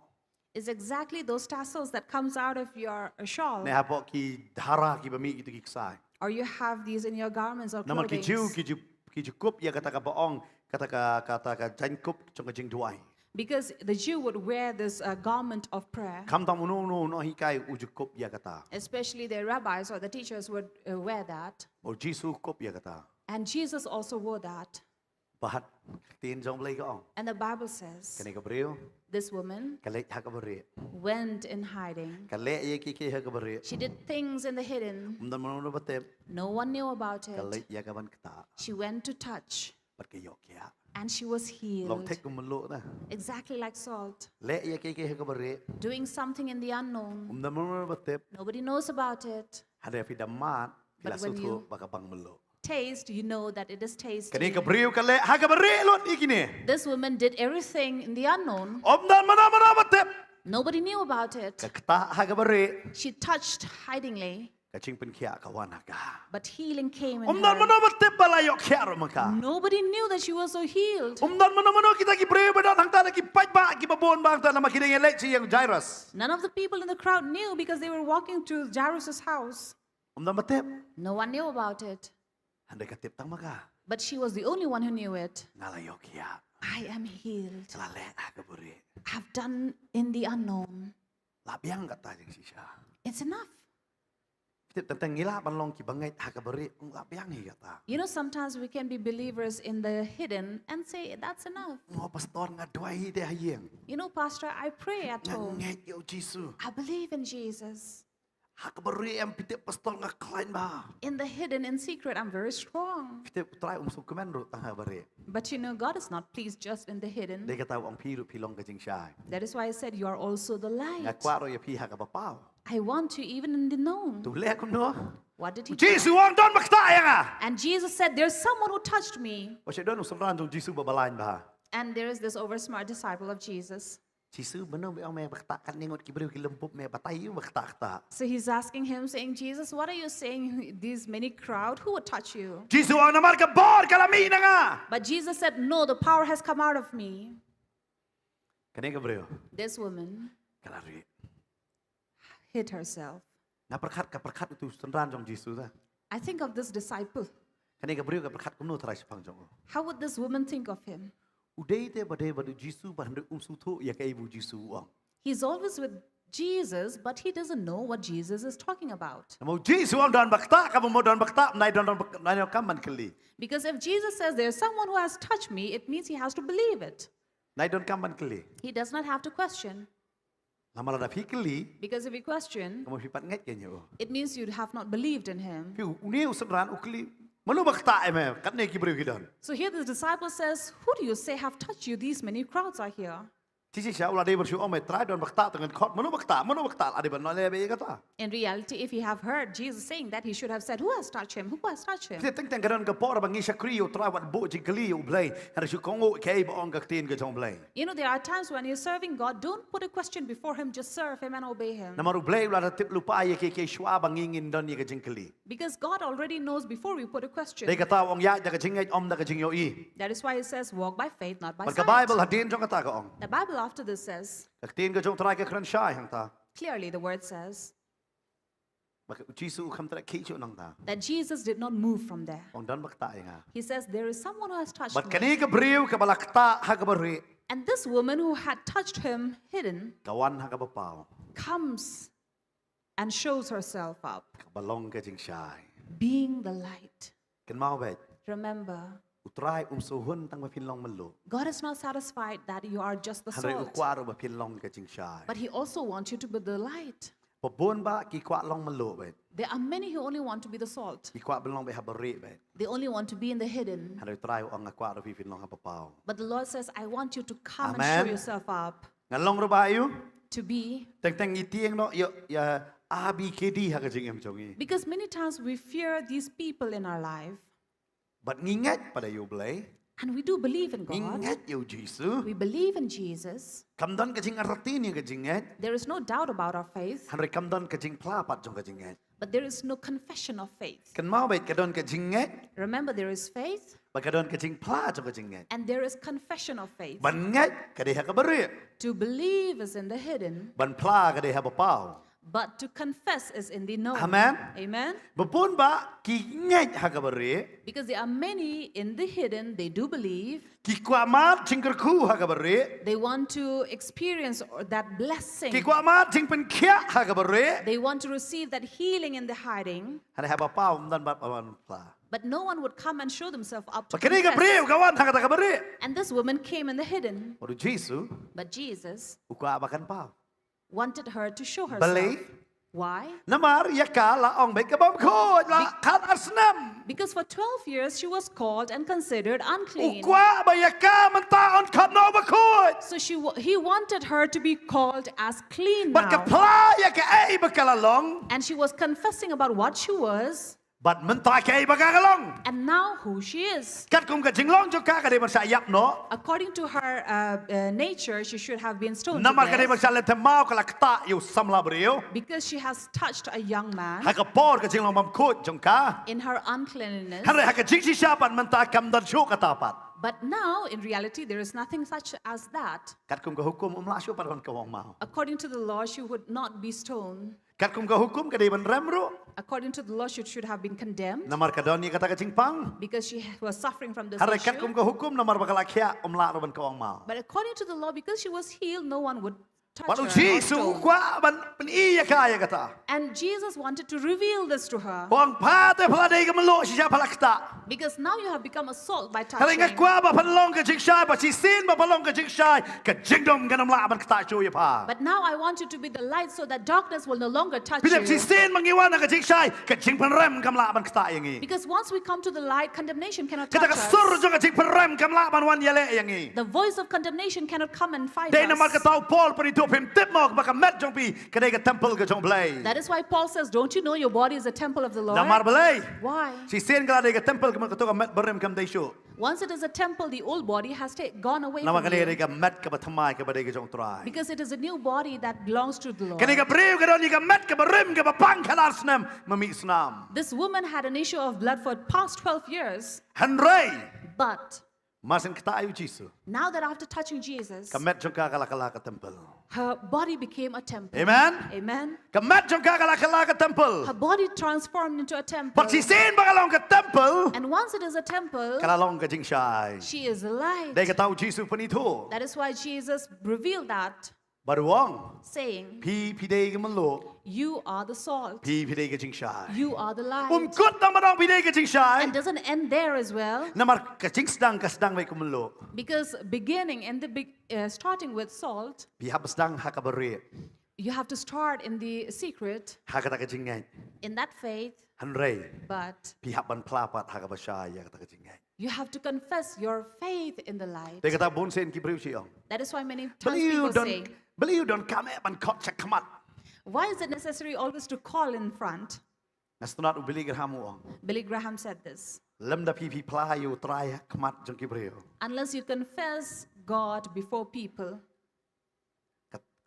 [SPEAKER 13] is exactly those tassels that comes out of your shawl.
[SPEAKER 12] Ne hapo ki dhara ki bami kita iksai.
[SPEAKER 13] Or you have these in your garments or
[SPEAKER 12] Naman ki jiu
[SPEAKER 13] clothing.
[SPEAKER 12] ki ju kup ya kata ka baong kata ka jan kup chong ka jing duai.
[SPEAKER 13] Because the Jew would wear this garment of prayer.
[SPEAKER 12] Kam tam no hikai uju kup ya kata.
[SPEAKER 13] Especially the rabbis or the teachers would wear that.
[SPEAKER 12] O Jisu kup ya kata.
[SPEAKER 13] And Jesus also wore that.
[SPEAKER 12] Bahat tin jong blai ka ong.
[SPEAKER 13] And the Bible says
[SPEAKER 12] Kani ka breu
[SPEAKER 13] this woman
[SPEAKER 12] ka lech ha ka bare.
[SPEAKER 13] went in hiding.
[SPEAKER 12] Ka le ye ki ha ka bare.
[SPEAKER 13] She did things in the hidden.
[SPEAKER 12] Umdan mo no batep
[SPEAKER 13] No one knew about
[SPEAKER 12] ka
[SPEAKER 13] it.
[SPEAKER 12] lech ya ka ban kta.
[SPEAKER 13] She went to touch
[SPEAKER 12] Bat ka yok ya.
[SPEAKER 13] and she was
[SPEAKER 12] Long
[SPEAKER 13] healed.
[SPEAKER 12] tek kum lo na.
[SPEAKER 13] Exactly like salt.
[SPEAKER 12] Le ye ki ha ka bare.
[SPEAKER 13] Doing something in the unknown.
[SPEAKER 12] Umdan mo no batep
[SPEAKER 13] Nobody knows about it.
[SPEAKER 12] ada fi damat
[SPEAKER 13] But
[SPEAKER 12] pila
[SPEAKER 13] when
[SPEAKER 12] sutu
[SPEAKER 13] you-
[SPEAKER 12] baka bang melo.
[SPEAKER 13] Taste, you know that it is tasty.
[SPEAKER 12] Kani ka breu ka le ha ka bare lot ikini.
[SPEAKER 13] This woman did everything in the unknown.
[SPEAKER 12] Umdan mana batep.
[SPEAKER 13] Nobody knew about it.
[SPEAKER 12] Ka kta ha ka bare.
[SPEAKER 13] She touched hidingly,
[SPEAKER 12] Ka ching pen kia ka wana ka.
[SPEAKER 13] but healing came in
[SPEAKER 12] Umdan
[SPEAKER 13] her.
[SPEAKER 12] mana batep bala yok kya ro maka.
[SPEAKER 13] Nobody knew that she was so healed.
[SPEAKER 12] Umdan mana kita ki breu badan hang ta ki pai ba ki babon bang ta na makining le si yang Jairus.
[SPEAKER 13] None of the people in the crowd knew because they were walking to Jairus' house.
[SPEAKER 12] Umdan batep.
[SPEAKER 13] No one knew about it.
[SPEAKER 12] Handai ka tip tang maka.
[SPEAKER 13] But she was the only one who knew it.
[SPEAKER 12] Ngala yok kya.
[SPEAKER 13] I am healed.
[SPEAKER 12] Kala le ha ka bare.
[SPEAKER 13] I've done in the unknown.
[SPEAKER 12] Labiang kata jeng sisa.
[SPEAKER 13] It's enough.
[SPEAKER 12] Tip tentang ngila banlong ki bangai ha ka bare. Labiang hi kata.
[SPEAKER 13] You know, sometimes we can be believers in the hidden and say, that's enough.
[SPEAKER 12] Ngo pastor nga duai de hayeng.
[SPEAKER 13] You know, Pastor, I pray at home.
[SPEAKER 12] Nget yo Jisu.
[SPEAKER 13] I believe in Jesus.
[SPEAKER 12] Ha ka bare am pitip pastor nga klain ba.
[SPEAKER 13] In the hidden, in secret, I'm very strong.
[SPEAKER 12] Pitip try sukumen ro tang ha bare.
[SPEAKER 13] But you know, God is not pleased just in the hidden.
[SPEAKER 12] De kata ang piru pilong ka jeng syai.
[SPEAKER 13] That is why I said, you are also the
[SPEAKER 12] Nga
[SPEAKER 13] light.
[SPEAKER 12] kwa ro ya pi ha ka bapaw.
[SPEAKER 13] I want you even in the known.
[SPEAKER 12] Tu le ko no.
[SPEAKER 13] What did he
[SPEAKER 12] Jisu ang don makta ya nga.
[SPEAKER 13] And Jesus said, there's someone who touched me.
[SPEAKER 12] O siya don usabran jong Jisu babalain ba.
[SPEAKER 13] And there is this oversmart disciple of Jesus.
[SPEAKER 12] Jisu benar me ang may bakta kan ningot ki breu ki lempuk me batay yu bakta kta.
[SPEAKER 13] So he's asking him, saying, Jesus, what are you saying? These many crowd, who would touch you?
[SPEAKER 12] Jisu ang namar ka bor kalami na nga.
[SPEAKER 13] But Jesus said, no, the power has come out of me.
[SPEAKER 12] Kani ka breu.
[SPEAKER 13] This woman
[SPEAKER 12] Kalari.
[SPEAKER 13] hid herself.
[SPEAKER 12] Na perkat itu sendran jong Jisu ta.
[SPEAKER 13] I think of this disciple.
[SPEAKER 12] Kani ka breu ka perkat kuno tarai sepang jong.
[SPEAKER 13] How would this woman think of him?
[SPEAKER 12] Udai te badai badu Jisu bahande sutu ya ka ibu Jisu ang.
[SPEAKER 13] He's always with Jesus, but he doesn't know what Jesus is talking about.
[SPEAKER 12] Mau Jisu ang don bakta ka mo don bakta nai don nai kaman kali.
[SPEAKER 13] Because if Jesus says there's someone who has touched me, it means he has to believe it.
[SPEAKER 12] Nai don kaman kali.
[SPEAKER 13] He does not have to question.
[SPEAKER 12] Lama la fikli
[SPEAKER 13] Because if you question,
[SPEAKER 12] kamu fipat ngai kenyo.
[SPEAKER 13] it means you have not believed in him.
[SPEAKER 12] Piu uniu sendran ukli. Manu bakta eme kat ne ki breu ki don.
[SPEAKER 13] So here the disciple says, who do you say have touched you? These many crowds are here.
[SPEAKER 12] Tisi siya ulah dia bersyukur ome try don bakta dengan kot manu bakta ada ban nolai be kata.
[SPEAKER 13] In reality, if he have heard Jesus saying that, he should have said, who has touched him? Who has touched him?
[SPEAKER 12] Kita teng garan ka por bangi sakri u try wat bo jikli u blai. Ada syukur ngo kai ba ong ka tin ka jong blai.
[SPEAKER 13] You know, there are times when you're serving God, don't put a question before him, just serve him and obey him.
[SPEAKER 12] Namaru blai ulah tip lupa ye ke shwa bangingin don ye ka jingkli.
[SPEAKER 13] Because God already knows before we put a question.
[SPEAKER 12] Dia kata ong ya ka jingai om da ka jingyo i.
[SPEAKER 13] That is why it says, walk by faith, not by
[SPEAKER 12] Marka
[SPEAKER 13] sight.
[SPEAKER 12] Bible hadin jong kata ka ong.
[SPEAKER 13] The Bible after this says,
[SPEAKER 12] Ka tin ka jong try ka kran syai hang ta.
[SPEAKER 13] clearly the word says,
[SPEAKER 12] Jesus kham tra ki chu nang ta.
[SPEAKER 13] that Jesus did not move from there.
[SPEAKER 12] Ong dan bak ta nga.
[SPEAKER 13] He says, there is someone who has touched
[SPEAKER 12] But
[SPEAKER 13] me.
[SPEAKER 12] kani ka briu ka balak ta ha ka bari.
[SPEAKER 13] And this woman who had touched him hidden
[SPEAKER 12] Kawan ha ka bapaw.
[SPEAKER 13] comes and shows herself up,
[SPEAKER 12] Ka balong ka jing shai.
[SPEAKER 13] being the light.
[SPEAKER 12] Kan mau bet.
[SPEAKER 13] Remember,
[SPEAKER 12] Utrai suhun tang mapin long malu.
[SPEAKER 13] God is not satisfied that you are just the
[SPEAKER 12] Hanre
[SPEAKER 13] salt,
[SPEAKER 12] ukwaru mapin long ka jing shai.
[SPEAKER 13] but He also wants you to be the light.
[SPEAKER 12] Pabon ba ki kwa long malu bet.
[SPEAKER 13] There are many who only want to be the salt.
[SPEAKER 12] Ki kwa belong be ha bari bet.
[SPEAKER 13] They only want to be in the hidden.
[SPEAKER 12] Hanre utrai ong akwaru pin long ha bapaw.
[SPEAKER 13] But the Lord says, I want you to come and
[SPEAKER 12] Amen.
[SPEAKER 13] show yourself up,
[SPEAKER 12] Ngalong ro ba ayu?
[SPEAKER 13] to be.
[SPEAKER 12] Teng itieng no ya ABKD ha ka jing em chongi.
[SPEAKER 13] Because many times we fear these people in our life,
[SPEAKER 12] But ngingat pada you blay.
[SPEAKER 13] and we do believe in God.
[SPEAKER 12] Ngingat you Jesus.
[SPEAKER 13] We believe in Jesus.
[SPEAKER 12] Kamdan ka jing arti ni ka jingat.
[SPEAKER 13] There is no doubt about our faith,
[SPEAKER 12] Hanre kamdan ka jing plapat jong ka jingat.
[SPEAKER 13] but there is no confession of faith.
[SPEAKER 12] Kan mau bet kadon ka jingat.
[SPEAKER 13] Remember, there is faith
[SPEAKER 12] Bakadon ka jing pla jong ka jingat.
[SPEAKER 13] and there is confession of faith.
[SPEAKER 12] Bangat ka deha ka bari.
[SPEAKER 13] To believe is in the hidden,
[SPEAKER 12] Ban pla ka deha bapaw.
[SPEAKER 13] but to confess is in the known.
[SPEAKER 12] Amen.
[SPEAKER 13] Amen.
[SPEAKER 12] Bapun ba ki ngat ha ka bari.
[SPEAKER 13] Because there are many in the hidden, they do believe.
[SPEAKER 12] Ki kwa mat jing kerku ha ka bari.
[SPEAKER 13] They want to experience that blessing.
[SPEAKER 12] Ki kwa mat jing pen kia ha ka bari.
[SPEAKER 13] They want to receive that healing in the hiding.
[SPEAKER 12] Hanre ha bapaw mdan bat awan pla.
[SPEAKER 13] But no one would come and show themselves up to
[SPEAKER 12] Bakani ka bari
[SPEAKER 13] confess.
[SPEAKER 12] kawan ha ka ta ka bari.
[SPEAKER 13] And this woman came in the hidden.
[SPEAKER 12] Oru Jesus
[SPEAKER 13] But Jesus
[SPEAKER 12] ukwa bakan paw.
[SPEAKER 13] wanted her to show herself.
[SPEAKER 12] Bali.
[SPEAKER 13] Why?
[SPEAKER 12] Namar yaka la ong bet ka bam ko la khat asnam.
[SPEAKER 13] Because for 12 years she was called and considered unclean.
[SPEAKER 12] Ukwa ba yaka man ta on khat no ba ko.
[SPEAKER 13] So he wanted her to be called as clean
[SPEAKER 12] But ka
[SPEAKER 13] now.
[SPEAKER 12] pla yaka ai ba kala long.
[SPEAKER 13] And she was confessing about what she was
[SPEAKER 12] But man ta ka ai ba ka long.
[SPEAKER 13] and now who she is.
[SPEAKER 12] Kat kum ka jinglong jo ka ka de man sa yap no.
[SPEAKER 13] According to her nature, she should have been stoned to
[SPEAKER 12] Namar ka de man
[SPEAKER 13] death
[SPEAKER 12] sa le te mau ka la kta yu samla brio.
[SPEAKER 13] because she has touched a young man
[SPEAKER 12] Ha ka por ka jinglong bam ko jong ka.
[SPEAKER 13] in her uncleanliness.
[SPEAKER 12] Hanre ha ka jing si sha pan man ta kam dan shu ka tapat.
[SPEAKER 13] But now, in reality, there is nothing such as that.
[SPEAKER 12] Kat kum ka hukum la shu pan ka wong mau.
[SPEAKER 13] According to the law, she would not be stoned.
[SPEAKER 12] Kat kum ka hukum ka de man remro.
[SPEAKER 13] According to the law, she should have been condemned
[SPEAKER 12] Namar ka don ni kata ka jingpang.
[SPEAKER 13] because she was suffering from this
[SPEAKER 12] Hanre kat kum
[SPEAKER 13] issue.
[SPEAKER 12] ka hukum namar ba ka la khia la ro ban ka wong mau.
[SPEAKER 13] But according to the law, because she was healed, no one would touch
[SPEAKER 12] Wanu
[SPEAKER 13] her. or
[SPEAKER 12] Jesus
[SPEAKER 13] stone.
[SPEAKER 12] kwa ban iya kaya kata.
[SPEAKER 13] And Jesus wanted to reveal this to her
[SPEAKER 12] Wang pa te pala de gamlo si siya palakta.
[SPEAKER 13] because now you have become a salt by
[SPEAKER 12] Haling
[SPEAKER 13] touching.
[SPEAKER 12] kwa ba palong ka jikshay ba si sin ba palong ka jikshay ka jingdom ganam la ban kata chu ya pa.
[SPEAKER 13] But now I want you to be the light so that darkness will no longer touch
[SPEAKER 12] Bidap si
[SPEAKER 13] you.
[SPEAKER 12] sin mangiwan ka jikshay ka jingpan rem kam la ban kata yangi.
[SPEAKER 13] Because once we come to the light, condemnation cannot
[SPEAKER 12] Kita
[SPEAKER 13] touch
[SPEAKER 12] ka sur
[SPEAKER 13] us.
[SPEAKER 12] jo ka jingpan rem kam la ban wan yale yangi.
[SPEAKER 13] The voice of condemnation cannot come and fight
[SPEAKER 12] Day namar ka
[SPEAKER 13] us.
[SPEAKER 12] tau Paul pa dito pim tip mo ba ka met jong pi ka de ka temple ka jong blay.
[SPEAKER 13] That is why Paul says, don't you know your body is a temple of the Lord?
[SPEAKER 12] Namar blay.
[SPEAKER 13] Why?
[SPEAKER 12] Si sin ka de ka temple ka ka to ka met berem kam de shu.
[SPEAKER 13] Once it is a temple, the old body has gone away
[SPEAKER 12] Namar ka
[SPEAKER 13] from
[SPEAKER 12] de
[SPEAKER 13] you.
[SPEAKER 12] ka met ka ba thamai ka ba de ka jong try.
[SPEAKER 13] Because it is a new body that belongs to the Lord.
[SPEAKER 12] Kani ka brew ka don ni ka met ka ba rim ka ba pang kalar snam mami snam.
[SPEAKER 13] This woman had an issue of blood for past 12 years.
[SPEAKER 12] Henry.
[SPEAKER 13] But
[SPEAKER 12] Masin kita ayu Jesus.
[SPEAKER 13] now that after touching Jesus,
[SPEAKER 12] Kamet jong ka kala ka temple.
[SPEAKER 13] her body became a temple.
[SPEAKER 12] Amen.
[SPEAKER 13] Amen.
[SPEAKER 12] Kamet jong ka kala ka temple.
[SPEAKER 13] Her body transformed into a temple.
[SPEAKER 12] But si sin ba kalong ka temple.
[SPEAKER 13] And once it is a temple,
[SPEAKER 12] Kalalong ka jing shai.
[SPEAKER 13] she is a light.
[SPEAKER 12] Dai ka tau Jesus panito.
[SPEAKER 13] That is why Jesus revealed that,
[SPEAKER 12] Baruang.
[SPEAKER 13] saying,
[SPEAKER 12] Pi dai ka manlo.
[SPEAKER 13] you are the salt.
[SPEAKER 12] Pi dai ka jing shai.
[SPEAKER 13] You are the light.
[SPEAKER 12] Kut na manong pi dai ka jing shai.
[SPEAKER 13] And doesn't end there as well.
[SPEAKER 12] Namar ka jing sedang mai kumanlo.
[SPEAKER 13] Because beginning in the starting with salt,
[SPEAKER 12] Pi hap sedang ha ka bari.
[SPEAKER 13] you have to start in the secret,
[SPEAKER 12] Ha ka ta ka jing ngai.
[SPEAKER 13] in that faith,
[SPEAKER 12] Henry.
[SPEAKER 13] but
[SPEAKER 12] Pi hap ban plapat ha ka ba shai ya ka ta ka jing ngai.
[SPEAKER 13] you have to confess your faith in the light.
[SPEAKER 12] Dai ka ta bon sen ki briu siong.
[SPEAKER 13] That is why many times
[SPEAKER 12] Believe
[SPEAKER 13] people say,
[SPEAKER 12] don't come up and cut check kamat.
[SPEAKER 13] why is it necessary always to call in front?
[SPEAKER 12] Nastunat ubili hamu ong.
[SPEAKER 13] Billy Graham said this.
[SPEAKER 12] Lem da pi pla yu try kamat jong ki briu.
[SPEAKER 13] Unless you confess God before people,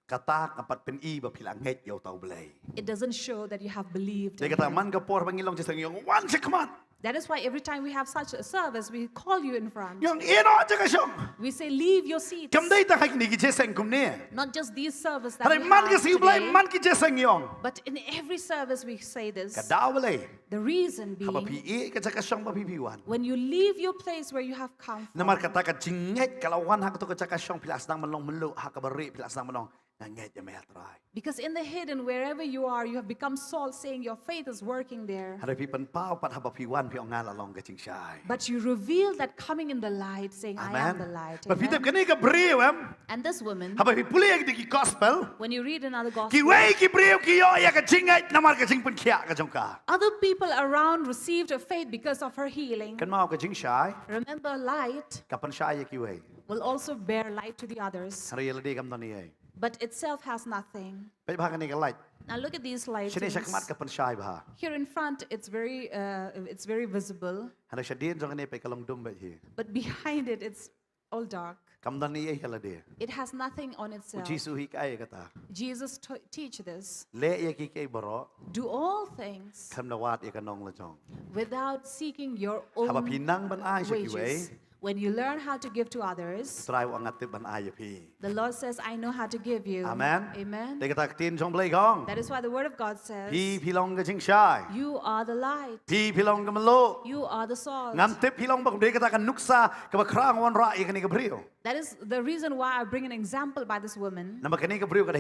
[SPEAKER 12] Kata kapat pen I ba pilang het yo tau blay.
[SPEAKER 13] it doesn't show that you have believed
[SPEAKER 12] Dai
[SPEAKER 13] in
[SPEAKER 12] kata
[SPEAKER 13] Him.
[SPEAKER 12] man ka por bangilong jisang yung wan check kamat.
[SPEAKER 13] That is why every time we have such a service, we call you in front.
[SPEAKER 12] Yang ino jaga syong.
[SPEAKER 13] We say, leave your seats.
[SPEAKER 12] Kam day ta hak ni jeseng kum ne.
[SPEAKER 13] Not just these service that
[SPEAKER 12] Hari
[SPEAKER 13] we
[SPEAKER 12] man
[SPEAKER 13] have
[SPEAKER 12] ke si blai
[SPEAKER 13] today,
[SPEAKER 12] man ki jeseng yong.
[SPEAKER 13] but in every service we say this.
[SPEAKER 12] Kadaw balai.
[SPEAKER 13] The reason
[SPEAKER 12] Haba
[SPEAKER 13] being,
[SPEAKER 12] pi ke jaga syong ba pi wan.
[SPEAKER 13] when you leave your place where you have come from,
[SPEAKER 12] Namar kata ka jinget kalau wan hak tu ke jaga syong pilas nang melong melu hak ka beri pilas nang melong nganget ya meh trai.
[SPEAKER 13] because in the hidden, wherever you are, you have become Saul, saying your faith is working there.
[SPEAKER 12] Hari pi pen pau pat haba pi wan pi ongal along ke jing syai.
[SPEAKER 13] But you reveal that coming in the light, saying, I am the light.
[SPEAKER 12] Ba pi
[SPEAKER 13] Amen.
[SPEAKER 12] tep kani ka beri wam.
[SPEAKER 13] And this woman,
[SPEAKER 12] Haba pi puli ki gospel.
[SPEAKER 13] when you read another
[SPEAKER 12] Ki
[SPEAKER 13] gospel,
[SPEAKER 12] wei ki beri ki yo ya ka jinget namar ka jing pen kia ka jong ka.
[SPEAKER 13] other people around received her faith because of her healing.
[SPEAKER 12] Kan mau ka jing syai.
[SPEAKER 13] Remember, light
[SPEAKER 12] Kapan syai ya ki wei.
[SPEAKER 13] will also bear light to the others,
[SPEAKER 12] Hari yeladi kam tani ai.
[SPEAKER 13] but itself has nothing.
[SPEAKER 12] Pai ba ka ni ka light.
[SPEAKER 13] Now look at these lights.
[SPEAKER 12] Sini syak mat kapan syai ba.
[SPEAKER 13] Here in front, it's very visible,
[SPEAKER 12] Hari syadin jong ni pai kalong dum ba hi.
[SPEAKER 13] but behind it, it's all dark.
[SPEAKER 12] Kam tani ai yeladi.
[SPEAKER 13] It has nothing on itself.
[SPEAKER 12] Jisu hi kai kata.
[SPEAKER 13] Jesus teach this.
[SPEAKER 12] Le ya ki kai boro.
[SPEAKER 13] Do all things
[SPEAKER 12] Kam na wat ya ka nong la jong.
[SPEAKER 13] without seeking your
[SPEAKER 12] Haba
[SPEAKER 13] own
[SPEAKER 12] pinang ban ai syak ki wei.
[SPEAKER 13] wages. When you learn how to give to others,
[SPEAKER 12] Try wa ngat ban ai ya pi.
[SPEAKER 13] the Lord says, I know how to give you.
[SPEAKER 12] Amen.
[SPEAKER 13] Amen.
[SPEAKER 12] They kata tin jong blai gong.
[SPEAKER 13] That is why the word of God says,
[SPEAKER 12] Pi pilong ka jing syai.
[SPEAKER 13] you are the light.
[SPEAKER 12] Pi pilong ka melo.
[SPEAKER 13] You are the salt.
[SPEAKER 12] Ngam tip pilong ba they kata kan nuksa ka ba krang wan ra ya ka ni ka brio.
[SPEAKER 13] That is the reason why I bring an example by this woman,
[SPEAKER 12] Nama ka ni ka brio ka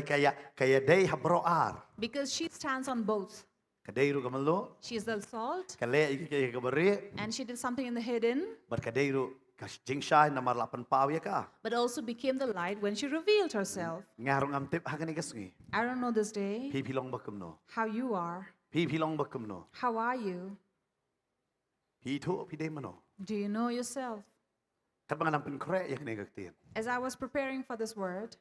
[SPEAKER 12] kaya day habro ar.
[SPEAKER 13] because she stands on both.
[SPEAKER 12] Ka day ru ka melo.
[SPEAKER 13] She is the salt,
[SPEAKER 12] Ka le ya ka bari.
[SPEAKER 13] and she did something in the hidden,
[SPEAKER 12] But ka day ru ka jing syai namar lapan pau ya ka.
[SPEAKER 13] but also became the light when she revealed herself.
[SPEAKER 12] Ngarong am tip ha ka ni ka sngi.
[SPEAKER 13] I don't know this day
[SPEAKER 12] Pi pilong ba kum no.
[SPEAKER 13] how you are.
[SPEAKER 12] Pi pilong ba kum no.
[SPEAKER 13] How are you?
[SPEAKER 12] Pi thu pi de mano.
[SPEAKER 13] Do you know yourself?
[SPEAKER 12] Kat mga nampin kre ya ka ni ka tin.
[SPEAKER 13] As I was preparing for this word,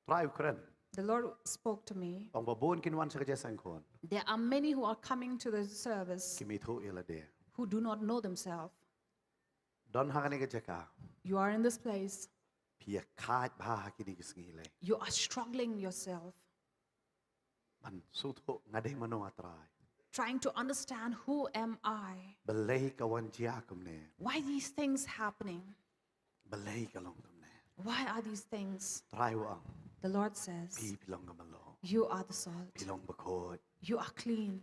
[SPEAKER 12] Try kren.
[SPEAKER 13] the Lord spoke to me.
[SPEAKER 12] Ong babon kinwan sa ka jesang kon.
[SPEAKER 13] There are many who are coming to the service
[SPEAKER 12] Kimi thu ila de.
[SPEAKER 13] who do not know themselves.
[SPEAKER 12] Don ha ka ni ka jeka.
[SPEAKER 13] You are in this place.
[SPEAKER 12] Pi ya khat ba ha ki ni ka sngi le.
[SPEAKER 13] You are struggling yourself,
[SPEAKER 12] Man su thu ngade mano atrai.
[SPEAKER 13] trying to understand who am I?
[SPEAKER 12] Balay ka wan jia kum ne.
[SPEAKER 13] Why these things happening?
[SPEAKER 12] Balay ka long kum ne.
[SPEAKER 13] Why are these things?
[SPEAKER 12] Try wa ang.
[SPEAKER 13] The Lord says,
[SPEAKER 12] Pi pilong ka malo.
[SPEAKER 13] you are the salt.
[SPEAKER 12] Pilong bakod.
[SPEAKER 13] You are clean.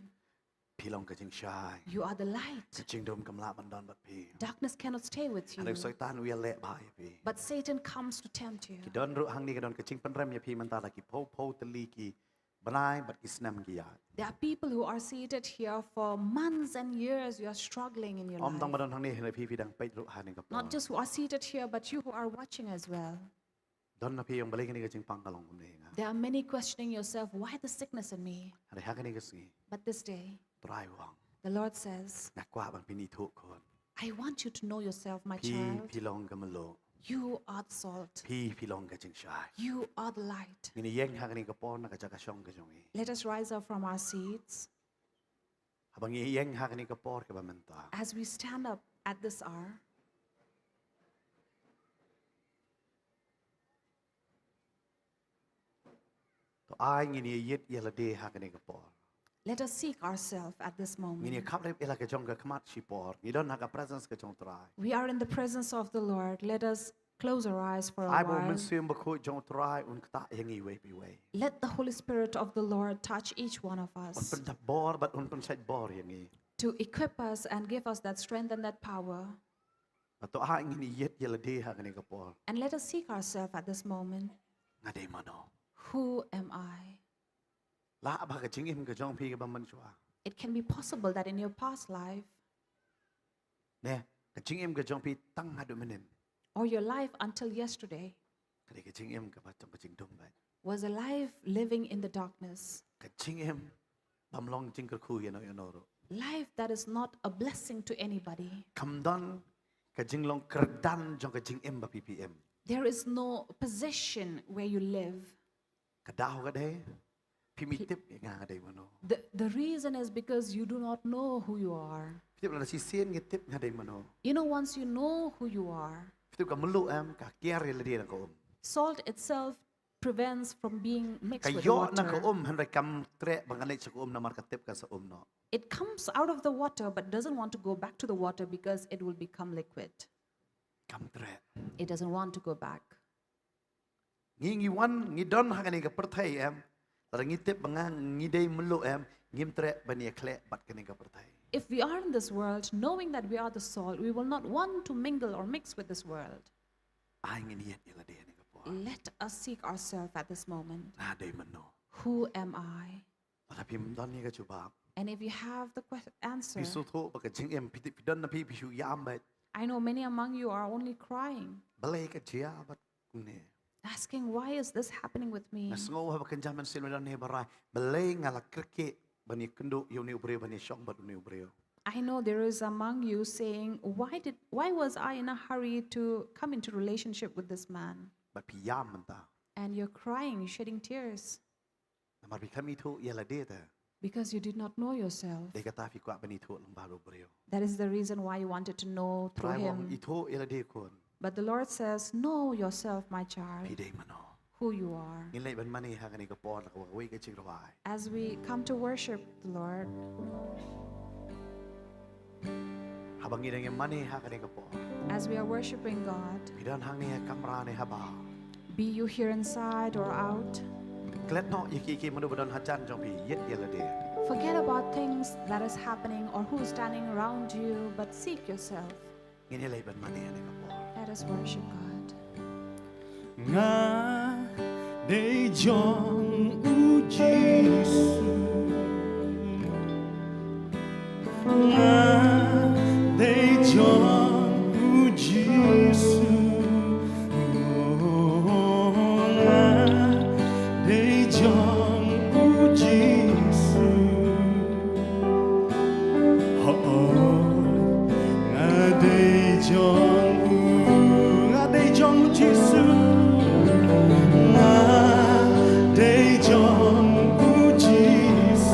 [SPEAKER 12] Pilong ka jing syai.
[SPEAKER 13] You are the light.
[SPEAKER 12] Ka jing dum kam la ban don bat pi.
[SPEAKER 13] Darkness cannot stay with you.
[SPEAKER 12] Ano soy tan uya le ba ya pi.
[SPEAKER 13] But Satan comes to tempt you.
[SPEAKER 12] Ki don ru hang ni ka don ka jing pan rem ya pi man ta la ki po tali ki banai bat ki snam ki ya.
[SPEAKER 13] There are people who are seated here for months and years. You are struggling in your
[SPEAKER 12] Om tang
[SPEAKER 13] life.
[SPEAKER 12] ban don hang ni hele pi dang pait ru ha ni ka po.
[SPEAKER 13] Not just who are seated here, but you who are watching as well.
[SPEAKER 12] Don na pi yung balay ka ni ka jing pang kalong kum ne nga.
[SPEAKER 13] There are many questioning yourself, why the sickness in me?
[SPEAKER 12] Hari ha ka ni ka sngi.
[SPEAKER 13] But this day,
[SPEAKER 12] Try wa ang.
[SPEAKER 13] the Lord says,
[SPEAKER 12] Nakwa bang pini thu kon.
[SPEAKER 13] I want you to know yourself, my
[SPEAKER 12] Pi
[SPEAKER 13] child.
[SPEAKER 12] pilong ka malo.
[SPEAKER 13] You are the salt.
[SPEAKER 12] Pi pilong ka jing syai.
[SPEAKER 13] You are the light.
[SPEAKER 12] Ngini yeng ha ka ni ka po na ka jaka syong ka jong i.
[SPEAKER 13] Let us rise up from our seats
[SPEAKER 12] Habang iyeng ha ka ni ka po ka ba menta.
[SPEAKER 13] as we stand up at this hour.
[SPEAKER 12] To ai ngini yit yela de ha ka ni ka po.
[SPEAKER 13] Let us seek ourselves at this
[SPEAKER 12] Ngini
[SPEAKER 13] moment.
[SPEAKER 12] kap le ila ka jong ka kamat si por. Ni don ha ka presence ka jong try.
[SPEAKER 13] We are in the presence of the Lord. Let us close our eyes for a
[SPEAKER 12] Ai bo
[SPEAKER 13] while.
[SPEAKER 12] men sum ba ko jong try un ka yang i we pi we.
[SPEAKER 13] Let the Holy Spirit of the Lord touch each one of
[SPEAKER 12] Un
[SPEAKER 13] us
[SPEAKER 12] pen ta bor but un pen sait bor yang i.
[SPEAKER 13] to equip us and give us that strength and that power.
[SPEAKER 12] To ai ngini yit yela de ha ka ni ka po.
[SPEAKER 13] And let us seek ourselves at this moment.
[SPEAKER 12] Ngade mano.
[SPEAKER 13] Who am I?
[SPEAKER 12] La ba ka jing im ka jong pi ka ba man chwa.
[SPEAKER 13] It can be possible that in your past life
[SPEAKER 12] Ne ka jing im ka jong pi tang ha du menin.
[SPEAKER 13] or your life until yesterday
[SPEAKER 12] Ka ka jing im ka ba tong ka jing dum ba.
[SPEAKER 13] was a life living in the darkness.
[SPEAKER 12] Ka jing im bam long jing ka khu ya no ro.
[SPEAKER 13] Life that is not a blessing to anybody.
[SPEAKER 12] Kam don ka jing long kerdan jong ka jing im ba ppm.
[SPEAKER 13] There is no position where you live.
[SPEAKER 12] Ka daw ka de. Pi mi tip nga ka de mano.
[SPEAKER 13] The reason is because you do not know who you are.
[SPEAKER 12] Tip la si sien ngi tip nga de mano.
[SPEAKER 13] You know, once you know who you are,
[SPEAKER 12] Tip ka mulu am ka kiar la de ko.
[SPEAKER 13] salt itself prevents from being mixed with
[SPEAKER 12] Kayo na
[SPEAKER 13] water.
[SPEAKER 12] henry kam tre banganay sa na markatip ka sa no.
[SPEAKER 13] It comes out of the water but doesn't want to go back to the water because it will become liquid.
[SPEAKER 12] Kam tre.
[SPEAKER 13] It doesn't want to go back.
[SPEAKER 12] Ngingiwan ngidon haganay ka pertay ngitip bangang ngiday mulu ngim tre bani kle bat kanay ka pertay.
[SPEAKER 13] If we are in this world, knowing that we are the salt, we will not want to mingle or mix with this world. Let us seek ourselves at this moment. Who am I? And if you have the answer, I know many among you are only crying, asking, why is this happening with me? I know there is among you saying, why was I in a hurry to come into relationship with this man? And you're crying, shedding tears. Because you did not know yourself. That is the reason why you wanted to know through him. But the Lord says, know yourself, my child, who you are. As we come to worship the Lord, as we are worshiping God, be you here inside or out, forget about things that is happening or who is standing around you, but seek yourself. Let us worship God.
[SPEAKER 11] Nga de jong u Jesus, nga de jong u Jesus, nga de jong u Jesus, nga de jong Jesus, nga de jong u Jesus,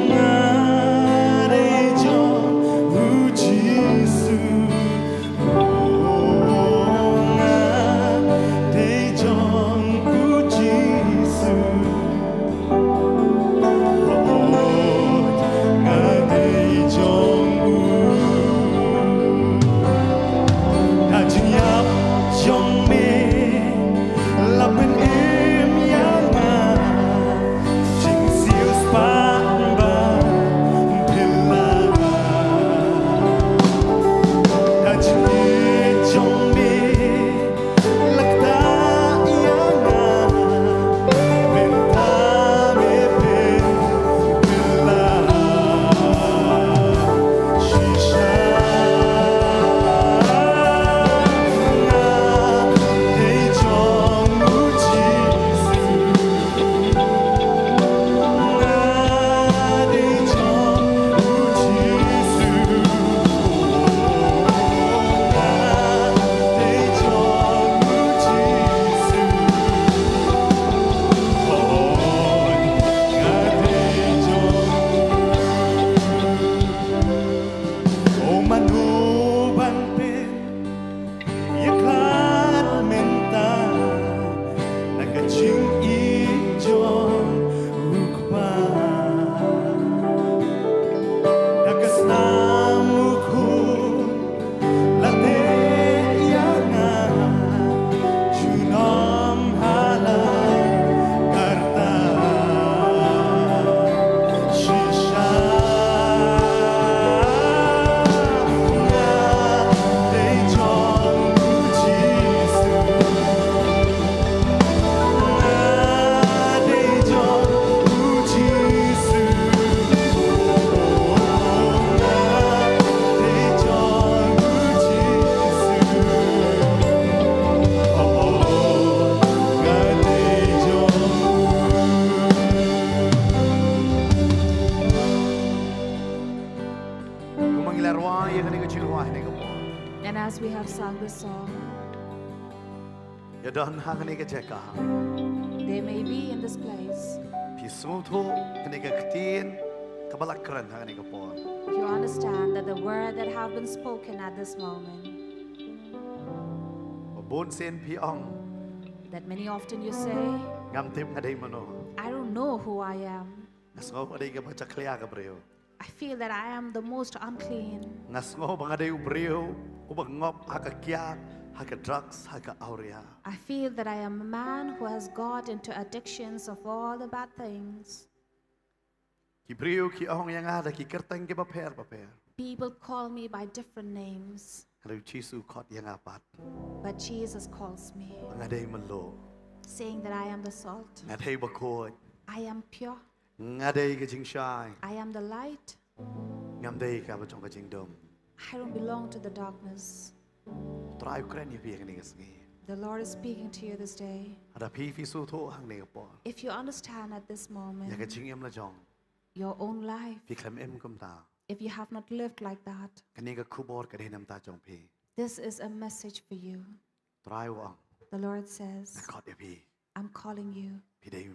[SPEAKER 11] nga de jong u Jesus, nga de jong u Jesus, nga de jong trong mi là bên em yang mà trình siêu span ba pilla đã chỉ trong mi là ta yang mà bên ta mê bên pilla shisha.
[SPEAKER 13] And as we have sung this song, they may be in this place. You understand that the word that have been spoken at this moment,
[SPEAKER 12] Bon sen pi ong.
[SPEAKER 13] That many often you say,
[SPEAKER 12] Ngam tip ngadai mano.
[SPEAKER 13] I don't know who I am.
[SPEAKER 12] Nasngo adai ka baca clear ka breu.
[SPEAKER 13] I feel that I am the most unclean.
[SPEAKER 12] Nasngo bangadai breu. Ubang ngop hakakiat, haka drugs, haka aurea.
[SPEAKER 13] I feel that I am a man who has got into addictions of all the bad things.
[SPEAKER 12] Ki breu ki ong yang ada ki kerteng ki baper.
[SPEAKER 13] People call me by different names,
[SPEAKER 12] Kalau Yesus kot yang apat.
[SPEAKER 13] but Jesus calls me,
[SPEAKER 12] Ngadai melo.
[SPEAKER 13] saying that I am the salt.
[SPEAKER 12] Ngadai bakot.
[SPEAKER 13] I am pure.
[SPEAKER 12] Ngadai ka jing shai.
[SPEAKER 13] I am the light.
[SPEAKER 12] Ngamdai ka bacong ka jing dom.
[SPEAKER 13] I don't belong to the darkness.
[SPEAKER 12] Try Ukraine ya pi ni ngasngi.
[SPEAKER 13] The Lord is speaking to you this day.
[SPEAKER 12] Ada pi su tho hang ni kapor.
[SPEAKER 13] If you understand at this moment
[SPEAKER 12] Ya ka jing em la jong.
[SPEAKER 13] your own life,
[SPEAKER 12] Pi klem em kum ta.
[SPEAKER 13] if you have not lived like that,
[SPEAKER 12] Kani ka kubor ka nam ta jong pi.
[SPEAKER 13] this is a message for you.
[SPEAKER 12] Try wang.
[SPEAKER 13] The Lord says,
[SPEAKER 12] Kot ya pi.
[SPEAKER 13] I'm calling you.
[SPEAKER 12] Pi dai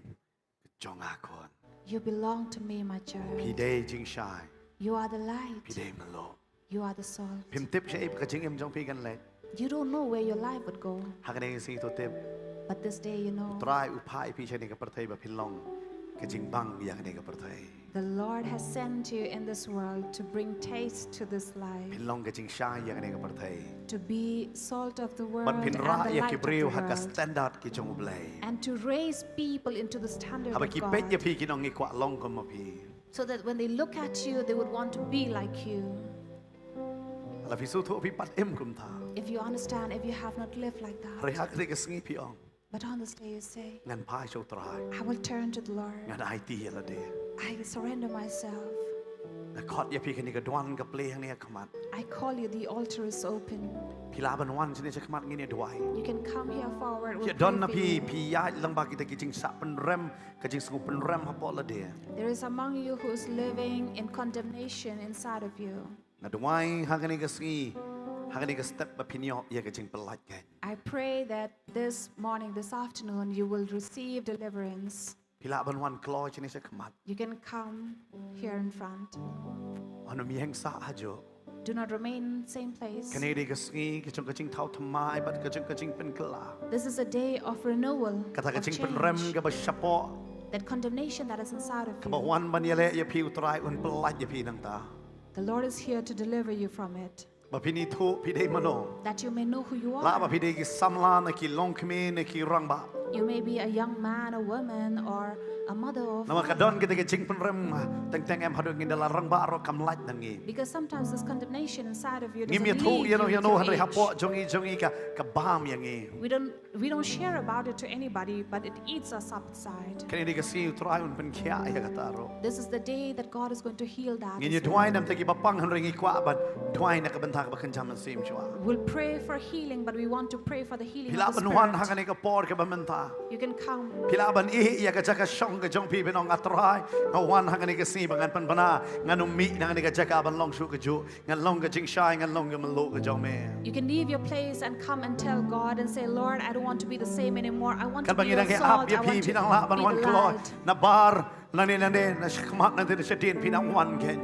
[SPEAKER 12] jong akon.
[SPEAKER 13] You belong to me, my
[SPEAKER 12] Pi
[SPEAKER 13] child.
[SPEAKER 12] dai jing shai.
[SPEAKER 13] You are the
[SPEAKER 12] Pi
[SPEAKER 13] light.
[SPEAKER 12] dai melo.
[SPEAKER 13] You are the salt.
[SPEAKER 12] Pim tip shai ka jing em jong pi kan le.
[SPEAKER 13] You don't know where your life would go,
[SPEAKER 12] Hang ni si to tip.
[SPEAKER 13] but this day you know.
[SPEAKER 12] Try upai pi shai ni ka perthai ba pilong. Ka jing bang yang ni ka perthai.
[SPEAKER 13] The Lord has sent you in this world to bring taste to this life,
[SPEAKER 12] Pilong ka jing shai yang ni ka perthai.
[SPEAKER 13] to be salt of the world
[SPEAKER 12] But
[SPEAKER 13] and
[SPEAKER 12] pin
[SPEAKER 13] the
[SPEAKER 12] ra ya
[SPEAKER 13] light
[SPEAKER 12] ki
[SPEAKER 13] of the
[SPEAKER 12] breu ha ka
[SPEAKER 13] world,
[SPEAKER 12] standard ki jong blai.
[SPEAKER 13] and to raise people into the standard
[SPEAKER 12] Aba
[SPEAKER 13] of
[SPEAKER 12] ki pet ya
[SPEAKER 13] God,
[SPEAKER 12] pi ki nong ni kwa long ko mo pi.
[SPEAKER 13] so that when they look at you, they would want to be like you.
[SPEAKER 12] Ala fi su tho pi pat em kum tha.
[SPEAKER 13] If you understand, if you have not lived like that,
[SPEAKER 12] Re ha ka ka sngi pi ong.
[SPEAKER 13] but on this day you say,
[SPEAKER 12] Ngan pai show try.
[SPEAKER 13] I will turn to the Lord.
[SPEAKER 12] Ngan ai ti la de.
[SPEAKER 13] I surrender myself.
[SPEAKER 12] Na kot ya pi ka ni ka dwan ka ple hang ni ka mat.
[SPEAKER 13] I call you, the altar is open.
[SPEAKER 12] Pi la ban wan sini ka mat ngi ni dwai.
[SPEAKER 13] You can come here forward.
[SPEAKER 12] Ya
[SPEAKER 13] We'll
[SPEAKER 12] don
[SPEAKER 13] pray
[SPEAKER 12] na
[SPEAKER 13] for
[SPEAKER 12] pi
[SPEAKER 13] you.
[SPEAKER 12] pi ya lang ba kita ki jing sa pen rem ka jing sku pen rem ha po la de.
[SPEAKER 13] There is among you who is living in condemnation inside of you.
[SPEAKER 12] Na dwai hang ni ka sngi. Hang ni ka step ba pinyo ya ka jing pelat ka.
[SPEAKER 13] I pray that this morning, this afternoon, you will receive deliverance.
[SPEAKER 12] Pi la ban wan klo sini sa ka mat.
[SPEAKER 13] You can come here in front.
[SPEAKER 12] Ano mi hang sa ha jo.
[SPEAKER 13] Do not remain same place.
[SPEAKER 12] Kani ri ka sngi ka jing thau thamai bat ka jing pen kla.
[SPEAKER 13] This is a day of renewal,
[SPEAKER 12] Kata ka
[SPEAKER 13] of
[SPEAKER 12] jing pen rem
[SPEAKER 13] change.
[SPEAKER 12] ka ba shapo.
[SPEAKER 13] That condemnation that is inside of
[SPEAKER 12] Ka ba
[SPEAKER 13] you,
[SPEAKER 12] wan ban ya le ya pi utrai un pelat ya pi nang ta.
[SPEAKER 13] the Lord is here to deliver you from it,
[SPEAKER 12] Ba pi ni thu pi dei mano.
[SPEAKER 13] that you may know who you
[SPEAKER 12] La ba
[SPEAKER 13] are.
[SPEAKER 12] pi dei ki samla na ki Nongkhryiem na ki rang ba.
[SPEAKER 13] You may be a young man, a woman, or a mother of
[SPEAKER 12] Nama kadon kita ke jing pen rem teng em hadu ngin dalam rang ba ro kam lat nangi.
[SPEAKER 13] because sometimes this condemnation inside of you
[SPEAKER 12] Ngim
[SPEAKER 13] doesn't
[SPEAKER 12] ya thu
[SPEAKER 13] leave
[SPEAKER 12] ya
[SPEAKER 13] you
[SPEAKER 12] no
[SPEAKER 13] with
[SPEAKER 12] ya no
[SPEAKER 13] your
[SPEAKER 12] han ri
[SPEAKER 13] age.
[SPEAKER 12] hapo jongi ka bam yangi.
[SPEAKER 13] We don't share about it to anybody, but it eats us up inside.
[SPEAKER 12] Kani di ka si utrai un pen kia ya kata ro.
[SPEAKER 13] This is the day that God is going to heal that.
[SPEAKER 12] Ngin ya duai nam teki bapang han ringi kwa ban duai na ka bentak ba kan jam sim chua.
[SPEAKER 13] We'll pray for healing, but we want to pray for the healing
[SPEAKER 12] Pila
[SPEAKER 13] of the
[SPEAKER 12] ban wan
[SPEAKER 13] Spirit.
[SPEAKER 12] hangani ka por ka ba menta.
[SPEAKER 13] You can come.
[SPEAKER 12] Pila ban I ya ka jaka shong ka jong pi benong atrai. Ngawan hangani ka si bangan pan bana nganum mi nangani ka jaka ban long shu ka ju ngan long ka jing shai ngan long ka melo ka jong me.
[SPEAKER 13] You can leave your place and come and tell God and say, Lord, I don't want to be the same anymore. I want to
[SPEAKER 12] Kan
[SPEAKER 13] be
[SPEAKER 12] bangin
[SPEAKER 13] your
[SPEAKER 12] ang
[SPEAKER 13] salt.
[SPEAKER 12] ap ya
[SPEAKER 13] I
[SPEAKER 12] pi
[SPEAKER 13] want to
[SPEAKER 12] pinang la ban
[SPEAKER 13] be
[SPEAKER 12] wan
[SPEAKER 13] the
[SPEAKER 12] kloy
[SPEAKER 13] light.
[SPEAKER 12] na bar nani na shikmat na din sa din pinang wan ken.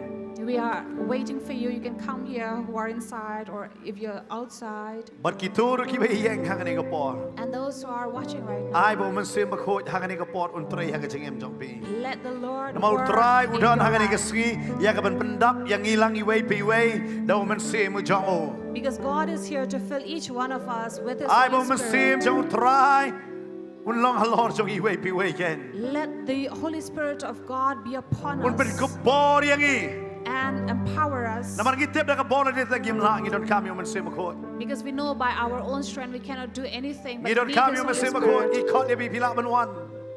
[SPEAKER 13] We are waiting for you. You can come here who are inside or if you're outside.
[SPEAKER 12] But kituro ki ba iyeng hangani ka por.
[SPEAKER 13] And those who are watching right now,
[SPEAKER 12] Ai bo man sim ba khoj hangani ka por un tray hanga jing em jong pi.
[SPEAKER 13] let the Lord
[SPEAKER 12] Na mau
[SPEAKER 13] work
[SPEAKER 12] try
[SPEAKER 13] in
[SPEAKER 12] udan
[SPEAKER 13] your
[SPEAKER 12] hangani ka
[SPEAKER 13] life.
[SPEAKER 12] ski ya ka ban pendap yang ilang iway pi way daw man sim mo jong o.
[SPEAKER 13] Because God is here to fill each one of us with His
[SPEAKER 12] Ai bo
[SPEAKER 13] Holy
[SPEAKER 12] man sim
[SPEAKER 13] Spirit.
[SPEAKER 12] jong try un long halor jong iway pi way ken.
[SPEAKER 13] Let the Holy Spirit of God be upon
[SPEAKER 12] Un pen
[SPEAKER 13] us
[SPEAKER 12] ko por yang i.
[SPEAKER 13] and empower us.
[SPEAKER 12] Na man gitip da ka por na dit gim la ngi don kam yo man sim khoj.
[SPEAKER 13] Because we know by our own strength we cannot do anything. But
[SPEAKER 12] Ngi
[SPEAKER 13] we
[SPEAKER 12] don
[SPEAKER 13] need
[SPEAKER 12] kam
[SPEAKER 13] His
[SPEAKER 12] yo man
[SPEAKER 13] Holy
[SPEAKER 12] sim khoj i
[SPEAKER 13] Spirit.
[SPEAKER 12] khot ya bi pila ban wan.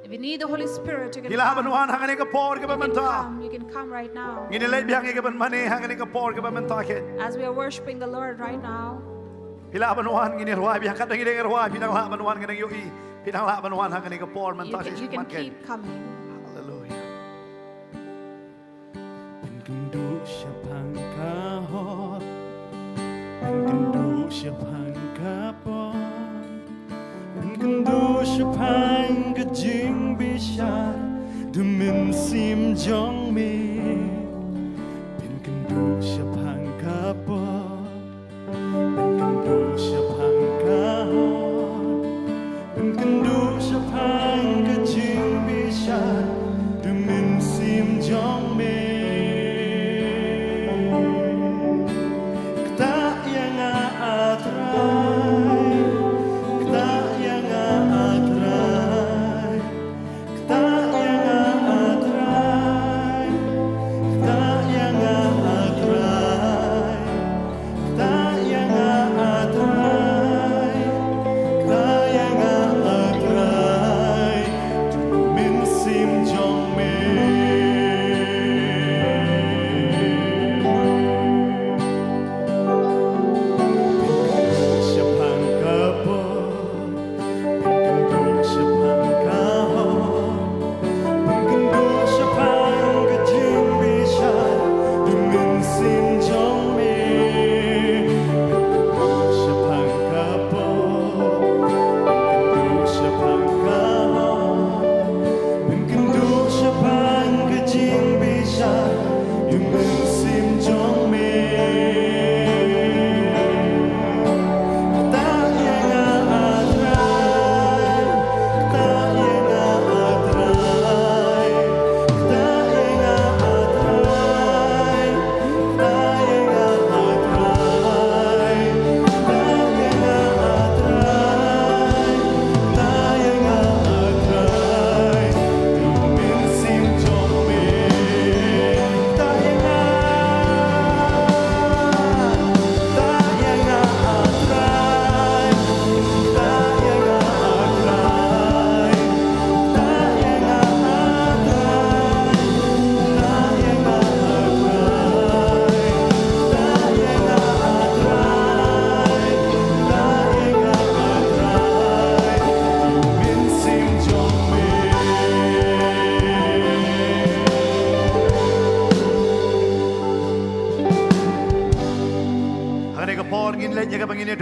[SPEAKER 13] If you need the Holy Spirit, you can
[SPEAKER 12] Pila ban
[SPEAKER 13] come.
[SPEAKER 12] wan hangani ka por ka ba
[SPEAKER 13] You
[SPEAKER 12] man
[SPEAKER 13] can
[SPEAKER 12] ta.
[SPEAKER 13] come. You can come right now.
[SPEAKER 12] Ngi le biang ka ban mani hangani ka por ka ba man ta ken.
[SPEAKER 13] As we are worshiping the Lord right now,
[SPEAKER 12] Pila ban wan ngi ruai biang kat ngi de ruai pinang la ban wan ngi yo i. Pinang la ban wan hangani ka por man ta
[SPEAKER 13] you can
[SPEAKER 12] ken.
[SPEAKER 13] keep coming.
[SPEAKER 12] Hallelujah.
[SPEAKER 11] Kendu syapang kahor Kendu syapang kapon Kendu syapang kejing bishar Demin sim jong mi Kendu syapang kapon Kendu syapang kahor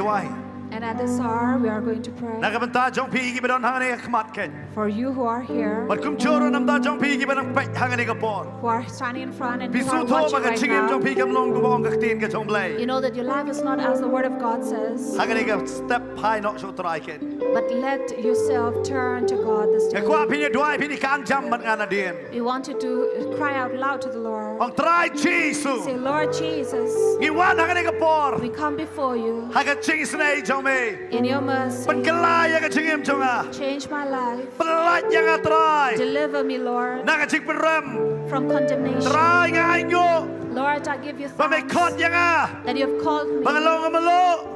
[SPEAKER 12] ด้วย
[SPEAKER 13] And at this hour, we are going to pray.
[SPEAKER 12] นักบันตาจงพีกิบดอนทางนี้ขมัดเก่ง
[SPEAKER 13] For you who are here,
[SPEAKER 12] บัดคุมโจรน้ำตาจงพีกิบดอนเป็ดทางนี้กับปอน
[SPEAKER 13] who are standing in front and
[SPEAKER 12] พิ
[SPEAKER 13] who
[SPEAKER 12] สูจ
[SPEAKER 13] are
[SPEAKER 12] น์โทษ
[SPEAKER 13] watching
[SPEAKER 12] มากัน
[SPEAKER 13] right
[SPEAKER 12] ชิงจง
[SPEAKER 13] now,
[SPEAKER 12] พีกำลงกบองกับตีนกับจงเบลย
[SPEAKER 13] you know that your life is not as the Word of God says,
[SPEAKER 12] ทางนี้กับสเต็ปพายนอกโชตรายเก่ง
[SPEAKER 13] but let yourself turn to God this
[SPEAKER 12] แต่
[SPEAKER 13] day.
[SPEAKER 12] กว่าพี่เนี่ยด้วยพี่นี่กางจำมันงานอดีต
[SPEAKER 13] We want you to cry out loud to the Lord.
[SPEAKER 12] องตรายชีสุ
[SPEAKER 13] Say, Lord Jesus,
[SPEAKER 12] กี่วันทางนี้กับปอน
[SPEAKER 13] we come before you
[SPEAKER 12] ให้กันชิงสเนย์จงมี
[SPEAKER 13] in your mercy.
[SPEAKER 12] มันกลายยังกันชิงจงอ่ะ
[SPEAKER 13] Change my life.
[SPEAKER 12] เป็นไรยังอันตราย
[SPEAKER 13] Deliver me, Lord,
[SPEAKER 12] นักชิงเป็นเริ่ม
[SPEAKER 13] from
[SPEAKER 12] ต
[SPEAKER 13] condemnation.
[SPEAKER 12] รายง่ายงู
[SPEAKER 13] Lord, I give you
[SPEAKER 12] มันไม่
[SPEAKER 13] thanks
[SPEAKER 12] คดยังอ่ะ
[SPEAKER 13] that you have called
[SPEAKER 12] มัน
[SPEAKER 13] me,
[SPEAKER 12] ลงกันมาโล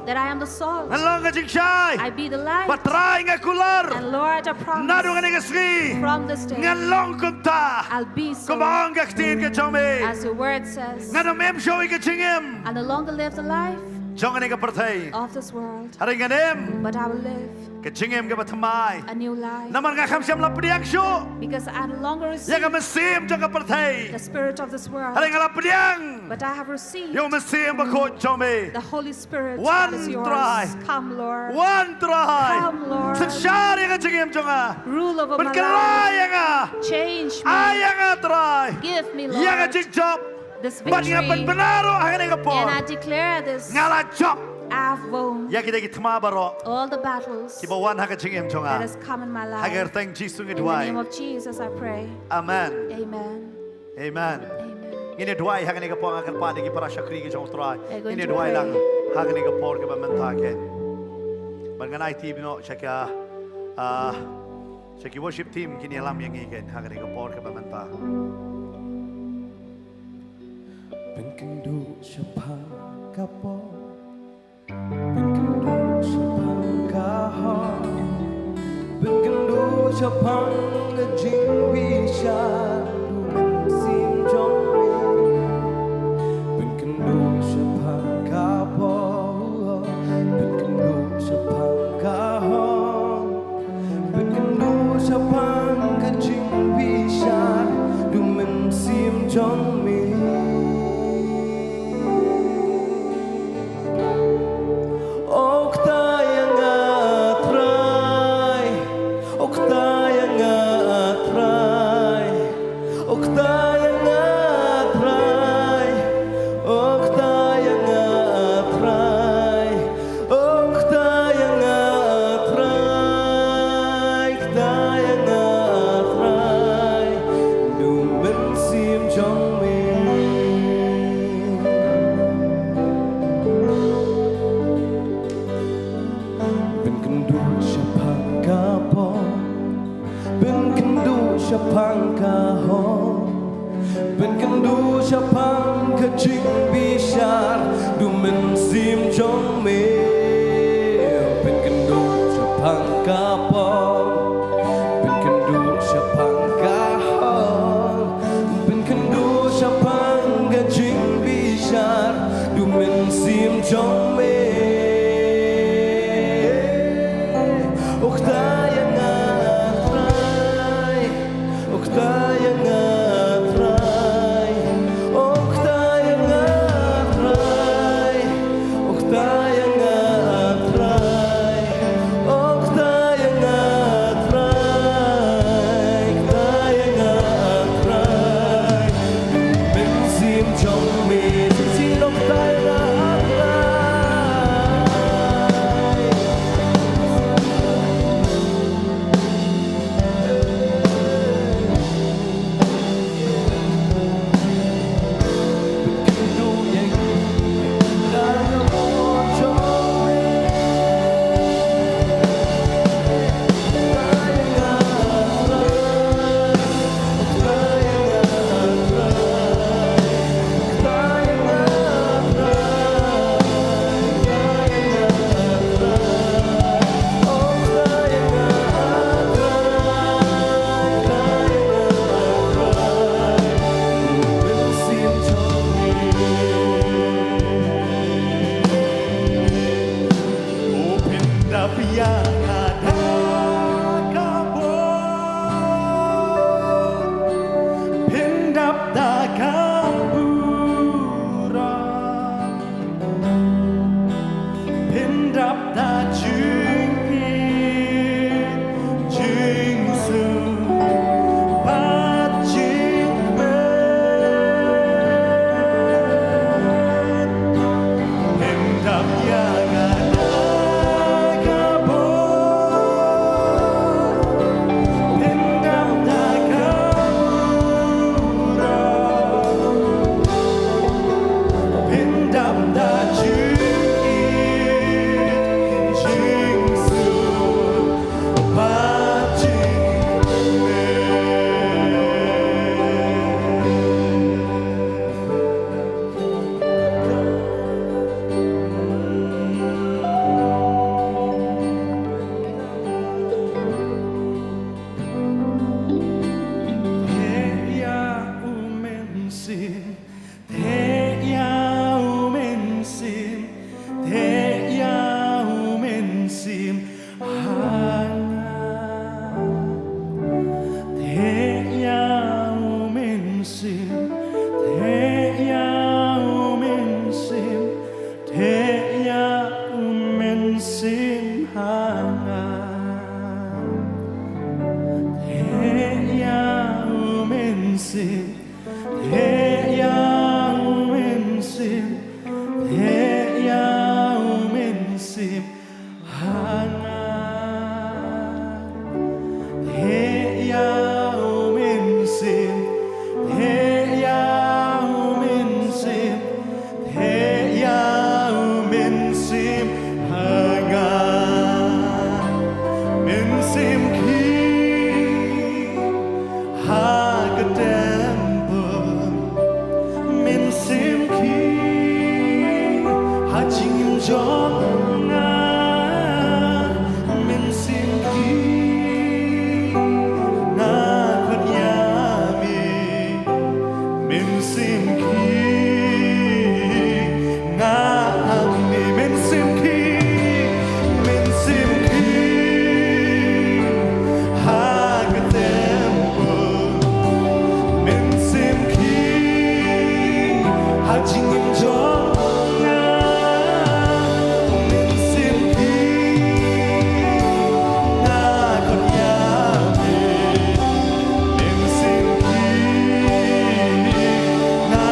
[SPEAKER 13] that I am the salt.
[SPEAKER 12] มันลงกันชิงชาย
[SPEAKER 13] I be the light.
[SPEAKER 12] ปัตรายง่ายกุลาร์
[SPEAKER 13] And Lord, I
[SPEAKER 12] น่าดู
[SPEAKER 13] promise
[SPEAKER 12] กันในกระสี
[SPEAKER 13] from this
[SPEAKER 12] เงิน
[SPEAKER 13] day,
[SPEAKER 12] ลงกุมตา
[SPEAKER 13] I'll be
[SPEAKER 12] ก็มอง
[SPEAKER 13] so
[SPEAKER 12] กับตีนกับจงมี
[SPEAKER 13] as your word says.
[SPEAKER 12] เงินเอ็มช่วยกับชิงเอ็ม
[SPEAKER 13] I no longer live the life
[SPEAKER 12] จงกันในกับประเทศ
[SPEAKER 13] of this world,
[SPEAKER 12] อะไรเงินเอ็ม
[SPEAKER 13] but I will live
[SPEAKER 12] กับชิงเอ็มกับปัทมาย
[SPEAKER 13] a new life
[SPEAKER 12] น้ำมันกับคำชำรับเรียงชู
[SPEAKER 13] because I no longer
[SPEAKER 12] ยัง
[SPEAKER 13] receive
[SPEAKER 12] กับมันเสียมจงกับประเทศ
[SPEAKER 13] the spirit of this world,
[SPEAKER 12] อะไรกับรับเรียง
[SPEAKER 13] but I have received
[SPEAKER 12] ยังมันเสียมประโคจจงมี
[SPEAKER 13] the Holy Spirit
[SPEAKER 12] One
[SPEAKER 13] that is yours.
[SPEAKER 12] try.
[SPEAKER 13] Come, Lord.
[SPEAKER 12] วันตราย
[SPEAKER 13] Come, Lord.
[SPEAKER 12] ศึกษาเรียงกับชิงเอ็มจงอ่ะ
[SPEAKER 13] Rule over
[SPEAKER 12] มัน
[SPEAKER 13] my
[SPEAKER 12] กลาย
[SPEAKER 13] life.
[SPEAKER 12] ยังอ่ะ
[SPEAKER 13] Change
[SPEAKER 12] อา
[SPEAKER 13] me.
[SPEAKER 12] ยังอ่ะตราย
[SPEAKER 13] Give me,
[SPEAKER 12] ยังกับ
[SPEAKER 13] Lord,
[SPEAKER 12] จิงจบ
[SPEAKER 13] this
[SPEAKER 12] บัดยังเป็น
[SPEAKER 13] victory.
[SPEAKER 12] ปนาโรอะไรกับปอ
[SPEAKER 13] And I declare this.
[SPEAKER 12] งาลาจบ
[SPEAKER 13] I've won
[SPEAKER 12] ยังกินได้กินมาบารอ
[SPEAKER 13] all the battles
[SPEAKER 12] ที่บอกวันฮักกับชิงเอ็มจงอ่ะ
[SPEAKER 13] that has come in my
[SPEAKER 12] ฮัก
[SPEAKER 13] life.
[SPEAKER 12] กับแต่งจีสุงิด
[SPEAKER 13] In
[SPEAKER 12] ไว้
[SPEAKER 13] the name of Jesus, I pray.
[SPEAKER 12] อาเมน
[SPEAKER 13] Amen.
[SPEAKER 12] อาเมน
[SPEAKER 13] Amen.
[SPEAKER 12] ini dua yang ini kapong akan pada kita para syakri kita jauh terai.
[SPEAKER 13] We're going
[SPEAKER 12] Ini
[SPEAKER 13] to
[SPEAKER 12] dua
[SPEAKER 13] pray.
[SPEAKER 12] yang hak ini kapor kita mentaken. Mengenai tim no syakya syakya worship team kini alam yang ini kan hak ini kapor kita mentah.
[SPEAKER 10] เป็นกันดูชะพากะปอเป็นกันดูชะพังกะฮอเป็นกันดูชะพังกะจิงวิชาดูมันสิมจงมีเป็นกันดูชะพังกะปอเป็นกันดูชะพังกะฮอเป็นกันดูชะพังกะจิงวิชาดูมันสิมจงมี เป็นกันดูชะพังกะจิงบิชาดูมันซิมจงมีเป็นกันดูชะพังกะปอเป็นกันดูชะพังกะฮอเป็นกันดูชะพังกะจิงบิชาดูมันซิมจงมีโอ้ตายังไงโอ้ตายังไงโอ้ตายังไงโอ้ตายังไง
[SPEAKER 14] sim he ya min sim he ya min sim hana he ya min sim he ya min sim he ya min sim hanga min sim ki ha ka tempo min sim ki ha ching jong na min sim ki na khat ya mi min sim ki na mi min sim ki min sim ki ha ka tempo min sim ki ha ching jong na min sim ki na khat ya mi min sim ki na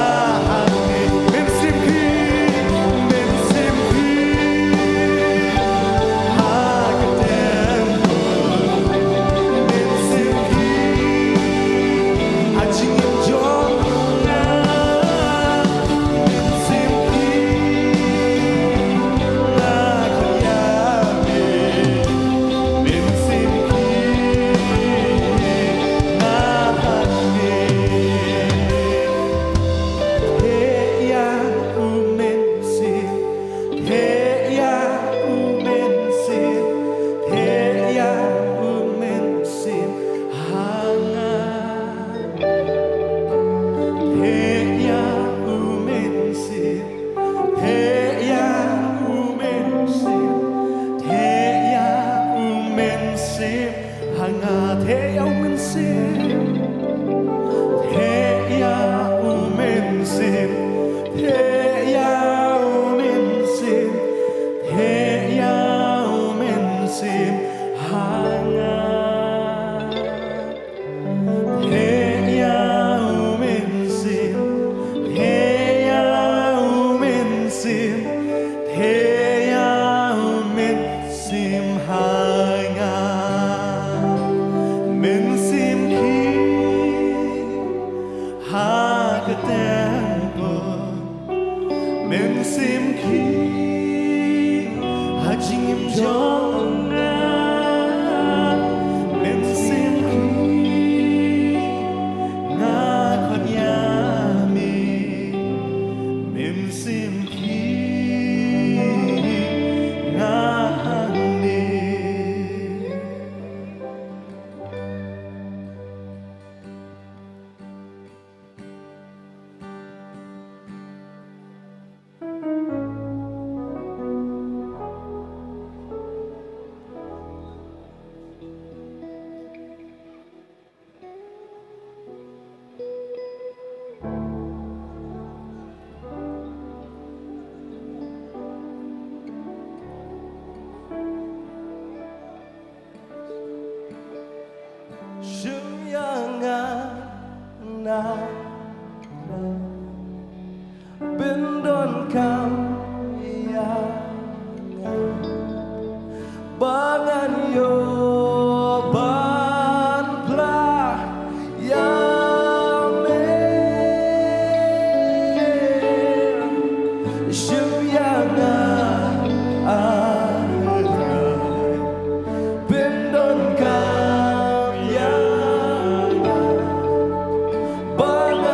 [SPEAKER 14] mi min sim ki min sim ki ha ka tempo min sim ki ha ching jong na min sim ki na khat ya mi min sim ki na mi he ya u min sim he ya u min sim he ya u min sim hanga he ya u min sim he ya u min sim he ya u min sim hanga he ya u min sim he ya u min sim he ya u min sim he ya u min sim hanga he ya u min sim he ya u min sim he ya u min sim hanga min sim ki ha ka tempo min sim ki ha ching jong na min sim ki na khat ya mi min sim ki na ni na bên đón cam ya bangan yo ban pla ya me shu ya na bên đón cam ya bangan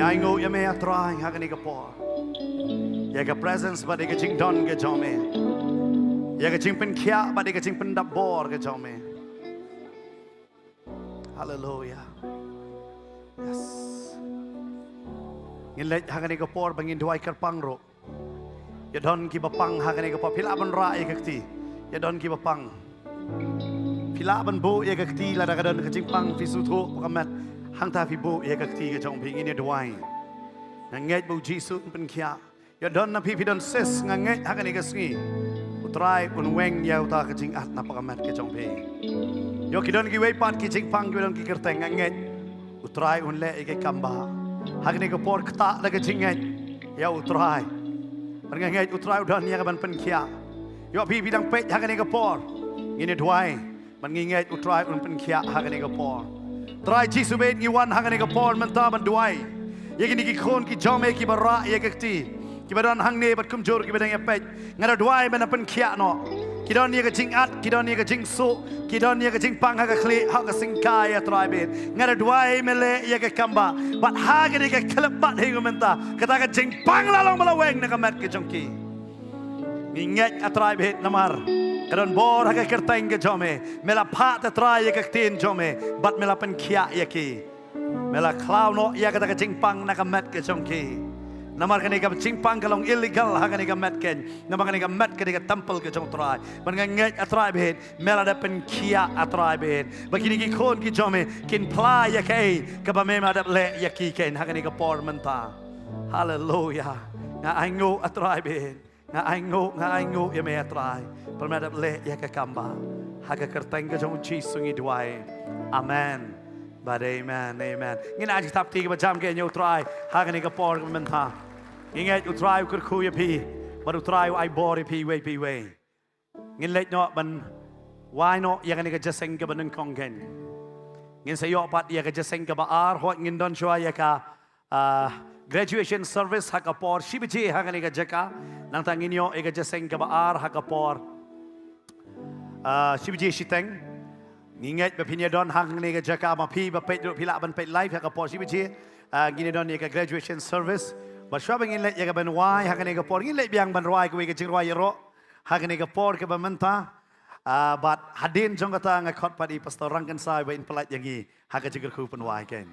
[SPEAKER 12] Aingo ya me atrai hakani ka por. Ya ka presence ba de ka jing don ka jome. Ya ka jing pen kya ba de ka jing pen dab bor ka jome. Hallelujah. Yes. Ngin let hakani ka por bangin duai kar pangro. ya don ki bapang hakane ka pila ban ra ya kakti ya don ki bapang pila ban bo ya kakti la da don ka jingpang fi su tho pakamat hang ta fi bo ya kakti ka jong phi ni dwai ngai bu jisu pen khia ya don na pi don ses ngai hakane ka sngi utrai un weng ya uta ka jing at na pakamat ka jong phi yo ki don ki wei pat ki jingpang ki don ki kerteng ngai utrai un le ke kamba hakane ka por kta la ka jing ngai ya utrai ban ngai utrai don ya ban pen khia yo pi dang pe hakane ka por ini dwai ban ngai utrai un pen khia hakane ka por trai jisu bet ngi wan hakane ka por man ta ban dwai ye ki khon ki jome ki bara ye kakti ki badan hang ne bat kum jor ki badang epet ngara dwai ban pen khia no ki don ye ka jing at ki don ye ka jing su ki don ye ka jing pang ha ka khli ha ka sing kai ya trai bet ngara dwai mele ye ka kamba bat ha ka ni ka klep bat he menta kata ka jing pang la long bala weng na ka mat ki jongki nginget atrai bet namar kadon bor ha ka kerteng ke jome mela pha ta trai ye ka tin jome bat mela pen khia ye ki mela klau no ya kata ka jing pang na ka mat ke jongki namar kani ka jing pang kalong illegal ha kani ka mat ken namar kani ka mat kani ka temple ke jong trai ban ngai atrai bet mela da pen khia atrai bet bakini ki khon ki jome kin pla ya kai ka ba me ma da le ya ki ken ha kani ka por menta hallelujah nga ai ngo atrai bet nga ai ngo ya me atrai per ma da le ya ka kamba ha ka kerteng ka jong chi sungi duai amen but amen ngin aj tap ti ka jam ke nyo trai ha kani ka por menta ngai utrai kur khu ya pi but utrai ai bor pi we ngin let no ban why no ya kani ka jaseng ka ban kong ken ngin sa yo pat ya ka jaseng ka ba ar ho ngin don chwa ya ka graduation service ha ka por shibji ha kani ka jaka nang tangin yo e ka jaseng ka ba ar ha ka por shibji shiteng nginget bepinya don hang ni ka jaka ma pi ba pet pila ban pet live ha ka por shibji ngin don ya ka graduation service ba shwa bangin let ya ka ban wai ha kani ka por ngin let biang ban roi ka we ka jing roi ro ha kani ka por ka ba menta but hadin jong kata ngakot padi pastor rangkan sai ba in pelat yangi ha ka jing ku pen wai ken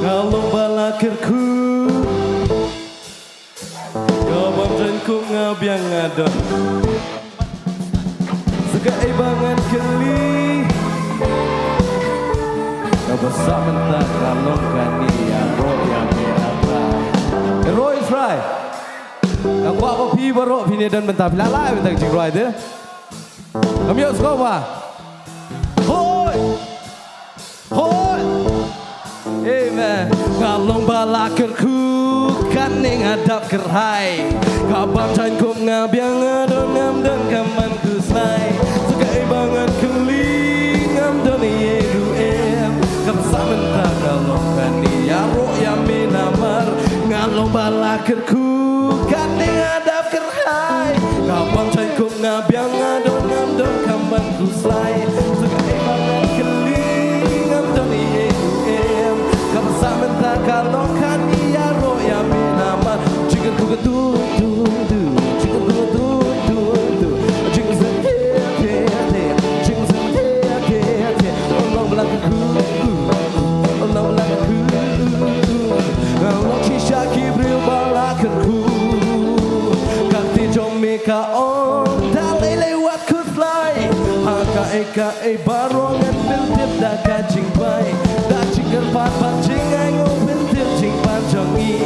[SPEAKER 14] Kalau balakirku kau bamrenku ngabiang ngadon segai bangan keli kau besar mentah kalau kani ya roh yang biasa roh is right kau apa pi baru pini dan mentah pila lai mentah jing right deh kami harus kau apa hoi hoi amen kalau balakirku kaning hadap kerai kabam chan kum ngabiang ngadon ngam dan kaman kusnai segai bangan keli ngam don yeru em kapsamen tak kalau kani ya roh ya minamar ngalong balakirku kaning hadap kerai kabam chan kum ngabiang ngadon ngam don kaman kusnai segai bangan keli ngam don yeru em kapsamen tak kalau kani ya roh ya minamar chicken ku du chicken ku du chicken se chicken se Allah belakangku Allah belakangku Allah kisah kibril belakangku kakti jomika on dalai lewat kuslai haka eka barongan biltip da kacing bai da chicken pat pancing ayo biltip cing panjangi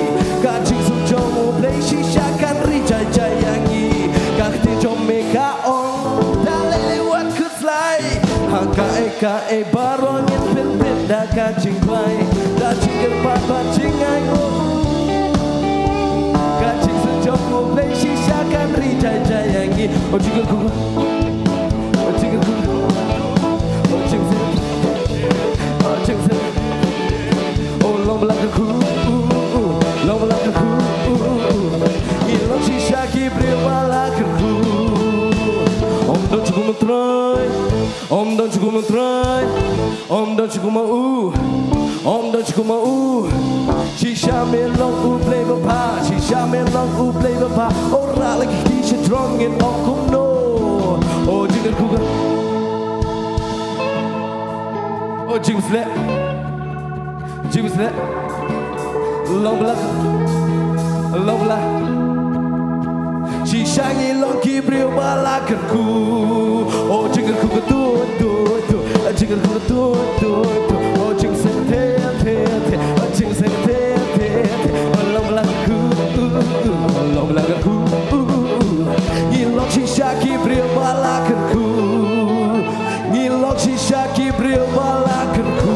[SPEAKER 14] kacing sujomo play shisha kan rijai jayangi kakti jomika on dalai lewat kuslai haka eka barongan biltip da kacing bai da chicken pat pancing ayo kacing sujomo play shisha kan rijai jayangi oh chicken ku oh chicken ku oh chicken oh long belakangku long belakangku ilong shisha kibril belakangku om don cukup mentrai om don cukup mentrai om don cukup mau om don cukup mau shisha melong u play bapa shisha melong u play bapa ora lagi kisah strong in okum no. Oh jingle kuga. Oh James le. James le. Long black. Long black. Shishangi long kibrio balakanku. Oh jingle kuga tu. Jingle kuga tu. Oh jingle se te. Oh jingle se te. Long black ku. Long black ku. Ngilok shisha kibrio balakanku. Ngilok shisha kibrio balakanku.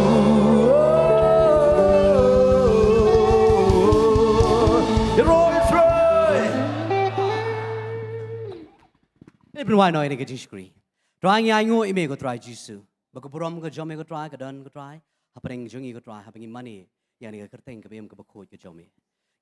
[SPEAKER 15] Ibn why no any screen. Drawing yango ime go try jisu. Bakupuram go jome go try, kadan go try, happening jungi go try, having money, yani a curtain kabim go ko jome.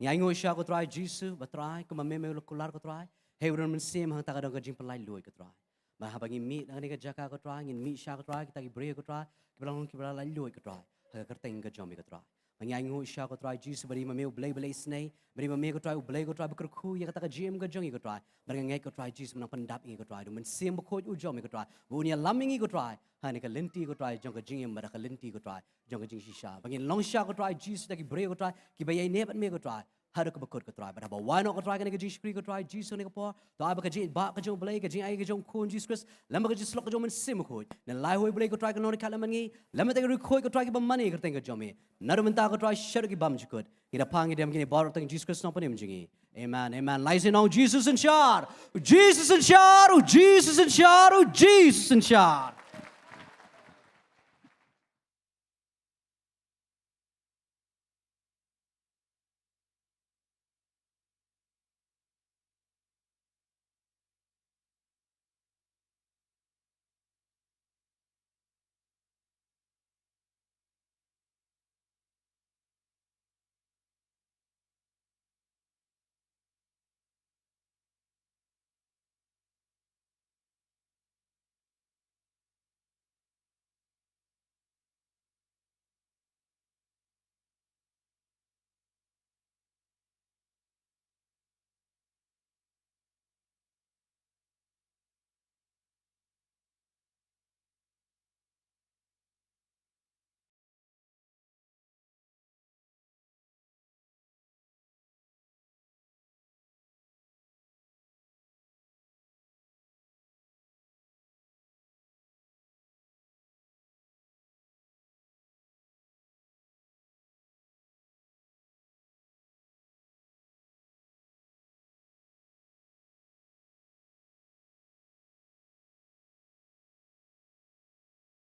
[SPEAKER 15] Yango sha go try jisu, but try, come a meme locular go try, hey women same hang tagado go jimp like Louis go try. But having meat, a nigga jacka go try, and meat sha go try, taki break go try, belong to like Louis go try, a curtain go jome go try. Yango sha go try jisu, but him a blay snake, but him a me go try, blay go try, because who you got a gym go jungi go try, but a go try jisu, and up go try, when same coat you jome go try, when you're lumming go try. Hanika linti go try, junga jingim, but a linti go try, junga jing shisha. But in long shot go try, Jesus like brave go try, keep a name and me go try. How to go try, but about why not go try, and Jesus go try, Jesus on the poor, the Abaka Baka Joe Blake, a jing I get John Coon, Jesus, Lamaka just lock a Joman Simcoy, then lie who Blake go try, no calamani, Lamaka record go try, but money go think of Jommy. Not even go try, Sherry bum you could. Get a pang them getting borrowed, Jesus Christ, not on him, jingy. Amen, amen. Lies in on Jesus and Shar, Jesus and Shar, Jesus and Shar, Jesus and Shar.